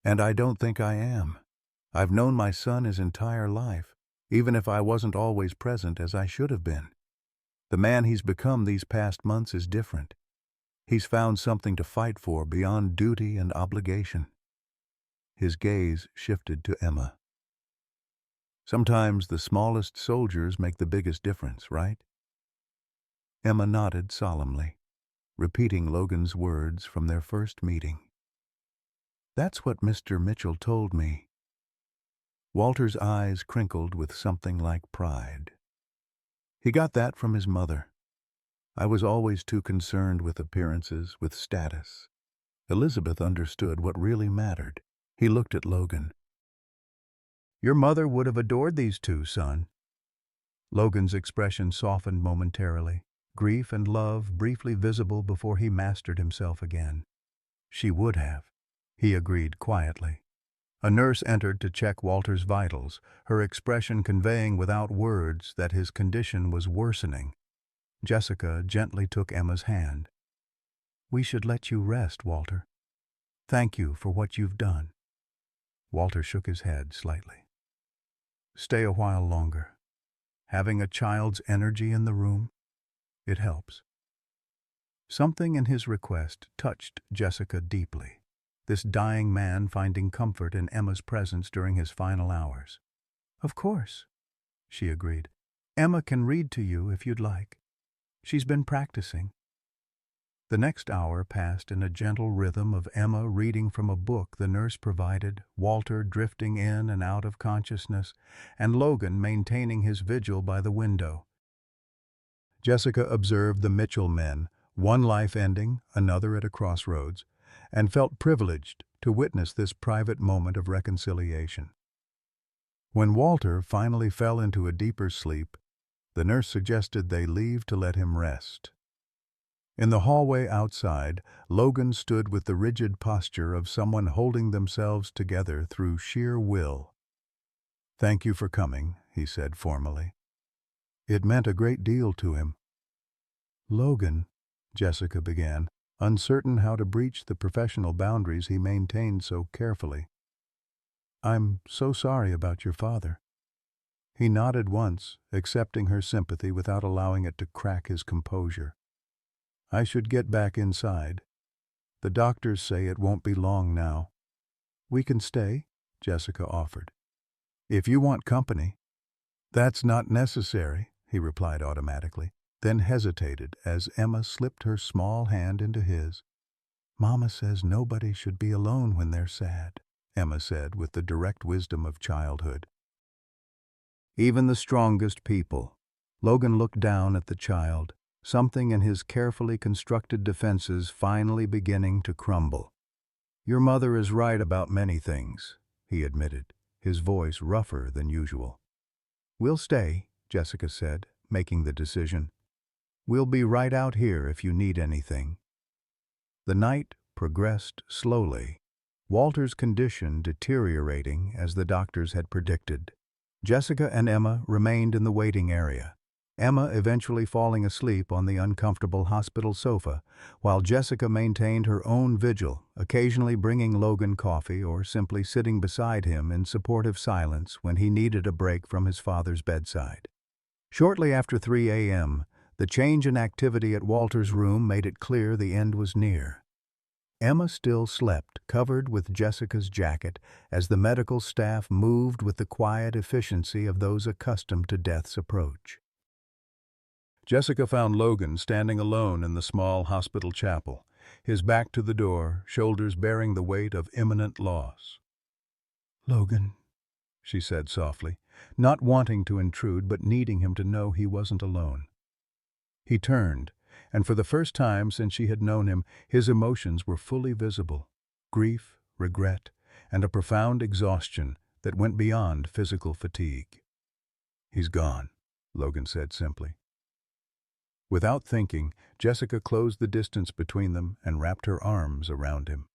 And I don't think I am. I've known my son his entire life, even if I wasn't always present as I should have been. The man he's become these past months is different. He's found something to fight for beyond duty and obligation. His gaze shifted to Emma. Sometimes the smallest soldiers make the biggest difference, right? Emma nodded solemnly, repeating Logan's words from their first meeting. That's what Mr. Mitchell told me. Walter's eyes crinkled with something like pride. He got that from his mother. I was always too concerned with appearances, with status. Elizabeth understood what really mattered. He looked at Logan. Your mother would have adored these two, son. Logan's expression softened momentarily, grief and love briefly visible before he mastered himself again. She would have, he agreed quietly. A nurse entered to check Walter's vitals, her expression conveying without words that his condition was worsening. Jessica gently took Emma's hand. We should let you rest, Walter. Thank you for what you've done. Walter shook his head slightly. Stay a while longer. Having a child's energy in the room, it helps. Something in his request touched Jessica deeply, this dying man finding comfort in Emma's presence during his final hours. Of course, she agreed. Emma can read to you if you'd like. She's been practicing. The next hour passed in a gentle rhythm of Emma reading from a book the nurse provided, Walter drifting in and out of consciousness, and Logan maintaining his vigil by the window. Jessica observed the Mitchell men, one life ending, another at a crossroads, and felt privileged to witness this private moment of reconciliation. When Walter finally fell into a deeper sleep, the nurse suggested they leave to let him rest. In the hallway outside, Logan stood with the rigid posture of someone holding themselves together through sheer will. Thank you for coming, he said formally. It meant a great deal to him. Logan, Jessica began, uncertain how to breach the professional boundaries he maintained so carefully. I'm so sorry about your father. He nodded once, accepting her sympathy without allowing it to crack his composure. I should get back inside. The doctors say it won't be long now. We can stay, Jessica offered. If you want company. That's not necessary, he replied automatically, then hesitated as Emma slipped her small hand into his. Mama says nobody should be alone when they're sad, Emma said with the direct wisdom of childhood. Even the strongest people. Logan looked down at the child, something in his carefully constructed defenses finally beginning to crumble. Your mother is right about many things, he admitted, his voice rougher than usual. We'll stay, Jessica said, making the decision. We'll be right out here if you need anything. The night progressed slowly, Walter's condition deteriorating as the doctors had predicted. Jessica and Emma remained in the waiting area, Emma eventually falling asleep on the uncomfortable hospital sofa, while Jessica maintained her own vigil, occasionally bringing Logan coffee or simply sitting beside him in supportive silence when he needed a break from his father's bedside. Shortly after 3 a.m., the change in activity at Walter's room made it clear the end was near. Emma still slept, covered with Jessica's jacket, as the medical staff moved with the quiet efficiency of those accustomed to death's approach. Jessica found Logan standing alone in the small hospital chapel, his back to the door, shoulders bearing the weight of imminent loss. Logan, she said softly, not wanting to intrude but needing him to know he wasn't alone. He turned, and for the first time since she had known him, his emotions were fully visible: grief, regret, and a profound exhaustion that went beyond physical fatigue. He's gone, Logan said simply. Without thinking, Jessica closed the distance between them and wrapped her arms around him.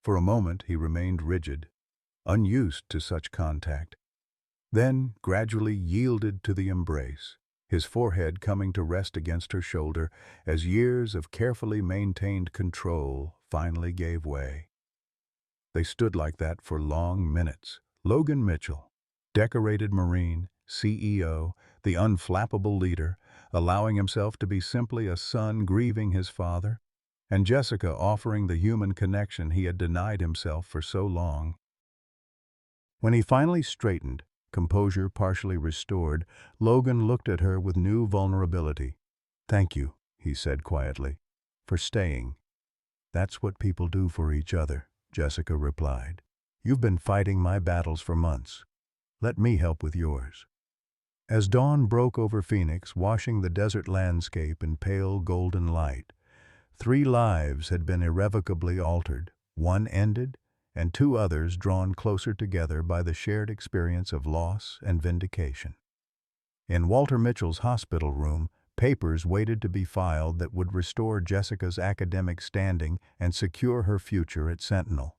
For a moment he remained rigid, unused to such contact, then gradually yielded to the embrace, his forehead coming to rest against her shoulder as years of carefully maintained control finally gave way. They stood like that for long minutes. Logan Mitchell, decorated Marine, CEO, the unflappable leader, allowing himself to be simply a son grieving his father, and Jessica offering the human connection he had denied himself for so long. When he finally straightened, composure partially restored, Logan looked at her with new vulnerability. "Thank you," he said quietly, "for staying." "That's what people do for each other," Jessica replied. "You've been fighting my battles for months. Let me help with yours." As dawn broke over Phoenix, washing the desert landscape in pale golden light, 3 lives had been irrevocably altered, one ended, and 2 others drawn closer together by the shared experience of loss and vindication. In Walter Mitchell's hospital room, papers waited to be filed that would restore Jessica's academic standing and secure her future at Sentinel.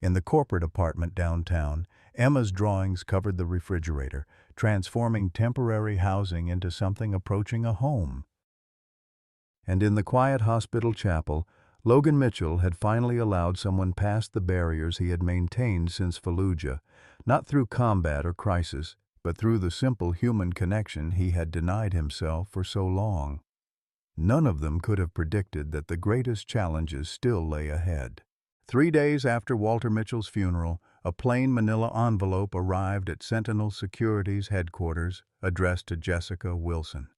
In the corporate apartment downtown, Emma's drawings covered the refrigerator, transforming temporary housing into something approaching a home. And in the quiet hospital chapel, Logan Mitchell had finally allowed someone past the barriers he had maintained since Fallujah, not through combat or crisis, but through the simple human connection he had denied himself for so long. None of them could have predicted that the greatest challenges still lay ahead. 3 days after Walter Mitchell's funeral, a plain manila envelope arrived at Sentinel Security's headquarters, addressed to Jessica Wilson.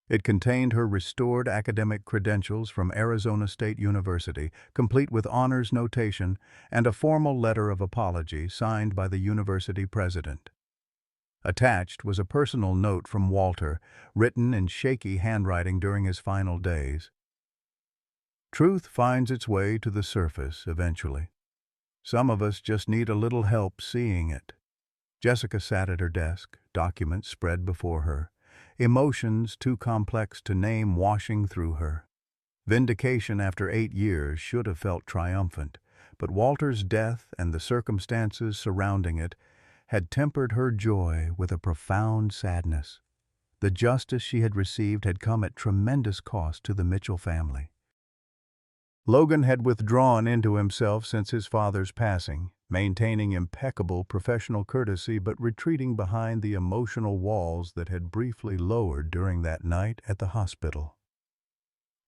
It contained her restored academic credentials from Arizona State University, complete with honors notation and a formal letter of apology signed by the university president. Attached was a personal note from Walter, written in shaky handwriting during his final days. Truth finds its way to the surface eventually. Some of us just need a little help seeing it. Jessica sat at her desk, documents spread before her, emotions too complex to name washing through her. Vindication after 8 years should have felt triumphant, but Walter's death and the circumstances surrounding it had tempered her joy with a profound sadness. The justice she had received had come at tremendous cost to the Mitchell family. Logan had withdrawn into himself since his father's passing, maintaining impeccable professional courtesy but retreating behind the emotional walls that had briefly lowered during that night at the hospital.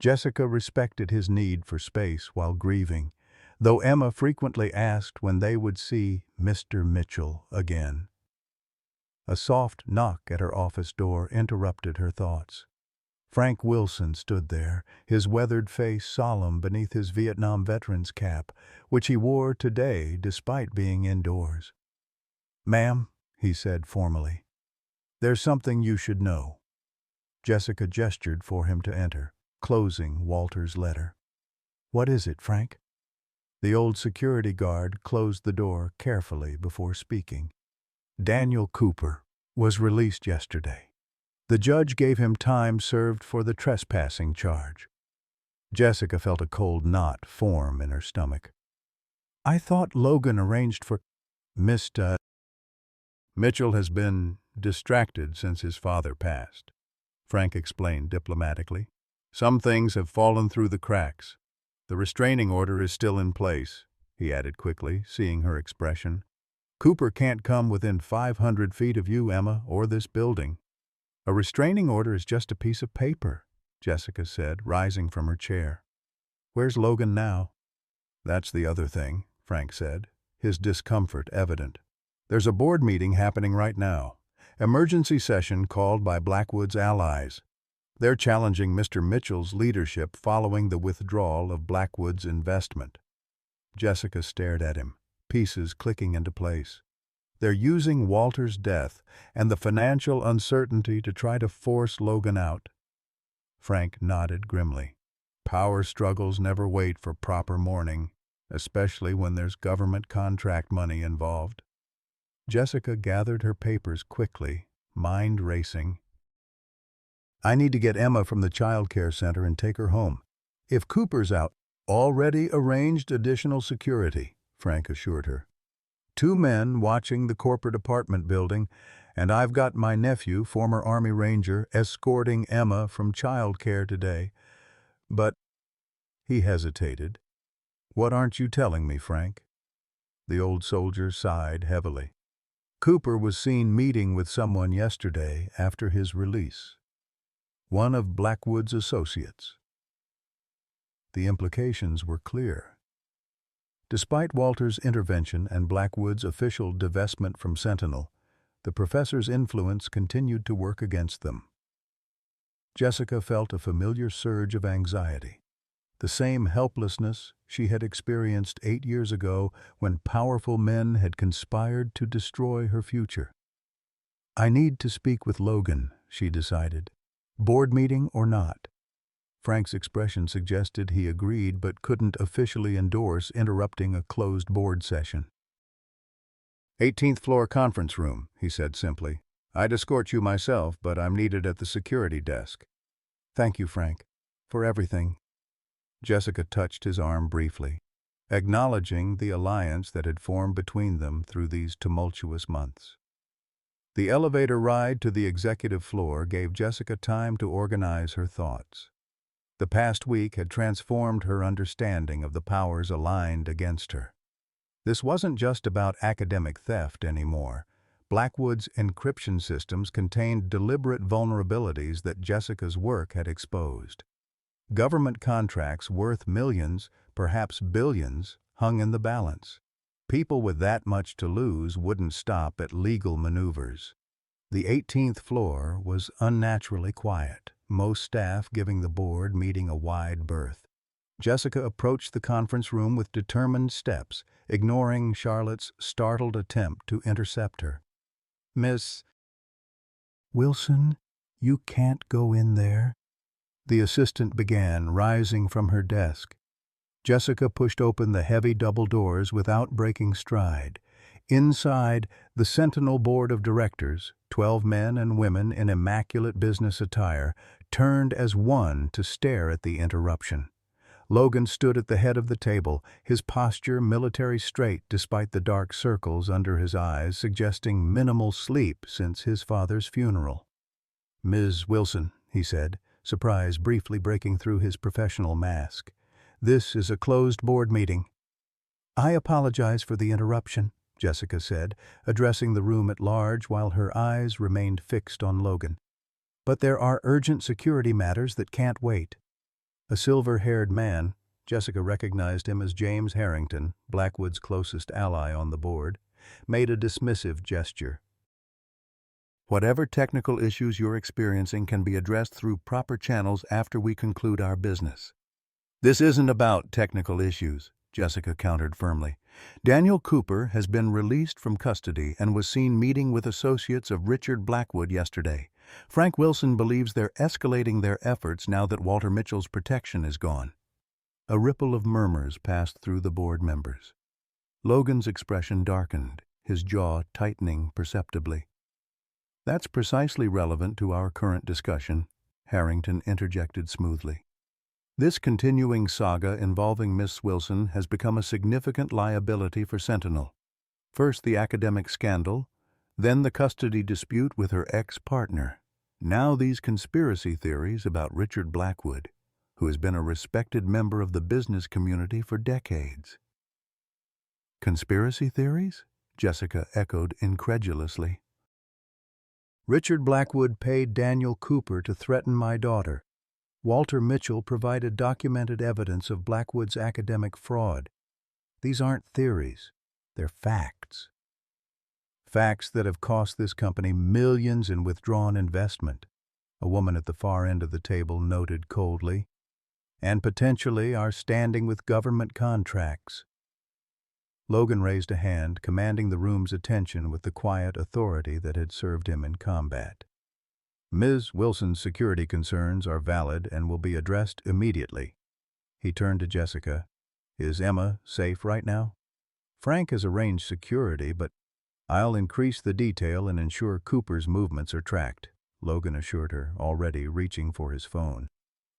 Jessica respected his need for space while grieving, though Emma frequently asked when they would see Mr. Mitchell again. A soft knock at her office door interrupted her thoughts. Frank Wilson stood there, his weathered face solemn beneath his Vietnam veteran's cap, which he wore today despite being indoors. "Ma'am," he said formally, "there's something you should know." Jessica gestured for him to enter, closing Walter's letter. "What is it, Frank?" The old security guard closed the door carefully before speaking. "Daniel Cooper was released yesterday. The judge gave him time served for the trespassing charge." Jessica felt a cold knot form in her stomach. "I thought Logan arranged for Mr. Mitchell has been distracted since his father passed," Frank explained diplomatically. "Some things have fallen through the cracks. The restraining order is still in place," he added quickly, seeing her expression. "Cooper can't come within 500 feet of you, Emma, or this building." "A restraining order is just a piece of paper," Jessica said, rising from her chair. "Where's Logan now?" "That's the other thing," Frank said, his discomfort evident. "There's a board meeting happening right now. Emergency session called by Blackwood's allies. They're challenging Mr. Mitchell's leadership following the withdrawal of Blackwood's investment." Jessica stared at him, pieces clicking into place. "They're using Walter's death and the financial uncertainty to try to force Logan out." Frank nodded grimly. "Power struggles never wait for proper mourning, especially when there's government contract money involved." Jessica gathered her papers quickly, mind racing. "I need to get Emma from the child care center and take her home. If Cooper's out, already arranged additional security," Frank assured her. 2 men watching the corporate apartment building, And I've got my nephew, former Army Ranger, escorting Emma from childcare today. But he hesitated. What aren't you telling me, Frank? The old soldier sighed heavily. Cooper was seen meeting with someone yesterday after his release. One of Blackwood's associates. The implications were clear. Despite Walter's intervention and Blackwood's official divestment from Sentinel, the professor's influence continued to work against them. Jessica felt a familiar surge of anxiety, the same helplessness she had experienced 8 years ago when powerful men had conspired to destroy her future. I need to speak with Logan, she decided. Board meeting or not? Frank's expression suggested he agreed but couldn't officially endorse interrupting a closed board session. 18th floor conference room, he said simply. I'd escort you myself, but I'm needed at the security desk. Thank you, Frank, for everything. Jessica touched his arm briefly, acknowledging the alliance that had formed between them through these tumultuous months. The elevator ride to the executive floor gave Jessica time to organize her thoughts. The past week had transformed her understanding of the powers aligned against her. This wasn't just about academic theft anymore. Blackwood's encryption systems contained deliberate vulnerabilities that Jessica's work had exposed. Government contracts worth millions, perhaps billions, hung in the balance. People with that much to lose wouldn't stop at legal maneuvers. The 18th floor was unnaturally quiet, most staff giving the board meeting a wide berth. Jessica approached the conference room with determined steps, ignoring Charlotte's startled attempt to intercept her. Miss Wilson, you can't go in there, the assistant began, rising from her desk. Jessica pushed open the heavy double doors without breaking stride. Inside, the Sentinel Board of Directors, 12 men and women in immaculate business attire, turned as one to stare at the interruption. Logan stood at the head of the table, his posture military straight despite the dark circles under his eyes suggesting minimal sleep since his father's funeral. Ms. Wilson, he said, surprise briefly breaking through his professional mask. This is a closed board meeting. I apologize for the interruption, Jessica said, addressing the room at large while her eyes remained fixed on Logan. But there are urgent security matters that can't wait. A silver-haired man, Jessica recognized him as James Harrington, Blackwood's closest ally on the board, made a dismissive gesture. Whatever technical issues you're experiencing can be addressed through proper channels after we conclude our business. This isn't about technical issues, Jessica countered firmly. Daniel Cooper has been released from custody and was seen meeting with associates of Richard Blackwood yesterday. Frank Wilson believes they're escalating their efforts now that Walter Mitchell's protection is gone. A ripple of murmurs passed through the board members. Logan's expression darkened, his jaw tightening perceptibly. That's precisely relevant to our current discussion, Harrington interjected smoothly. This continuing saga involving Miss Wilson has become a significant liability for Sentinel. First the academic scandal, then the custody dispute with her ex-partner. Now these conspiracy theories about Richard Blackwood, who has been a respected member of the business community for decades. Conspiracy theories? Jessica echoed incredulously. Richard Blackwood paid Daniel Cooper to threaten my daughter. Walter Mitchell provided documented evidence of Blackwood's academic fraud. These aren't theories, they're facts. Facts that have cost this company millions in withdrawn investment, a woman at the far end of the table noted coldly, and potentially our standing with government contracts. Logan raised a hand, commanding the room's attention with the quiet authority that had served him in combat. Ms. Wilson's security concerns are valid and will be addressed immediately. He turned to Jessica. Is Emma safe right now? Frank has arranged security, but I'll increase the detail and ensure Cooper's movements are tracked, Logan assured her, already reaching for his phone.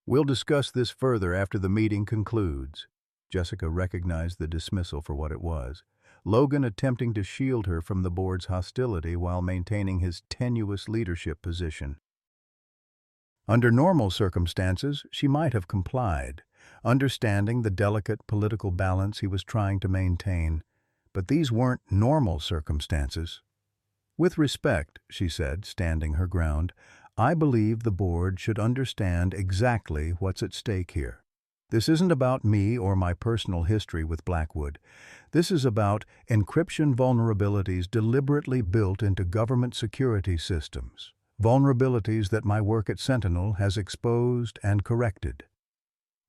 We'll discuss this further after the meeting concludes. Jessica recognized the dismissal for what it was, Logan attempting to shield her from the board's hostility while maintaining his tenuous leadership position. Under normal circumstances, she might have complied, understanding the delicate political balance he was trying to maintain. But these weren't normal circumstances. "With respect," she said, standing her ground, "I believe the board should understand exactly what's at stake here. This isn't about me or my personal history with Blackwood. This is about encryption vulnerabilities deliberately built into government security systems, vulnerabilities that my work at Sentinel has exposed and corrected."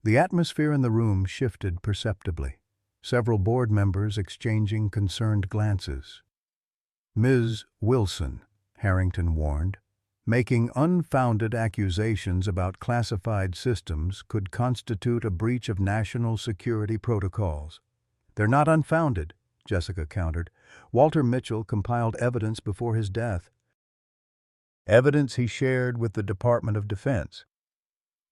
The atmosphere in the room shifted perceptibly, several board members exchanging concerned glances. "Ms. Wilson," Harrington warned, "making unfounded accusations about classified systems could constitute a breach of national security protocols." "They're not unfounded," Jessica countered. "Walter Mitchell compiled evidence before his death. Evidence he shared with the Department of Defense."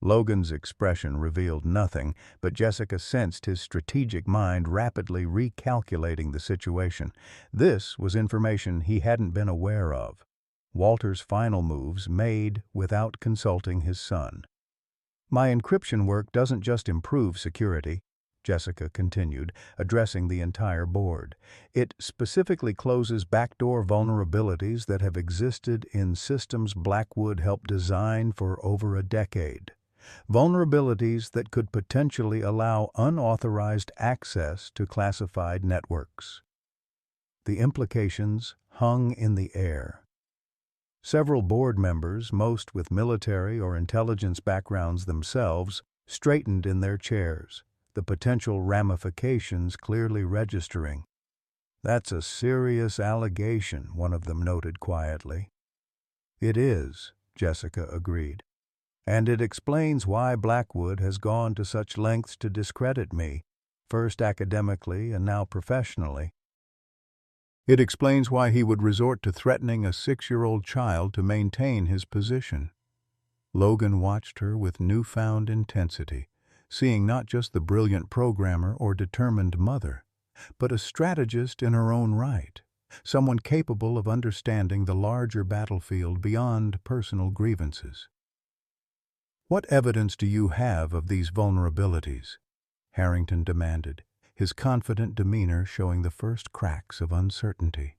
Logan's expression revealed nothing, but Jessica sensed his strategic mind rapidly recalculating the situation. This was information he hadn't been aware of. Walter's final moves made without consulting his son. "My encryption work doesn't just improve security," Jessica continued, addressing the entire board. "It specifically closes backdoor vulnerabilities that have existed in systems Blackwood helped design for over a decade. Vulnerabilities that could potentially allow unauthorized access to classified networks." The implications hung in the air. Several board members, most with military or intelligence backgrounds themselves, straightened in their chairs, the potential ramifications clearly registering. "That's a serious allegation," one of them noted quietly. "It is," Jessica agreed. "And it explains why Blackwood has gone to such lengths to discredit me, first academically and now professionally. It explains why he would resort to threatening a 6-year-old child to maintain his position." Logan watched her with newfound intensity, seeing not just the brilliant programmer or determined mother, but a strategist in her own right, someone capable of understanding the larger battlefield beyond personal grievances. "What evidence do you have of these vulnerabilities?" Harrington demanded, his confident demeanor showing the first cracks of uncertainty.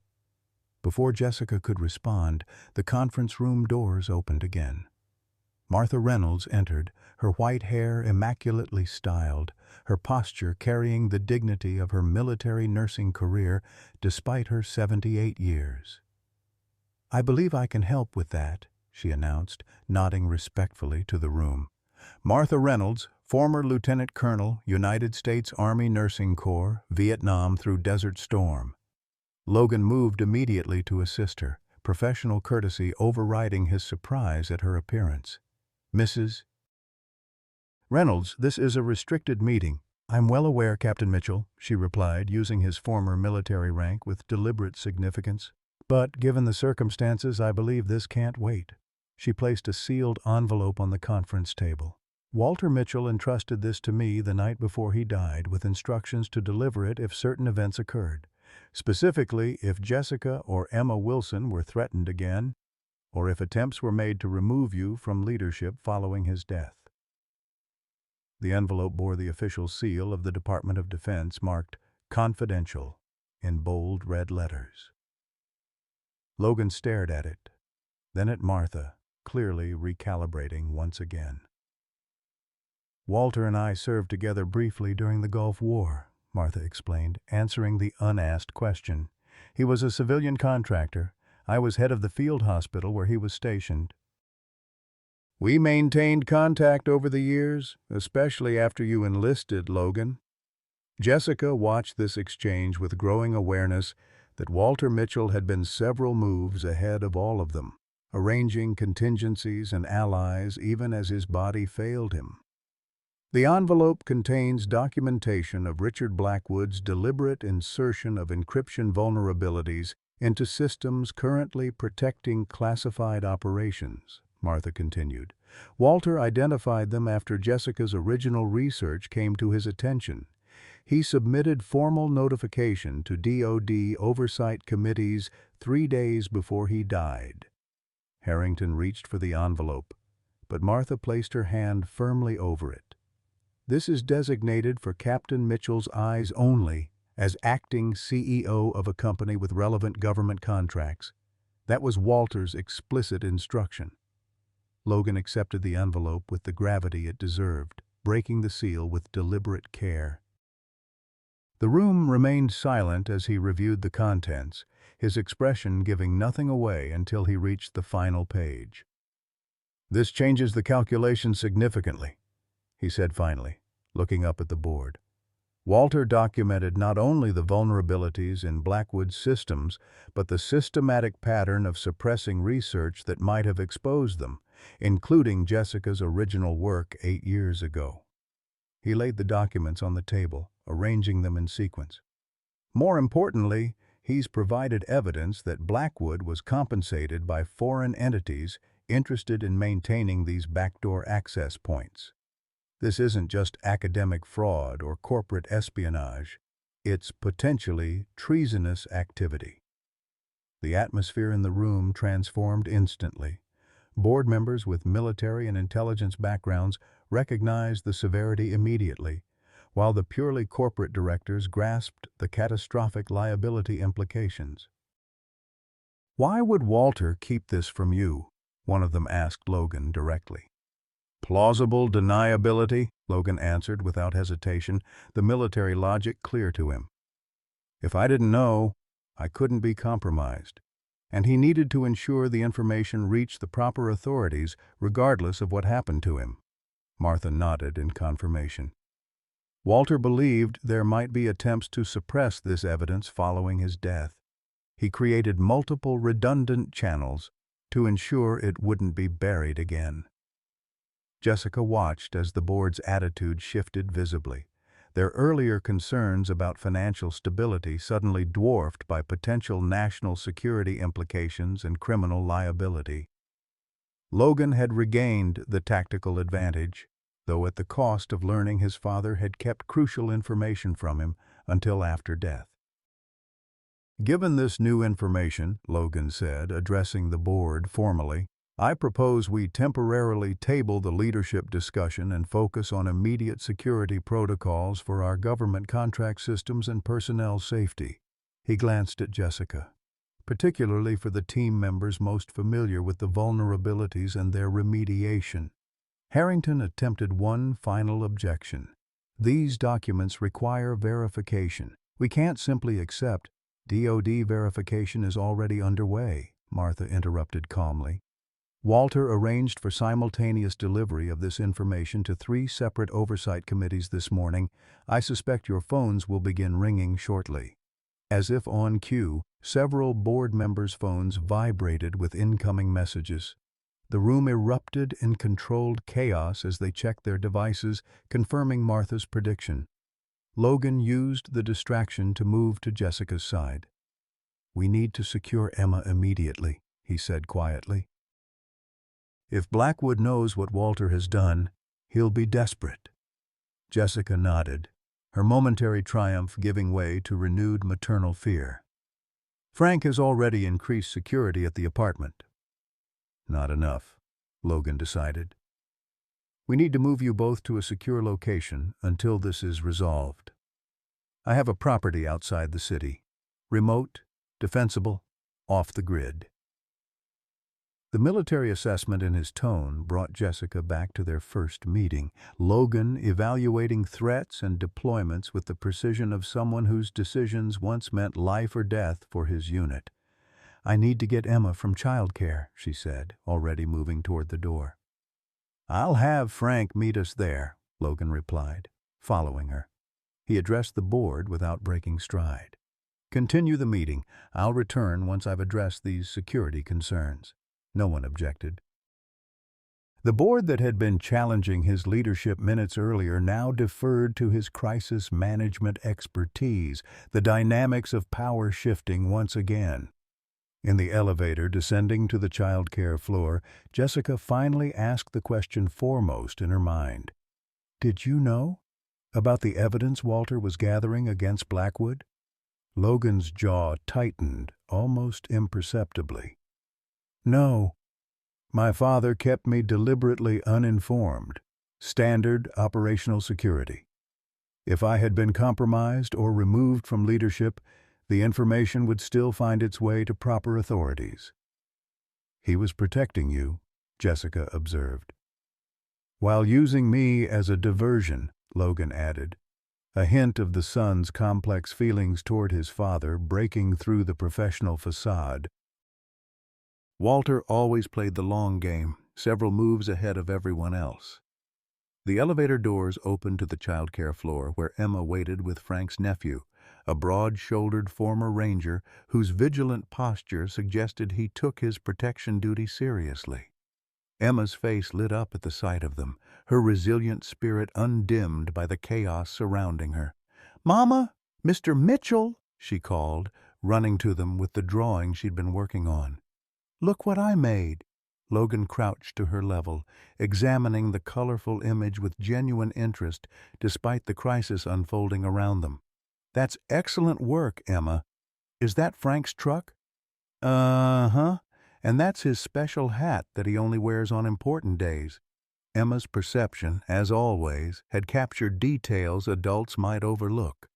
Before Jessica could respond, the conference room doors opened again. Martha Reynolds entered, her white hair immaculately styled, her posture carrying the dignity of her military nursing career despite her 78 years. "I believe I can help with that," she announced, nodding respectfully to the room. "Martha Reynolds, former Lieutenant Colonel, United States Army Nursing Corps, Vietnam through Desert Storm." Logan moved immediately to assist her, professional courtesy overriding his surprise at her appearance. "Mrs. Reynolds, this is a restricted meeting." "I'm well aware, Captain Mitchell," she replied, using his former military rank with deliberate significance. "But given the circumstances, I believe this can't wait." She placed a sealed envelope on the conference table. "Walter Mitchell entrusted this to me the night before he died, with instructions to deliver it if certain events occurred. Specifically, if Jessica or Emma Wilson were threatened again, or if attempts were made to remove you from leadership following his death." The envelope bore the official seal of the Department of Defense, marked "Confidential" in bold red letters. Logan stared at it, then at Martha, clearly recalibrating once again. "Walter and I served together briefly during the Gulf War," Martha explained, answering the unasked question. "He was a civilian contractor. I was head of the field hospital where he was stationed. We maintained contact over the years, especially after you enlisted, Logan." Jessica watched this exchange with growing awareness that Walter Mitchell had been several moves ahead of all of them, arranging contingencies and allies even as his body failed him. The envelope contains documentation of Richard Blackwood's deliberate insertion of encryption vulnerabilities into systems currently protecting classified operations, Martha continued. Walter identified them after Jessica's original research came to his attention. he submitted formal notification to DoD oversight committees 3 days before he died. Harrington reached for the envelope, but Martha placed her hand firmly over it. "This is designated for Captain Mitchell's eyes only, as acting CEO of a company with relevant government contracts. That was Walter's explicit instruction." Logan accepted the envelope with the gravity it deserved, breaking the seal with deliberate care. The room remained silent as he reviewed the contents, his expression giving nothing away until he reached the final page. "This changes the calculation significantly," he said finally, looking up at the board. Walter documented not only the vulnerabilities in Blackwood's systems, but the systematic pattern of suppressing research that might have exposed them, including Jessica's original work 8 years ago. He laid the documents on the table, arranging them in sequence. "More importantly, he's provided evidence that Blackwood was compensated by foreign entities interested in maintaining these backdoor access points. This isn't just academic fraud or corporate espionage. It's potentially treasonous activity." The atmosphere in the room transformed instantly. Board members with military and intelligence backgrounds recognized the severity immediately, while the purely corporate directors grasped the catastrophic liability implications. "Why would Walter keep this from you?" one of them asked Logan directly. "Plausible deniability," Logan answered without hesitation, the military logic clear to him. "If I didn't know, I couldn't be compromised." And he needed to ensure the information reached the proper authorities, regardless of what happened to him. Martha nodded in confirmation. Walter believed there might be attempts to suppress this evidence following his death. He created multiple redundant channels to ensure it wouldn't be buried again. Jessica watched as the board's attitude shifted visibly, their earlier concerns about financial stability suddenly dwarfed by potential national security implications and criminal liability. Logan had regained the tactical advantage, though at the cost of learning his father had kept crucial information from him until after death. "Given this new information," Logan said, addressing the board formally, "I propose we temporarily table the leadership discussion and focus on immediate security protocols for our government contract systems and personnel safety." He glanced at Jessica, particularly for the team members most familiar with the vulnerabilities and their remediation. Harrington attempted one final objection. "These documents require verification. We can't simply accept." "DoD verification is already underway," Martha interrupted calmly. "Walter arranged for simultaneous delivery of this information to 3 separate oversight committees this morning. I suspect your phones will begin ringing shortly." As if on cue, several board members' phones vibrated with incoming messages. The room erupted in controlled chaos as they checked their devices, confirming Martha's prediction. Logan used the distraction to move to Jessica's side. "We need to secure Emma immediately," he said quietly. "If Blackwood knows what Walter has done, he'll be desperate." Jessica nodded, her momentary triumph giving way to renewed maternal fear. "Frank has already increased security at the apartment." "Not enough," Logan decided. "We need to move you both to a secure location until this is resolved. I have a property outside the city. Remote, defensible, off the grid." The military assessment in his tone brought Jessica back to their first meeting, Logan evaluating threats and deployments with the precision of someone whose decisions once meant life or death for his unit. "I need to get Emma from childcare," she said, already moving toward the door. "I'll have Frank meet us there," Logan replied, following her. He addressed the board without breaking stride. "Continue the meeting. I'll return once I've addressed these security concerns." No one objected. The board that had been challenging his leadership minutes earlier now deferred to his crisis management expertise, the dynamics of power shifting once again. In the elevator descending to the child care floor, Jessica finally asked the question foremost in her mind. "Did you know?" About the evidence Walter was gathering against Blackwood? Logan's jaw tightened almost imperceptibly. No. My father kept me deliberately uninformed. Standard operational security. If I had been compromised or removed from leadership, the information would still find its way to proper authorities. He was protecting you, Jessica observed. While using me as a diversion, Logan added, a hint of the son's complex feelings toward his father breaking through the professional facade. Walter always played the long game, several moves ahead of everyone else. The elevator doors opened to the childcare floor where Emma waited with Frank's nephew, a broad-shouldered former ranger whose vigilant posture suggested he took his protection duty seriously. Emma's face lit up at the sight of them, her resilient spirit undimmed by the chaos surrounding her. "Mama! Mr. Mitchell!" she called, running to them with the drawing she'd been working on. "Look what I made!" Logan crouched to her level, examining the colorful image with genuine interest despite the crisis unfolding around them. "That's excellent work, Emma. Is that Frank's truck?" "Uh-huh. And that's his special hat that he only wears on important days." Emma's perception, as always, had captured details adults might overlook.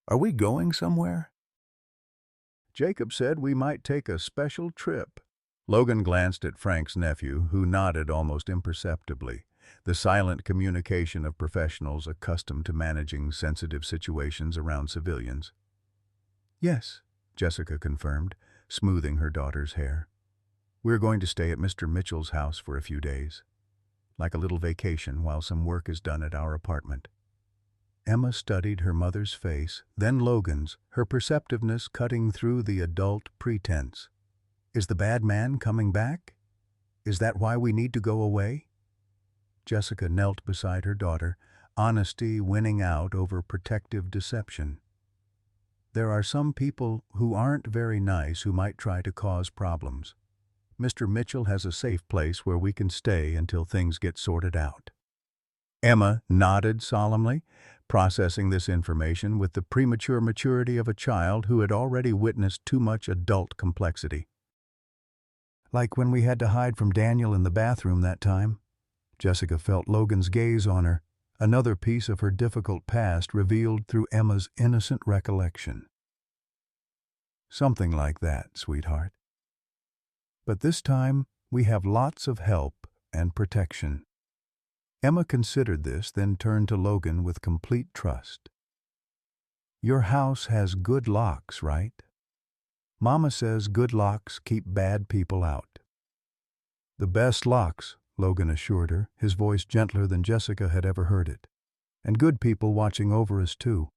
"Are we going somewhere?" "Jacob said we might take a special trip." Logan glanced at Frank's nephew, who nodded almost imperceptibly, the silent communication of professionals accustomed to managing sensitive situations around civilians. "Yes," Jessica confirmed, smoothing her daughter's hair. "We're going to stay at Mr. Mitchell's house for a few days, like a little vacation while some work is done at our apartment." Emma studied her mother's face, then Logan's, her perceptiveness cutting through the adult pretense. "Is the bad man coming back? Is that why we need to go away?" Jessica knelt beside her daughter, honesty winning out over protective deception. "There are some people who aren't very nice who might try to cause problems. Mr. Mitchell has a safe place where we can stay until things get sorted out." Emma nodded solemnly, processing this information with the premature maturity of a child who had already witnessed too much adult complexity. "Like when we had to hide from Daniel in the bathroom that time." Jessica felt Logan's gaze on her, another piece of her difficult past revealed through Emma's innocent recollection. "Something like that, sweetheart. But this time, we have lots of help and protection." Emma considered this, then turned to Logan with complete trust. "Your house has good locks, right? Mama says good locks keep bad people out." "The best locks," Logan assured her, his voice gentler than Jessica had ever heard it. "And good people watching over us, too."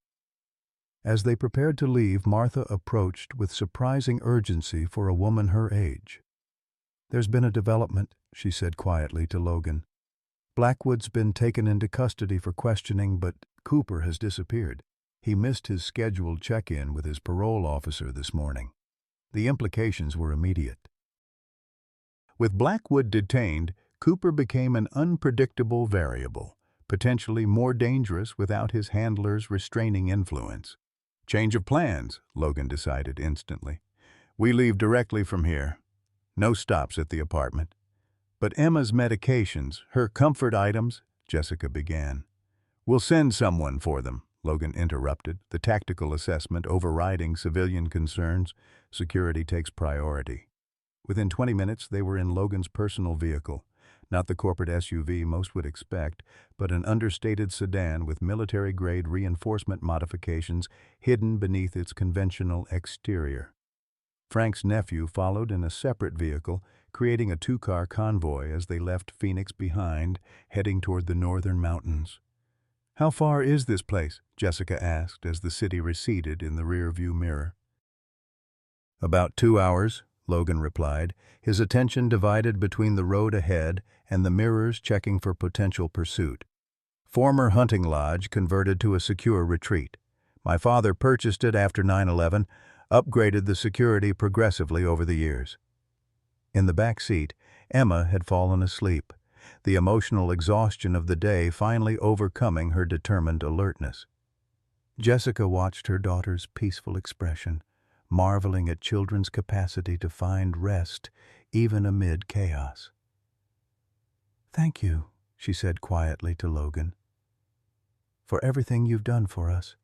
As they prepared to leave, Martha approached with surprising urgency for a woman her age. "There's been a development," she said quietly to Logan. "Blackwood's been taken into custody for questioning, but Cooper has disappeared. He missed his scheduled check-in with his parole officer this morning." The implications were immediate. With Blackwood detained, Cooper became an unpredictable variable, potentially more dangerous without his handler's restraining influence. "Change of plans," Logan decided instantly. "We leave directly from here. No stops at the apartment." "But Emma's medications, her comfort items," Jessica began. "We'll send someone for them," Logan interrupted, the tactical assessment overriding civilian concerns. Security takes priority. Within 20 minutes, they were in Logan's personal vehicle, not the corporate SUV most would expect, but an understated sedan with military-grade reinforcement modifications hidden beneath its conventional exterior. Frank's nephew followed in a separate vehicle, creating a two-car convoy as they left Phoenix behind, heading toward the northern mountains. "How far is this place?" Jessica asked as the city receded in the rear-view mirror. "About 2 hours," Logan replied, his attention divided between the road ahead and the mirrors checking for potential pursuit. "Former hunting lodge converted to a secure retreat. My father purchased it after 9/11, upgraded the security progressively over the years." In the back seat, Emma had fallen asleep, the emotional exhaustion of the day finally overcoming her determined alertness. Jessica watched her daughter's peaceful expression, marveling at children's capacity to find rest even amid chaos. "Thank you," she said quietly to Logan, "for everything you've done for us.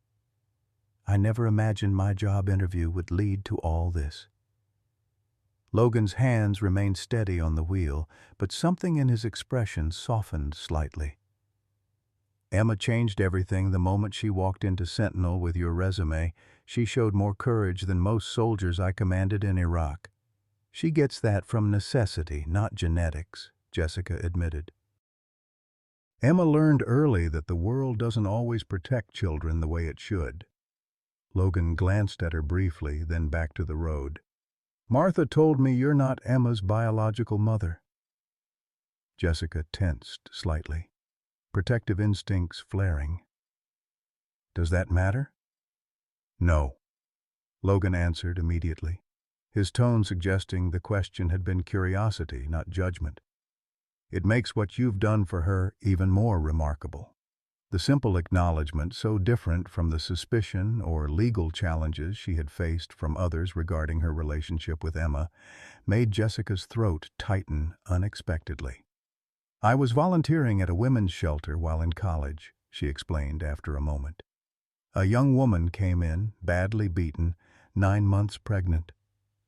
I never imagined my job interview would lead to all this." Logan's hands remained steady on the wheel, but something in his expression softened slightly. "Emma changed everything the moment she walked into Sentinel with your resume. She showed more courage than most soldiers I commanded in Iraq." "She gets that from necessity, not genetics," Jessica admitted. "Emma learned early that the world doesn't always protect children the way it should." Logan glanced at her briefly, then back to the road. "Martha told me you're not Emma's biological mother." Jessica tensed slightly, protective instincts flaring. "Does that matter?" "No," Logan answered immediately, his tone suggesting the question had been curiosity, not judgment. "It makes what you've done for her even more remarkable." The simple acknowledgement, so different from the suspicion or legal challenges she had faced from others regarding her relationship with Emma, made Jessica's throat tighten unexpectedly. "I was volunteering at a women's shelter while in college," she explained after a moment. "A young woman came in, badly beaten, 9 months pregnant.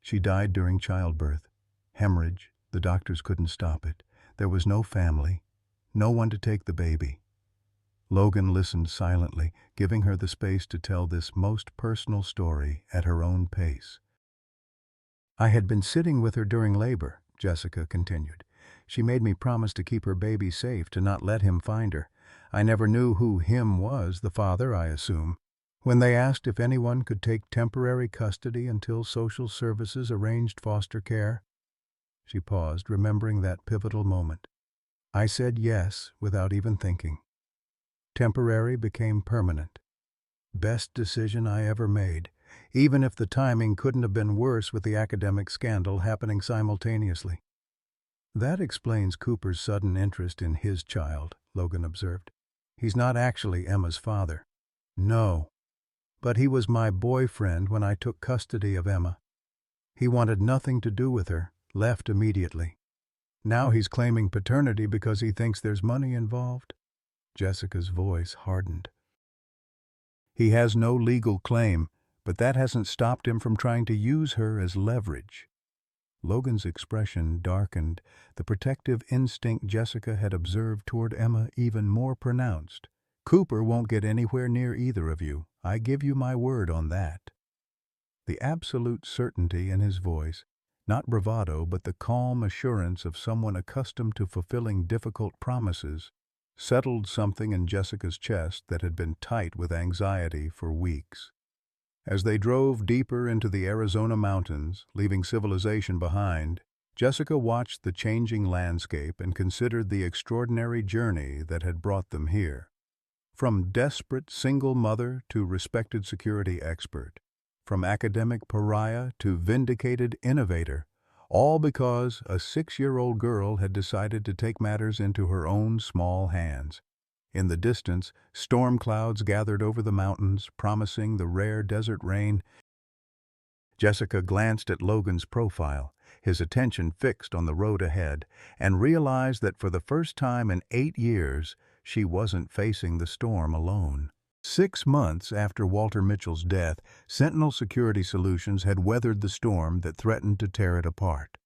She died during childbirth. Hemorrhage, the doctors couldn't stop it. There was no family, no one to take the baby." Logan listened silently, giving her the space to tell this most personal story at her own pace. "I had been sitting with her during labor," Jessica continued. "She made me promise to keep her baby safe, to not let him find her. I never knew who him was, the father, I assume. When they asked if anyone could take temporary custody until social services arranged foster care," she paused, remembering that pivotal moment, "I said yes without even thinking. Temporary became permanent. Best decision I ever made, even if the timing couldn't have been worse with the academic scandal happening simultaneously." "That explains Cooper's sudden interest in his child," Logan observed. "He's not actually Emma's father." "No, but he was my boyfriend when I took custody of Emma. He wanted nothing to do with her, left immediately. Now he's claiming paternity because he thinks there's money involved." Jessica's voice hardened. "He has no legal claim, but that hasn't stopped him from trying to use her as leverage." Logan's expression darkened, the protective instinct Jessica had observed toward Emma even more pronounced. "Cooper won't get anywhere near either of you. I give you my word on that." The absolute certainty in his voice, not bravado but the calm assurance of someone accustomed to fulfilling difficult promises, settled something in Jessica's chest that had been tight with anxiety for weeks. As they drove deeper into the Arizona mountains, leaving civilization behind, Jessica watched the changing landscape and considered the extraordinary journey that had brought them here. From desperate single mother to respected security expert, from academic pariah to vindicated innovator, all because a 6-year-old girl had decided to take matters into her own small hands. In the distance, storm clouds gathered over the mountains, promising the rare desert rain. Jessica glanced at Logan's profile, his attention fixed on the road ahead, and realized that for the first time in 8 years, she wasn't facing the storm alone. 6 months after Walter Mitchell's death, Sentinel Security Solutions had weathered the storm that threatened to tear it apart.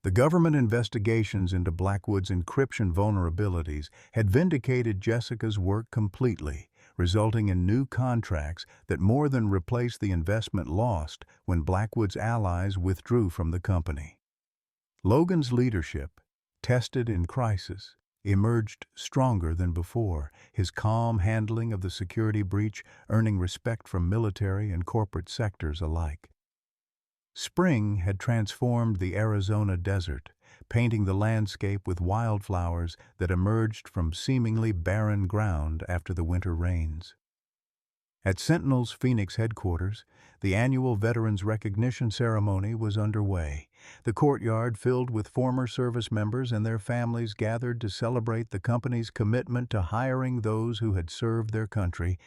The government investigations into Blackwood's encryption vulnerabilities had vindicated Jessica's work completely, resulting in new contracts that more than replaced the investment lost when Blackwood's allies withdrew from the company. Logan's leadership, tested in crisis, emerged stronger than before, his calm handling of the security breach earning respect from military and corporate sectors alike. Spring had transformed the Arizona desert, painting the landscape with wildflowers that emerged from seemingly barren ground after the winter rains. At Sentinel's Phoenix headquarters, the annual Veterans Recognition Ceremony was underway. The courtyard filled with former service members and their families gathered to celebrate the company's commitment to hiring those who had served their country.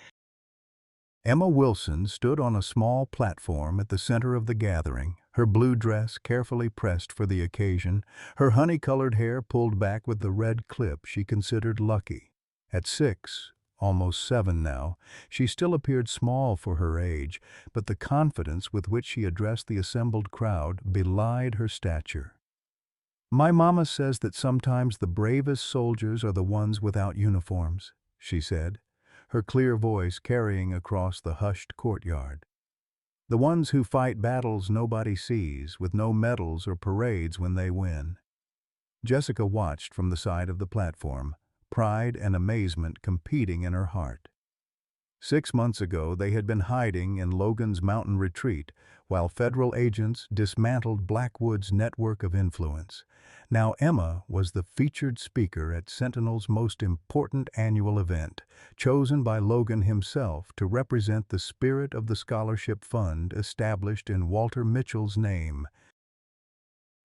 Emma Wilson stood on a small platform at the center of the gathering, her blue dress carefully pressed for the occasion, her honey-colored hair pulled back with the red clip she considered lucky. At 6, almost 7 now, she still appeared small for her age, but the confidence with which she addressed the assembled crowd belied her stature. "My mama says that sometimes the bravest soldiers are the ones without uniforms," she said, her clear voice carrying across the hushed courtyard. "The ones who fight battles nobody sees, with no medals or parades when they win." Jessica watched from the side of the platform, pride and amazement competing in her heart. 6 months ago, they had been hiding in Logan's mountain retreat while federal agents dismantled Blackwood's network of influence. Now Emma was the featured speaker at Sentinel's most important annual event, chosen by Logan himself to represent the spirit of the scholarship fund established in Walter Mitchell's name.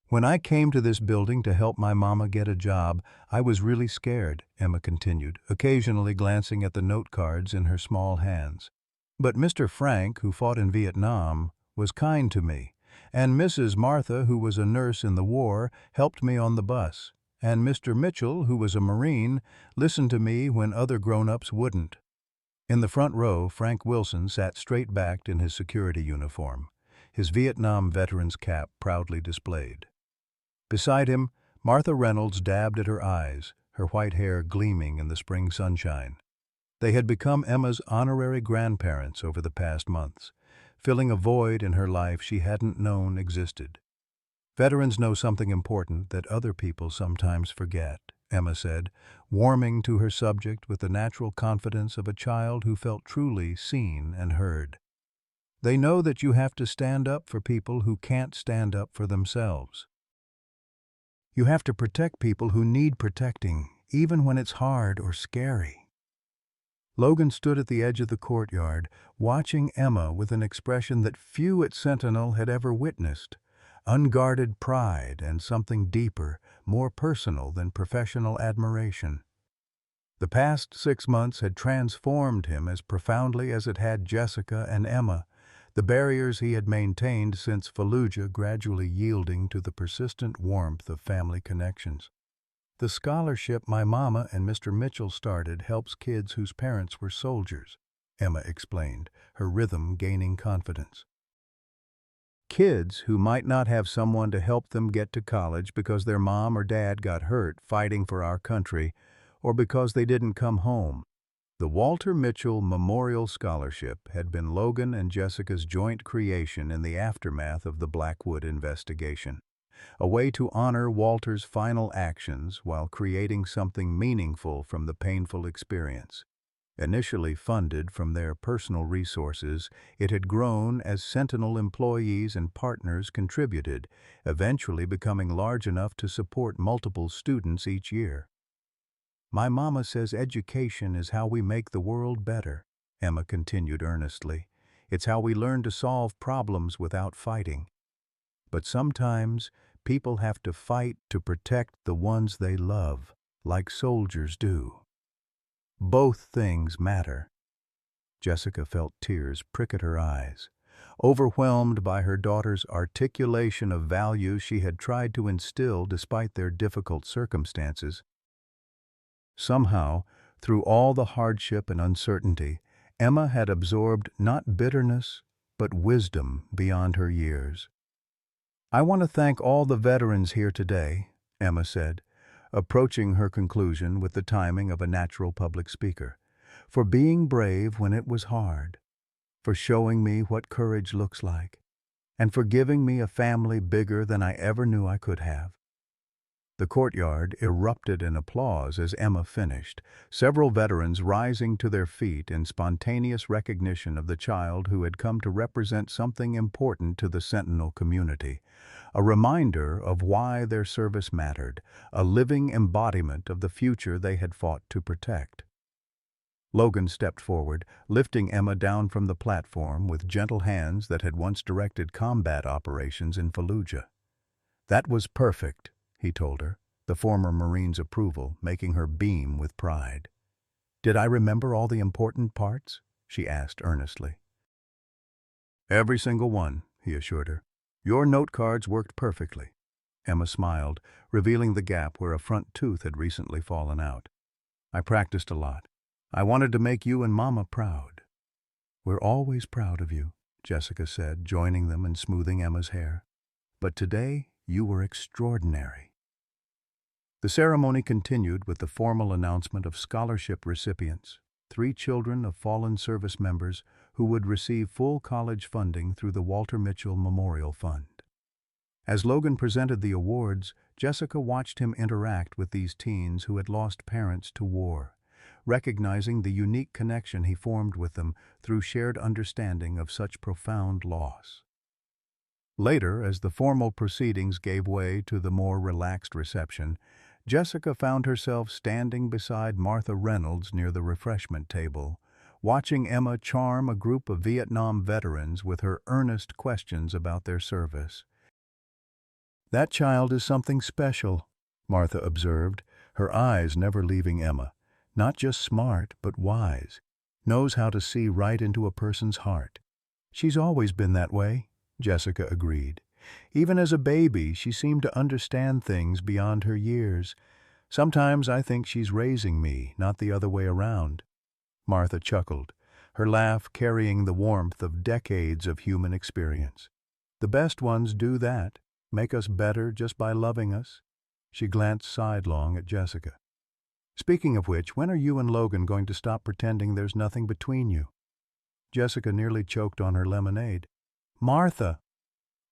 "When I came to this building to help my mama get a job, I was really scared," Emma continued, occasionally glancing at the note cards in her small hands. "But Mr. Frank, who fought in Vietnam, was kind to me, and Mrs. Martha, who was a nurse in the war, helped me on the bus, and Mr. Mitchell, who was a Marine, listened to me when other grown-ups wouldn't." In the front row, Frank Wilson sat straight-backed in his security uniform, his Vietnam veteran's cap proudly displayed. Beside him, Martha Reynolds dabbed at her eyes, her white hair gleaming in the spring sunshine. They had become Emma's honorary grandparents over the past months, filling a void in her life she hadn't known existed. "Veterans know something important that other people sometimes forget," Emma said, warming to her subject with the natural confidence of a child who felt truly seen and heard. "They know that you have to stand up for people who can't stand up for themselves. You have to protect people who need protecting, even when it's hard or scary." Logan stood at the edge of the courtyard, watching Emma with an expression that few at Sentinel had ever witnessed, unguarded pride and something deeper, more personal than professional admiration. The past 6 months had transformed him as profoundly as it had Jessica and Emma, the barriers he had maintained since Fallujah gradually yielding to the persistent warmth of family connections. "The scholarship my mama and Mr. Mitchell started helps kids whose parents were soldiers," Emma explained, her rhythm gaining confidence. "Kids who might not have someone to help them get to college because their mom or dad got hurt fighting for our country, or because they didn't come home." The Walter Mitchell Memorial Scholarship had been Logan and Jessica's joint creation in the aftermath of the Blackwood investigation, a way to honor Walter's final actions while creating something meaningful from the painful experience. Initially funded from their personal resources, it had grown as Sentinel employees and partners contributed, eventually becoming large enough to support multiple students each year. "My mama says education is how we make the world better," Emma continued earnestly. "It's how we learn to solve problems without fighting. But sometimes people have to fight to protect the ones they love, like soldiers do. Both things matter." Jessica felt tears prick at her eyes, overwhelmed by her daughter's articulation of values she had tried to instill despite their difficult circumstances. Somehow, through all the hardship and uncertainty, Emma had absorbed not bitterness, but wisdom beyond her years. "I want to thank all the veterans here today," Emma said, approaching her conclusion with the timing of a natural public speaker, "for being brave when it was hard, for showing me what courage looks like, and for giving me a family bigger than I ever knew I could have." The courtyard erupted in applause as Emma finished, several veterans rising to their feet in spontaneous recognition of the child who had come to represent something important to the Sentinel community, a reminder of why their service mattered, a living embodiment of the future they had fought to protect. Logan stepped forward, lifting Emma down from the platform with gentle hands that had once directed combat operations in Fallujah. "That was perfect," he told her, the former Marine's approval making her beam with pride. "Did I remember all the important parts?" she asked earnestly. "Every single one," he assured her. "Your note cards worked perfectly." Emma smiled, revealing the gap where a front tooth had recently fallen out. "I practiced a lot. I wanted to make you and Mama proud." "We're always proud of you," Jessica said, joining them and smoothing Emma's hair. "But today, you were extraordinary." The ceremony continued with the formal announcement of scholarship recipients, 3 children of fallen service members who would receive full college funding through the Walter Mitchell Memorial Fund. As Logan presented the awards, Jessica watched him interact with these teens who had lost parents to war, recognizing the unique connection he formed with them through shared understanding of such profound loss. Later, as the formal proceedings gave way to the more relaxed reception, Jessica found herself standing beside Martha Reynolds near the refreshment table, watching Emma charm a group of Vietnam veterans with her earnest questions about their service. "That child is something special," Martha observed, her eyes never leaving Emma. "Not just smart, but wise. Knows how to see right into a person's heart." "She's always been that way," Jessica agreed. "Even as a baby, she seemed to understand things beyond her years. Sometimes I think she's raising me, not the other way around." Martha chuckled, her laugh carrying the warmth of decades of human experience. "The best ones do that, make us better just by loving us." She glanced sidelong at Jessica. "Speaking of which, when are you and Logan going to stop pretending there's nothing between you?" Jessica nearly choked on her lemonade. "Martha!"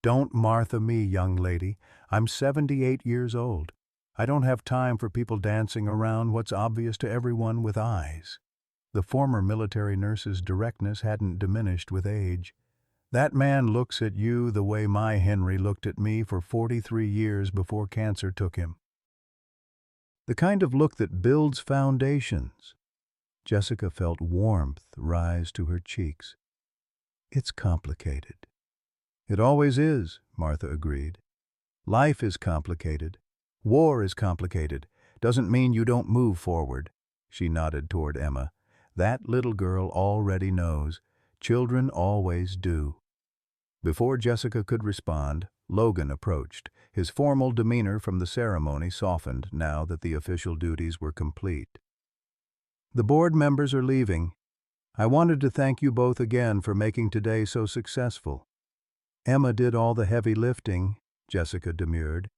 "Don't Martha me, young lady. I'm 78 years old. I don't have time for people dancing around what's obvious to everyone with eyes." The former military nurse's directness hadn't diminished with age. "That man looks at you the way my Henry looked at me for 43 years before cancer took him. The kind of look that builds foundations." Jessica felt warmth rise to her cheeks. "It's complicated." "It always is," Martha agreed. "Life is complicated. War is complicated. Doesn't mean you don't move forward." She nodded toward Emma. "That little girl already knows. Children always do." Before Jessica could respond, Logan approached. His formal demeanor from the ceremony softened now that the official duties were complete. "The board members are leaving. I wanted to thank you both again for making today so successful." "Emma did all the heavy lifting," Jessica demurred.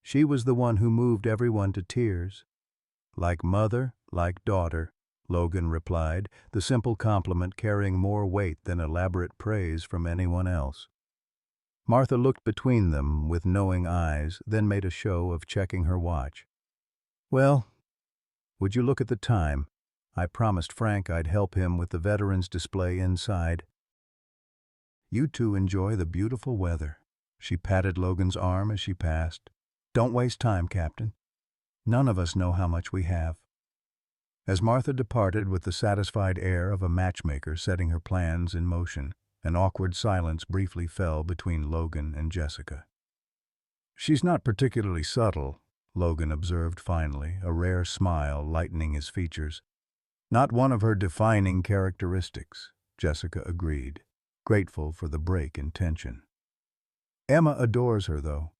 "She was the one who moved everyone to tears." "Like mother, like daughter," Logan replied, the simple compliment carrying more weight than elaborate praise from anyone else. Martha looked between them with knowing eyes, then made a show of checking her watch. "Well, would you look at the time? I promised Frank I'd help him with the veterans display inside." "You two enjoy the beautiful weather." She patted Logan's arm as she passed. "Don't waste time, Captain. None of us know how much we have." As Martha departed with the satisfied air of a matchmaker setting her plans in motion, an awkward silence briefly fell between Logan and Jessica. "She's not particularly subtle," Logan observed finally, a rare smile lightening his features. "Not one of her defining characteristics," Jessica agreed, grateful for the break in tension. "Emma adores her, though."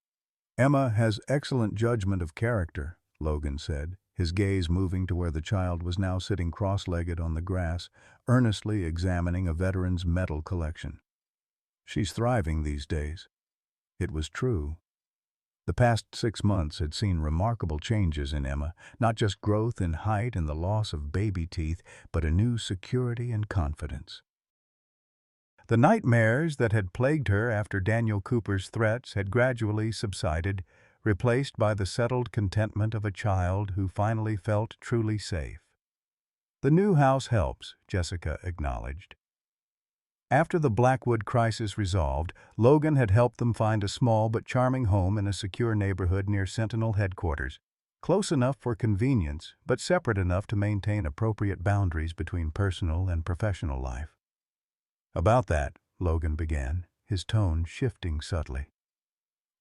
"Emma has excellent judgment of character," Logan said, his gaze moving to where the child was now sitting cross-legged on the grass, earnestly examining a veteran's medal collection. "She's thriving these days." It was true. The past 6 months had seen remarkable changes in Emma, not just growth in height and the loss of baby teeth, but a new security and confidence. The nightmares that had plagued her after Daniel Cooper's threats had gradually subsided, replaced by the settled contentment of a child who finally felt truly safe. "The new house helps," Jessica acknowledged. After the Blackwood crisis resolved, Logan had helped them find a small but charming home in a secure neighborhood near Sentinel headquarters. Close enough for convenience, but separate enough to maintain appropriate boundaries between personal and professional life. About that, Logan began, his tone shifting subtly.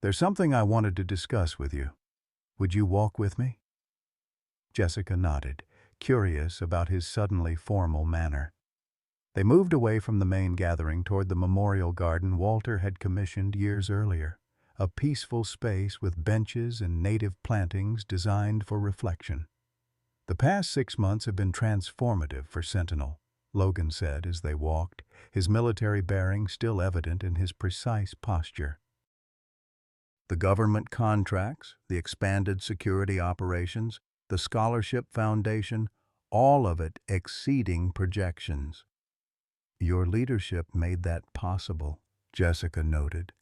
There's something I wanted to discuss with you. Would you walk with me? Jessica nodded, curious about his suddenly formal manner. They moved away from the main gathering toward the memorial garden Walter had commissioned years earlier, a peaceful space with benches and native plantings designed for reflection. The past 6 months have been transformative for Sentinel, Logan said as they walked, his military bearing still evident in his precise posture. The government contracts, the expanded security operations, the scholarship foundation, all of it exceeding projections. Your leadership made that possible, Jessica noted.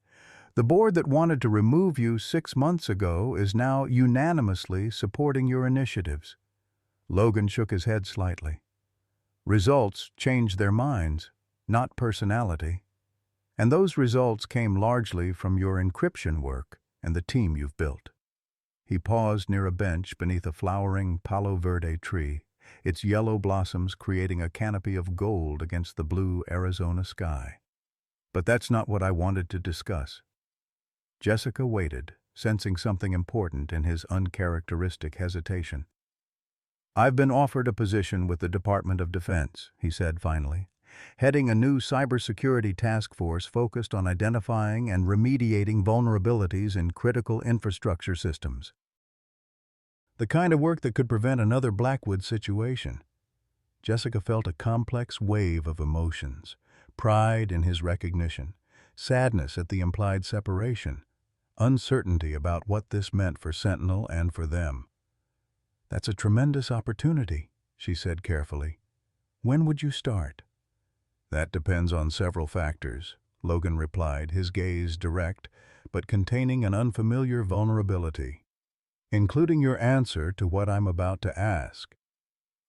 The board that wanted to remove you 6 months ago is now unanimously supporting your initiatives. Logan shook his head slightly. Results changed their minds, not personality. And those results came largely from your encryption work and the team you've built. He paused near a bench beneath a flowering Palo Verde tree, its yellow blossoms creating a canopy of gold against the blue Arizona sky. But that's not what I wanted to discuss. Jessica waited, sensing something important in his uncharacteristic hesitation. I've been offered a position with the Department of Defense, he said finally, heading a new cybersecurity task force focused on identifying and remediating vulnerabilities in critical infrastructure systems. The kind of work that could prevent another Blackwood situation. Jessica felt a complex wave of emotions, pride in his recognition, sadness at the implied separation, uncertainty about what this meant for Sentinel and for them. That's a tremendous opportunity, she said carefully. When would you start? That depends on several factors, Logan replied, his gaze direct, but containing an unfamiliar vulnerability. Including your answer to what I'm about to ask.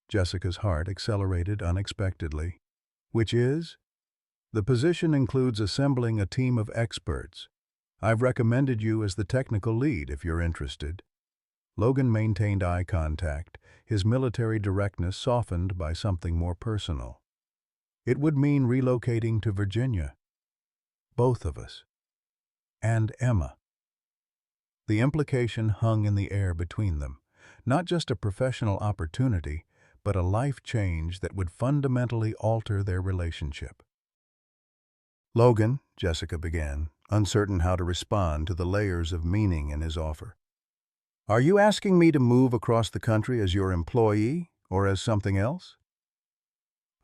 Jessica's heart accelerated unexpectedly. Which is? The position includes assembling a team of experts. I've recommended you as the technical lead if you're interested. Logan maintained eye contact, his military directness softened by something more personal. It would mean relocating to Virginia. Both of us. And Emma. The implication hung in the air between them, not just a professional opportunity, but a life change that would fundamentally alter their relationship. Logan, Jessica began, uncertain how to respond to the layers of meaning in his offer. Are you asking me to move across the country as your employee, or as something else?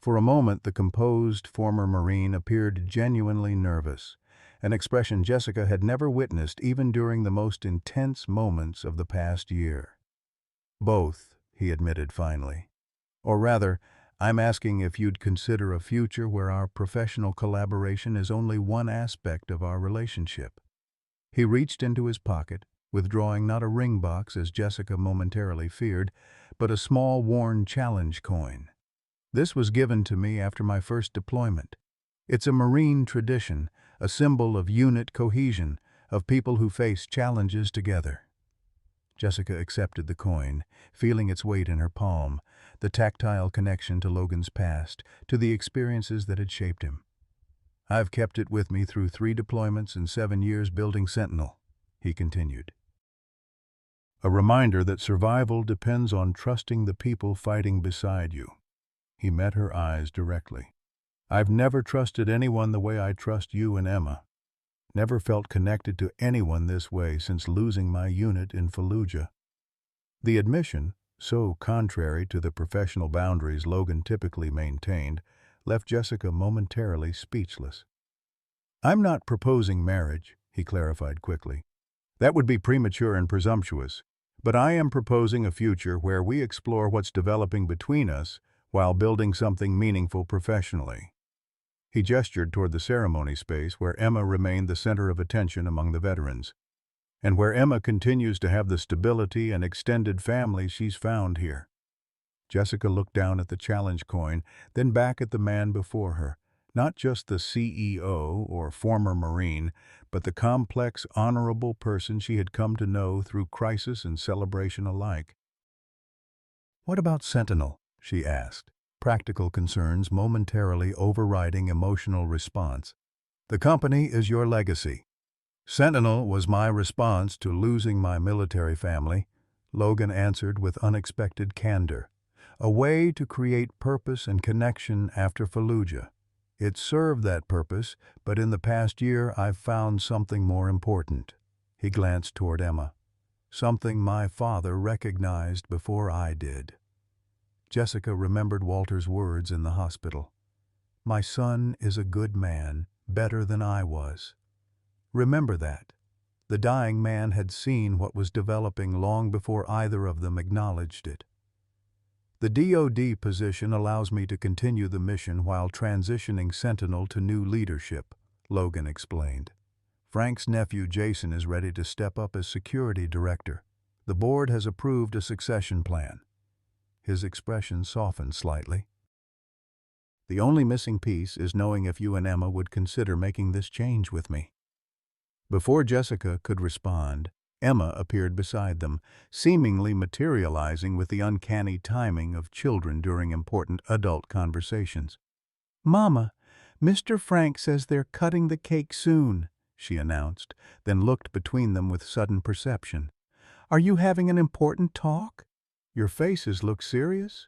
For a moment, the composed former Marine appeared genuinely nervous, an expression Jessica had never witnessed even during the most intense moments of the past year. Both, he admitted finally. Or rather, I'm asking if you'd consider a future where our professional collaboration is only one aspect of our relationship. He reached into his pocket, withdrawing not a ring box as Jessica momentarily feared, but a small worn challenge coin. This was given to me after my first deployment. It's a Marine tradition, a symbol of unit cohesion, of people who face challenges together. Jessica accepted the coin, feeling its weight in her palm, the tactile connection to Logan's past, to the experiences that had shaped him. I've kept it with me through 3 deployments and 7 years building Sentinel, he continued. A reminder that survival depends on trusting the people fighting beside you. He met her eyes directly. I've never trusted anyone the way I trust you and Emma. Never felt connected to anyone this way since losing my unit in Fallujah. The admission, so contrary to the professional boundaries Logan typically maintained, left Jessica momentarily speechless. I'm not proposing marriage, he clarified quickly. That would be premature and presumptuous, but I am proposing a future where we explore what's developing between us while building something meaningful professionally. He gestured toward the ceremony space where Emma remained the center of attention among the veterans, and where Emma continues to have the stability and extended family she's found here. Jessica looked down at the challenge coin, then back at the man before her, Not just the CEO or former Marine, but the complex, honorable person she had come to know through crisis and celebration alike. "What about Sentinel?" she asked, practical concerns momentarily overriding emotional response. "The company is your legacy." "Sentinel was my response to losing my military family," Logan answered with unexpected candor. "A way to create purpose and connection after Fallujah. It served that purpose, but in the past year I've found something more important." He glanced toward Emma. "Something my father recognized before I did." Jessica remembered Walter's words in the hospital. "My son is a good man, better than I was." Remember that. The dying man had seen what was developing long before either of them acknowledged it. "The DoD position allows me to continue the mission while transitioning Sentinel to new leadership," Logan explained. "Frank's nephew Jason is ready to step up as security director. The board has approved a succession plan." His expression softened slightly. "The only missing piece is knowing if you and Emma would consider making this change with me." Before Jessica could respond, Emma appeared beside them, seemingly materializing with the uncanny timing of children during important adult conversations. "Mama, Mr. Frank says they're cutting the cake soon," she announced, then looked between them with sudden perception. "Are you having an important talk? Your faces look serious."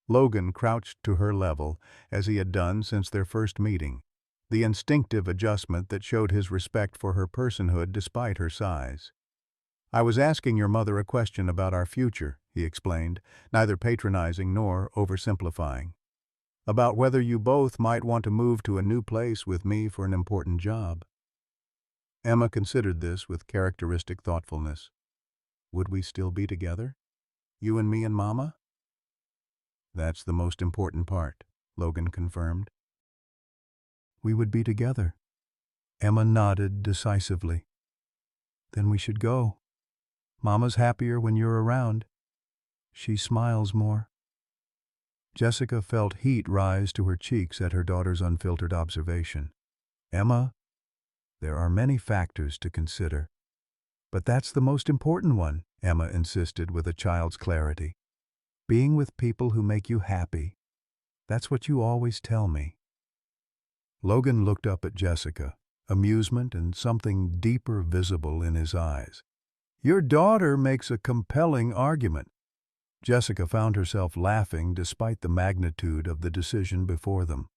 Logan crouched to her level, as he had done since their first meeting, the instinctive adjustment that showed his respect for her personhood despite her size. "I was asking your mother a question about our future," he explained, neither patronizing nor oversimplifying. "About whether you both might want to move to a new place with me for an important job." Emma considered this with characteristic thoughtfulness. "Would we still be together? You and me and Mama?" "That's the most important part," Logan confirmed. "We would be together." Emma nodded decisively. "Then we should go. Mama's happier when you're around. She smiles more." Jessica felt heat rise to her cheeks at her daughter's unfiltered observation. "Emma, there are many factors to consider." "But that's the most important one," Emma insisted with a child's clarity. "Being with people who make you happy. That's what you always tell me." Logan looked up at Jessica, amusement and something deeper visible in his eyes. "Your daughter makes a compelling argument." Jessica found herself laughing despite the magnitude of the decision before them.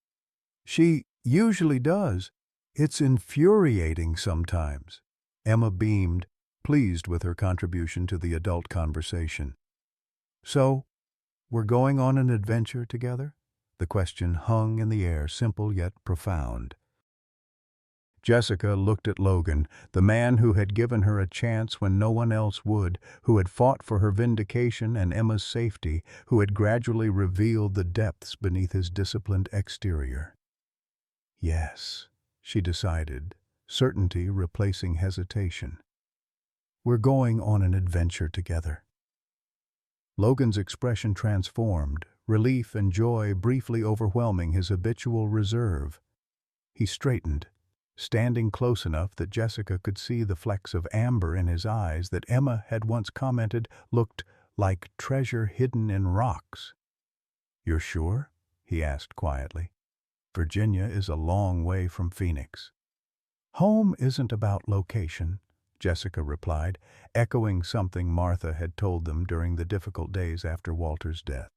"She usually does. It's infuriating sometimes." Emma beamed, pleased with her contribution to the adult conversation. "So, we're going on an adventure together?" The question hung in the air, simple yet profound. Jessica looked at Logan, the man who had given her a chance when no one else would, who had fought for her vindication and Emma's safety, who had gradually revealed the depths beneath his disciplined exterior. "Yes," she decided, certainty replacing hesitation. "We're going on an adventure together." Logan's expression transformed, relief and joy briefly overwhelming his habitual reserve. He straightened, standing close enough that Jessica could see the flecks of amber in his eyes that Emma had once commented looked like treasure hidden in rocks. "You're sure?" he asked quietly. "Virginia is a long way from Phoenix." "Home isn't about location," Jessica replied, echoing something Martha had told them during the difficult days after Walter's death.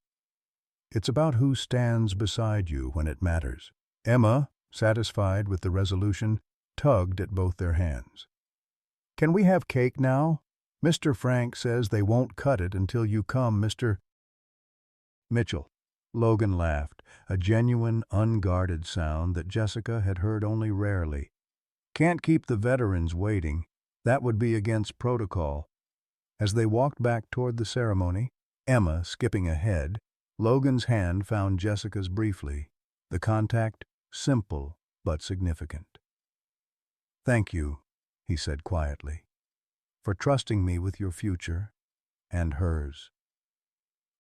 "It's about who stands beside you when it matters." Emma, satisfied with the resolution, tugged at both their hands. "Can we have cake now? Mr. Frank says they won't cut it until you come, Mr. Mitchell." Logan laughed, a genuine, unguarded sound that Jessica had heard only rarely. "Can't keep the veterans waiting. That would be against protocol." As they walked back toward the ceremony, Emma skipping ahead, Logan's hand found Jessica's briefly, the contact simple but significant. "Thank you," he said quietly, "for trusting me with your future and hers."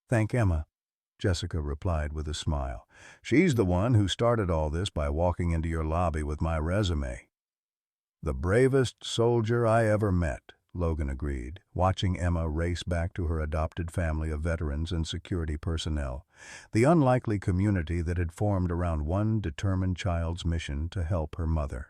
"Thank Emma." Jessica replied with a smile. She's the one who started all this by walking into your lobby with my resume. The bravest soldier I ever met, Logan agreed, watching Emma race back to her adopted family of veterans and security personnel, the unlikely community that had formed around one determined child's mission to help her mother.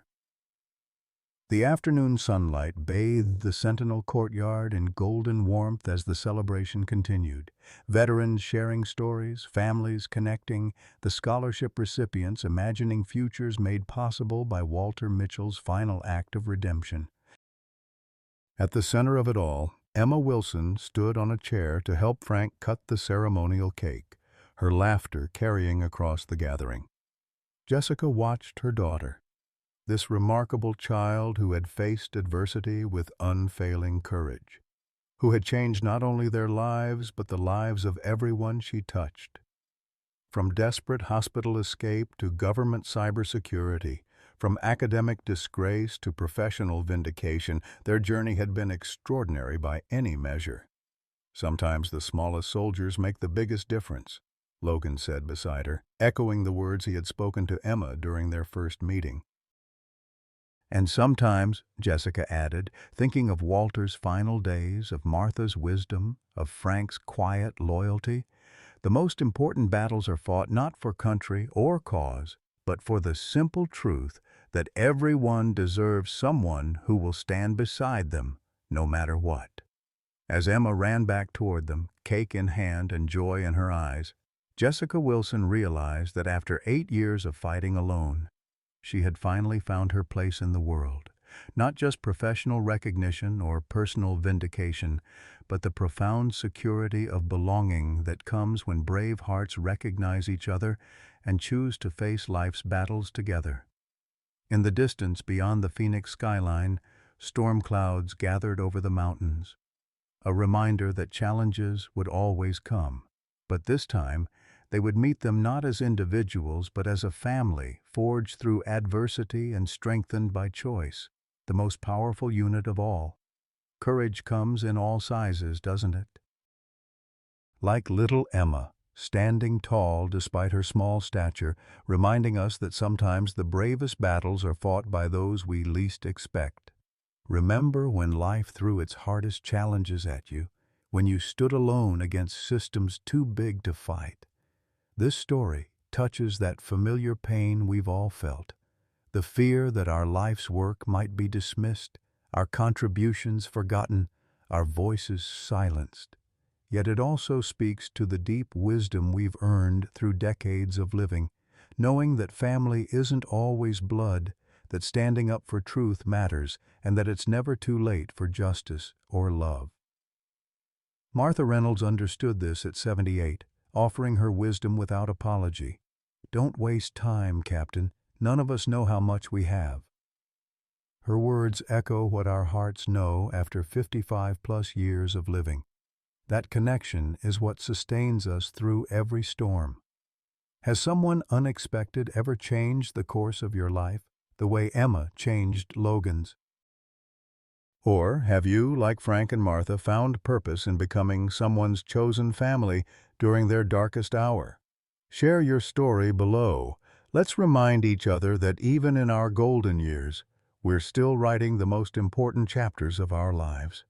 The afternoon sunlight bathed the Sentinel courtyard in golden warmth as the celebration continued. Veterans sharing stories, families connecting, the scholarship recipients imagining futures made possible by Walter Mitchell's final act of redemption. At the center of it all, Emma Wilson stood on a chair to help Frank cut the ceremonial cake, her laughter carrying across the gathering. Jessica watched her daughter, this remarkable child who had faced adversity with unfailing courage, who had changed not only their lives but the lives of everyone she touched. From desperate hospital escape to government cybersecurity, from academic disgrace to professional vindication, their journey had been extraordinary by any measure. Sometimes the smallest soldiers make the biggest difference, Logan said beside her, echoing the words he had spoken to Emma during their first meeting. And sometimes, Jessica added, thinking of Walter's final days, of Martha's wisdom, of Frank's quiet loyalty, the most important battles are fought not for country or cause, but for the simple truth that everyone deserves someone who will stand beside them, no matter what. As Emma ran back toward them, cake in hand and joy in her eyes, Jessica Wilson realized that after 8 years of fighting alone, she had finally found her place in the world. Not just professional recognition or personal vindication, but the profound security of belonging that comes when brave hearts recognize each other and choose to face life's battles together. In the distance beyond the Phoenix skyline, storm clouds gathered over the mountains, a reminder that challenges would always come, but this time they would meet them not as individuals but as a family forged through adversity and strengthened by choice, the most powerful unit of all. Courage comes in all sizes, doesn't it? Like little Emma, standing tall despite her small stature, reminding us that sometimes the bravest battles are fought by those we least expect. Remember when life threw its hardest challenges at you, when you stood alone against systems too big to fight. This story touches that familiar pain we've all felt, the fear that our life's work might be dismissed, our contributions forgotten, our voices silenced. Yet it also speaks to the deep wisdom we've earned through decades of living, knowing that family isn't always blood, that standing up for truth matters, and that it's never too late for justice or love. Martha Reynolds understood this at 78. Offering her wisdom without apology. Don't waste time, Captain. None of us know how much we have. Her words echo what our hearts know after 55+ years of living. That connection is what sustains us through every storm. Has someone unexpected ever changed the course of your life, the way Emma changed Logan's? Or have you, like Frank and Martha, found purpose in becoming someone's chosen family during their darkest hour? Share your story below. Let's remind each other that even in our golden years, we're still writing the most important chapters of our lives.